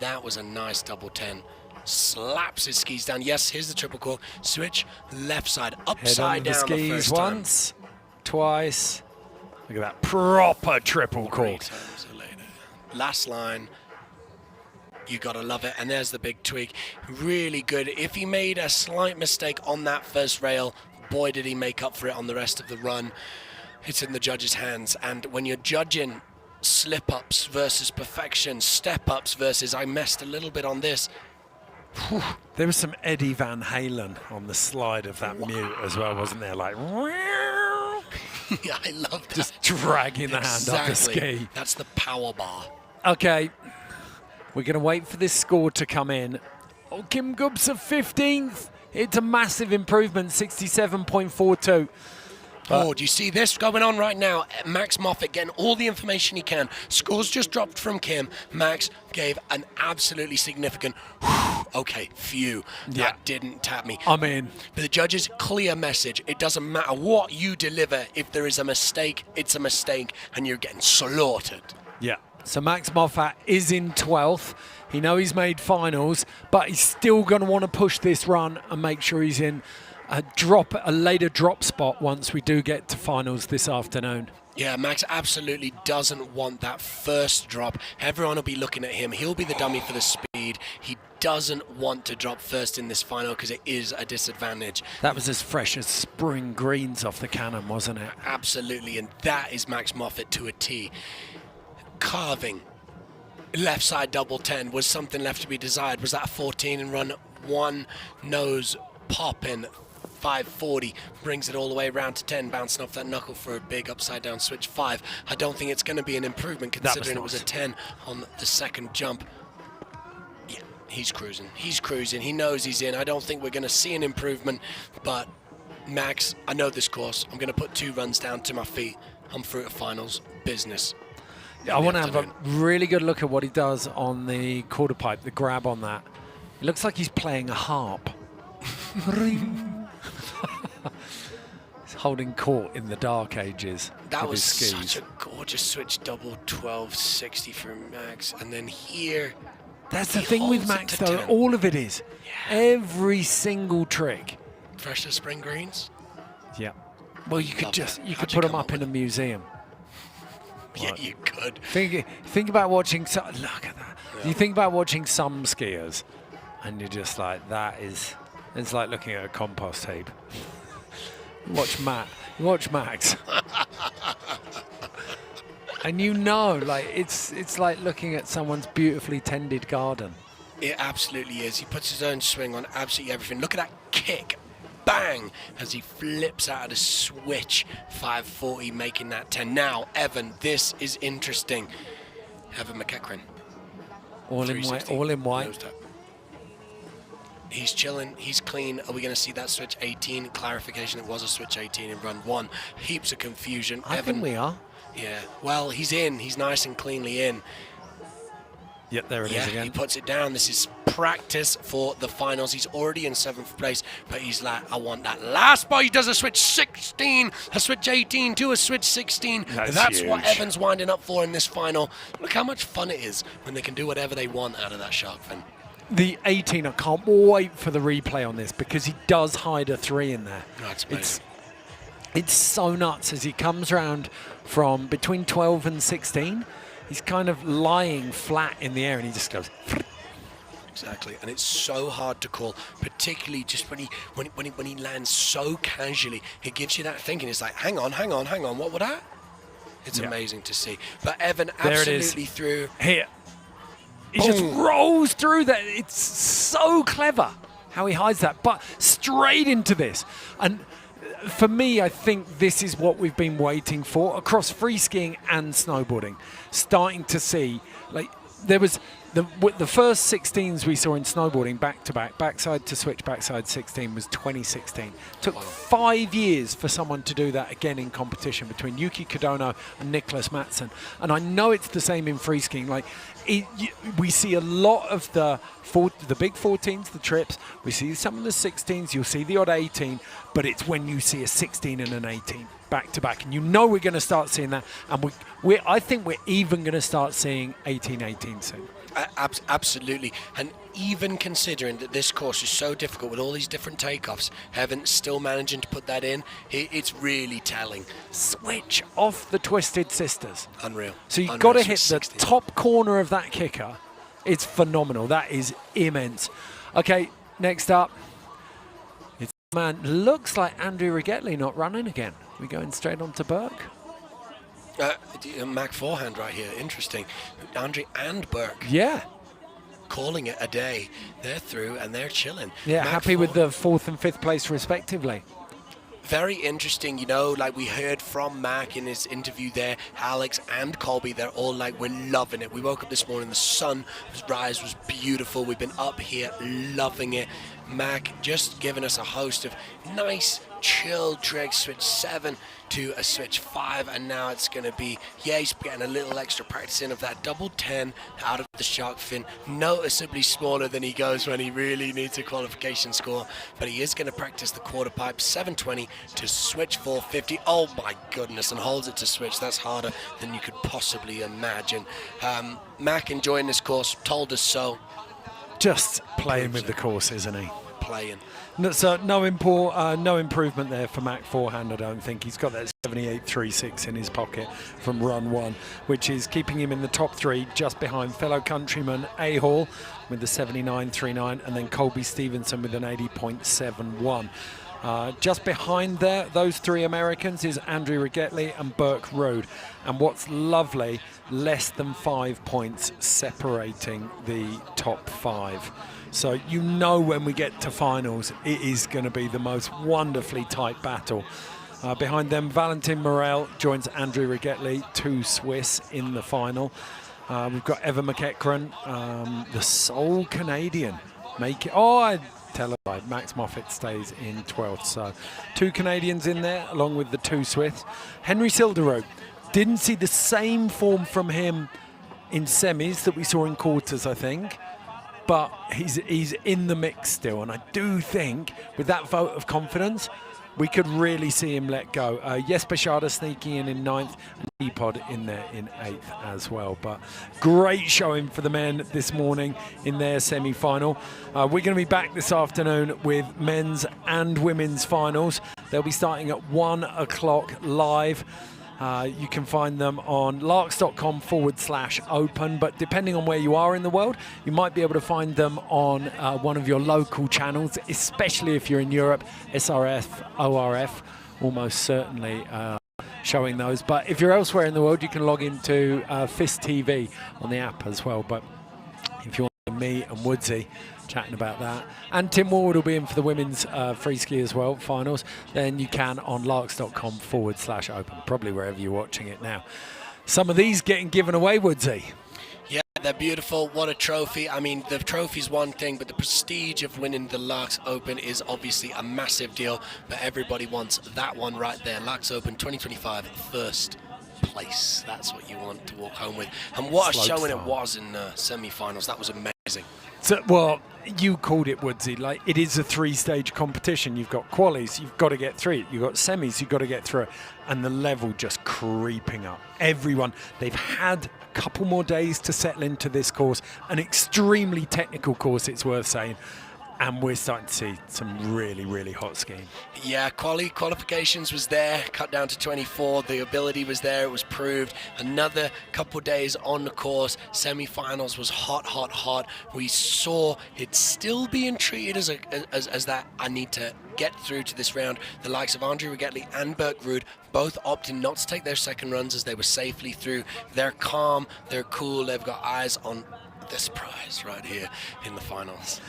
That was a nice double 10. Slaps his skis down. Yes, here's the triple cork. Switch left side, Head upside under the down the skis first time. once, twice. Look at that proper triple 3 cork. times later. Last line. You gotta love it. And there's the big tweak. Really good. If he made a slight mistake on that first rail, boy, did he make up for it on the rest of the run. It's in the judge's hands. And when you're judging slip-ups versus perfection, step-ups versus I messed a little bit on this, There was some Eddie Van Halen on the slide of that mute as well, wasn't there? Like, yeah, I love that. just dragging the hand up the Exactly. ski. That's the power bar. Okay, we're going to wait for this score to come in. Oh, Kim Gubsa 15th. It's a massive improvement, 67.42. Oh, do you see this going on right now? Max Moffat getting all the information he can. Scores just dropped from Kim. Max gave an absolutely significant, okay, phew. Yeah. That didn't tap me. I'm in. But the judge's clear message, it doesn't matter what you deliver. If there is a mistake, it's a mistake, and you're getting slaughtered. Yeah. So Max Moffat is in 12th. He knows he's made finals, but he's still going to want to push this run and make sure he's in a later drop spot once we do get to finals this afternoon. Yeah, Max absolutely doesn't want that first drop. Everyone will be looking at him. He'll be the dummy for the speed. He doesn't want to drop first in this final because it is a disadvantage. That was as fresh as spring greens off the cannon, wasn't it? Absolutely, and that is Max Moffat to a T. Carving. Left side double 10 was something left to be desired. Was that a 14 in run 1? Nose popping. 540 brings it all the way around to 10, bouncing off that knuckle for a big upside down switch 5. I don't think it's going to be an improvement considering it was a 10 on the second jump. Yeah, he's cruising. He's cruising. He knows he's in. I don't think we're going to see an improvement, but Max, I know this course. I'm going to put 2 runs down to my feet. I'm through to finals. Business. I want to have a really good look at what he does on the quarter pipe, the grab on that. It looks like he's playing a harp. He's holding court in the dark ages. That was such a gorgeous switch double 1260 for Max. And then here, that's the thing with Max, though. 10. All of it is. Yeah. Every single trick. Fresh to spring greens? Yeah. Well, you could put them up in a museum. Yeah, you could. Think about watching. Look at that. Yeah. You think about watching some skiers, and you're just like, it's like looking at a compost heap. Watch Max. And like it's like looking at someone's beautifully tended garden. It absolutely is. He puts his own swing on absolutely everything. Look at that kick. Bang! As he flips out of the switch, 540, making that 10. Now, Evan, this is interesting. Evan McEachran. All in white. He's chilling, he's clean. Are we going to see that switch 18? Clarification, it was a switch 18 in run 1. Heaps of confusion. I think we are. Yeah, well, he's in. He's nice and cleanly in. Yep, there it is again. He puts it down. This is practice for the finals. He's already in 7th place, but he's like, I want that last bar. He does a switch 16, a switch 18 to a switch 16. That's huge. What Evan's winding up for in this final. Look how much fun it is when they can do whatever they want out of that shark fin. The 18, I can't wait for the replay on this because he does hide a 3 in there. That's amazing. It's so nuts as he comes around from between 12 and 16. He's kind of lying flat in the air and he just goes. Exactly, and it's so hard to call, particularly just when he lands so casually. It gives you that thinking. It's like, hang on, what was that? It's amazing to see. But Evan absolutely through. Here. He just rolls through that. It's so clever how he hides that, but straight into this. And for me, I think this is what we've been waiting for across free skiing and snowboarding. Starting to see, like, there was the first 16s we saw in snowboarding back-to-back, backside to switch, backside 16 was 2016. Took 5 years for someone to do that again in competition between Yuki Kodono and Nicholas Mattsson. And I know it's the same in free skiing. Like, we see a lot of the big 14s, the trips. We see some of the 16s. You'll see the odd 18, but it's when you see a 16 and an 18 back-to-back. And you know we're going to start seeing that. And I think we're even going to start seeing 18-18 soon. Absolutely, and even considering that this course is so difficult with all these different takeoffs, Evan still managing to put that in, it's really telling. Switch off the Twisted Sisters. Unreal. So you've got to hit the top corner of that kicker. It's phenomenal. That is immense. Okay, next up, it's man. Looks like Andrew Rigettli not running again. We're going straight on to Burke. Mac forehand right here. Interesting. Andre and Burke. Yeah. Calling it a day. They're through and they're chilling. Yeah, happy with the 4th and 5th place respectively. Very interesting, you know, like we heard from Mac in his interview there, Alex and Colby, they're all like, we're loving it. We woke up this morning, the sunrise was beautiful. We've been up here loving it. Mac just giving us a host of nice, chill tricks, switch 7 to a switch 5, and now it's going to be, he's getting a little extra practice in of that double 10 out of the shark fin, noticeably smaller than he goes when he really needs a qualification score, but he is going to practice the quarter pipe 720 to switch 450. Oh my goodness, and holds it to switch. That's harder than you could possibly imagine. Mac enjoying this course, told us so. Just playing with the course, isn't he? Playing. So no improvement there for Mac forehand, I don't think. He's got that 78.36 in his pocket from run 1, which is keeping him in the top 3, just behind fellow countryman A. Hall with the 79.39, and then Colby Stevenson with an 80.71. Just behind there, those 3 Americans, is Andrew Rigettli and Burke Road. And what's lovely, less than 5 points separating the top 5. So you know when we get to finals, it is going to be the most wonderfully tight battle. Behind them, Valentin Morel joins Andrew Rigettli, 2 Swiss in the final. We've got Evan McEachran, the sole Canadian. I tell a lie, Max Moffat stays in 12th. So 2 Canadians in there, along with the 2 Swiss. Henry Silderow, Didn't see the same form from him in semis that we saw in quarters, I think. But he's in the mix still. And I do think with that vote of confidence, we could really see him let go. Jesper Schade sneaking in 9th, and E-Pod in there in 8th as well. But great showing for the men this morning in their semi-final. We're going to be back this afternoon with men's and women's finals. They'll be starting at 1 o'clock live. You can find them on LAAX.com/open, but depending on where you are in the world, you might be able to find them on one of your local channels, especially if you're in Europe. SRF, ORF, almost certainly showing those. But if you're elsewhere in the world, you can log into FIS TV on the app as well. But if you want me and Woodsy chatting about that, and Tim Ward will be in for the women's freeski as well, finals, then you can on LAAX.com/open, probably wherever you're watching it now. Some of these getting given away, Woodsy. Yeah, they're beautiful. What a trophy. I mean, the trophy's one thing, but the prestige of winning the LAAX Open is obviously a massive deal, but everybody wants that one right there. LAAX Open 2025, first place. That's what you want to walk home with. And what a showing it was in semi-finals. That was amazing. So, well, you called it, Woodsy. Like, it is a 3-stage competition. You've got qualies, you've got to get through it. You've got semis, you've got to get through it. And the level just creeping up. Everyone, they've had a couple more days to settle into this course. An extremely technical course, it's worth saying. And we're starting to see some really, really hot skiing. Yeah, qualifications was there, cut down to 24. The ability was there, it was proved. Another couple days on the course. Semi-finals was hot, hot, hot. We saw it still being treated as that I need to get through to this round. The likes of Andre Rigettli and Bert Ruud both opting not to take their second runs as they were safely through. They're calm, they're cool, they've got eyes on this prize right here in the finals.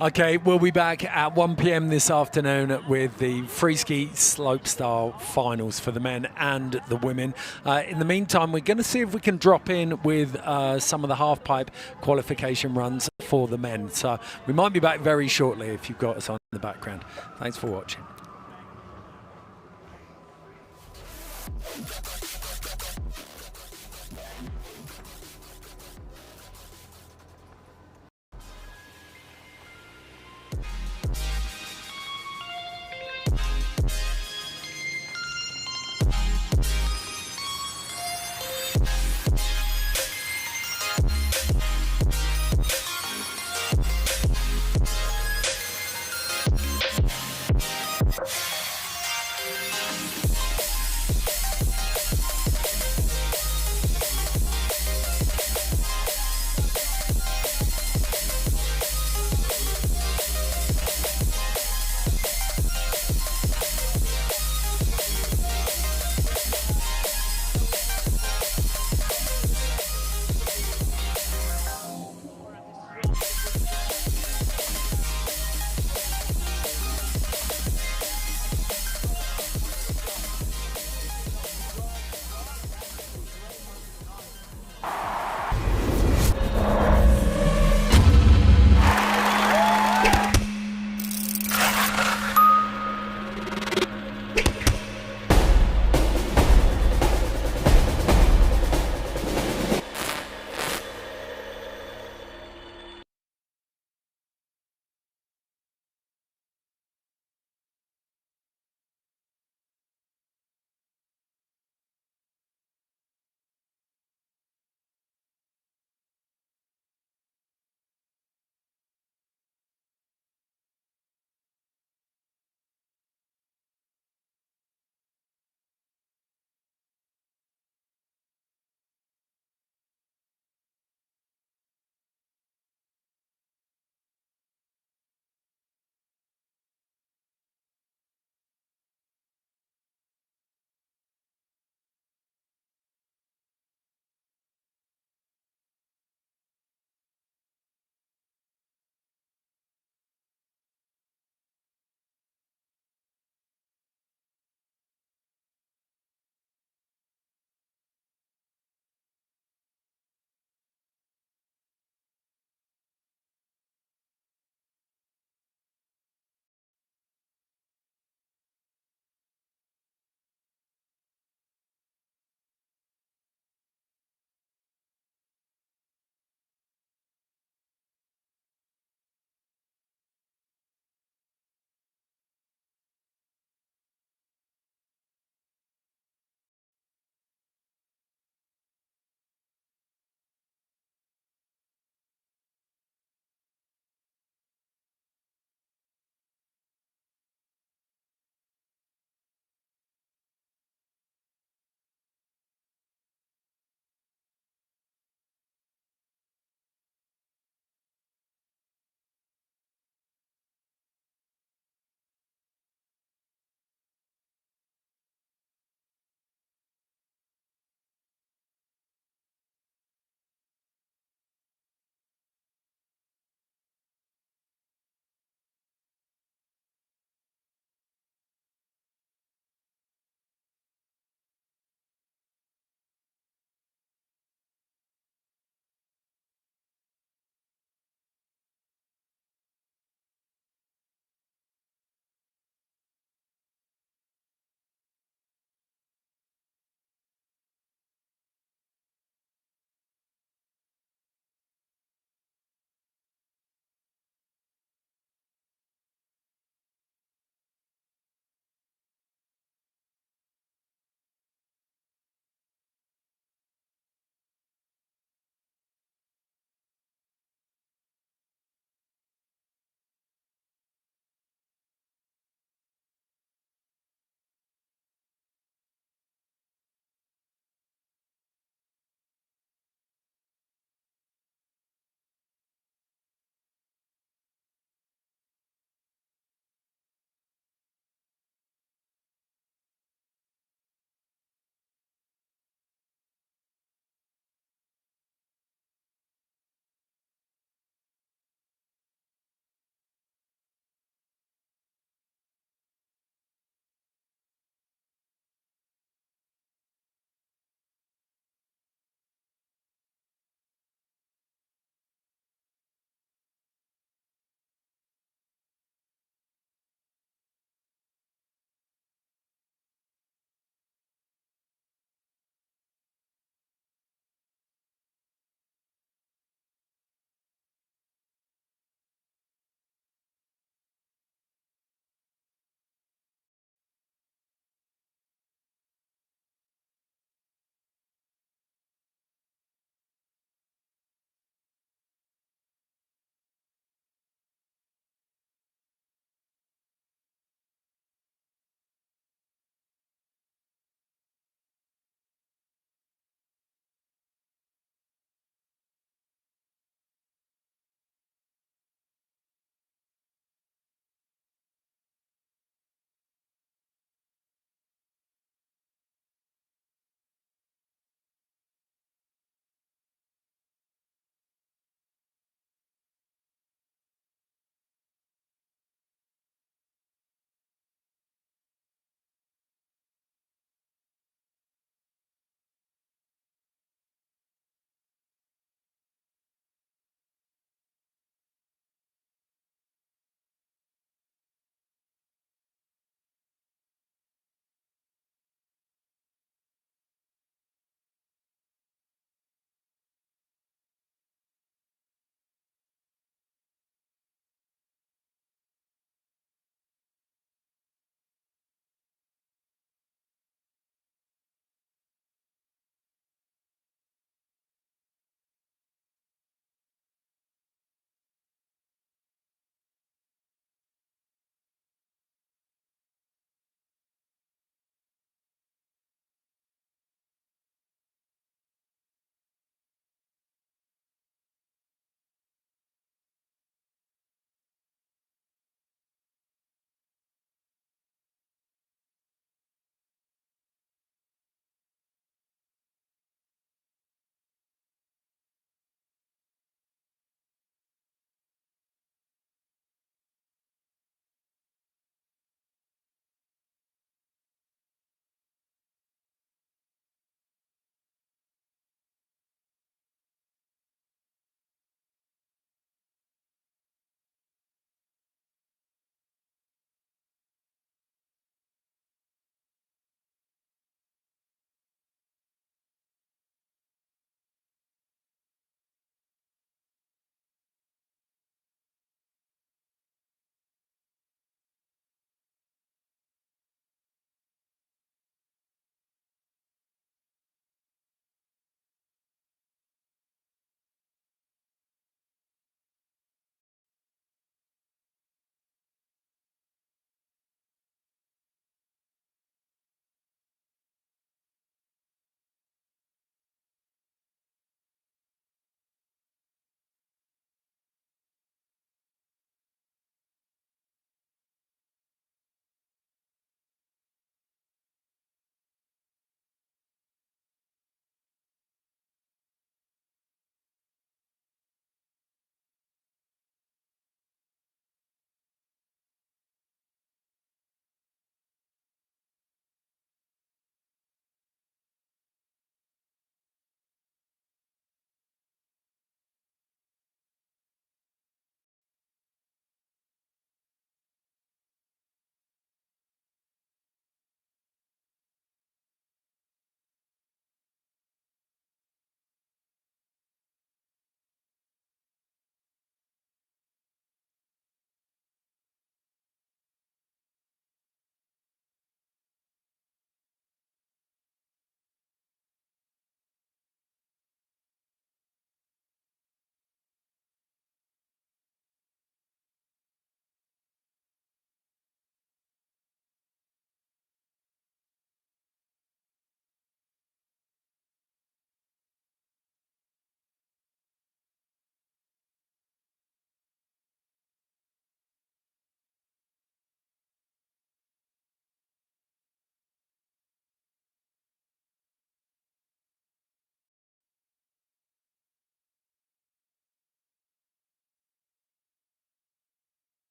Okay, we'll be back at 1 p.m. this afternoon with the Freeski Slopestyle finals for the men and the women. In the meantime, we're going to see if we can drop in with some of the half-pipe qualification runs for the men. So we might be back very shortly if you've got us on in the background. Thanks for watching.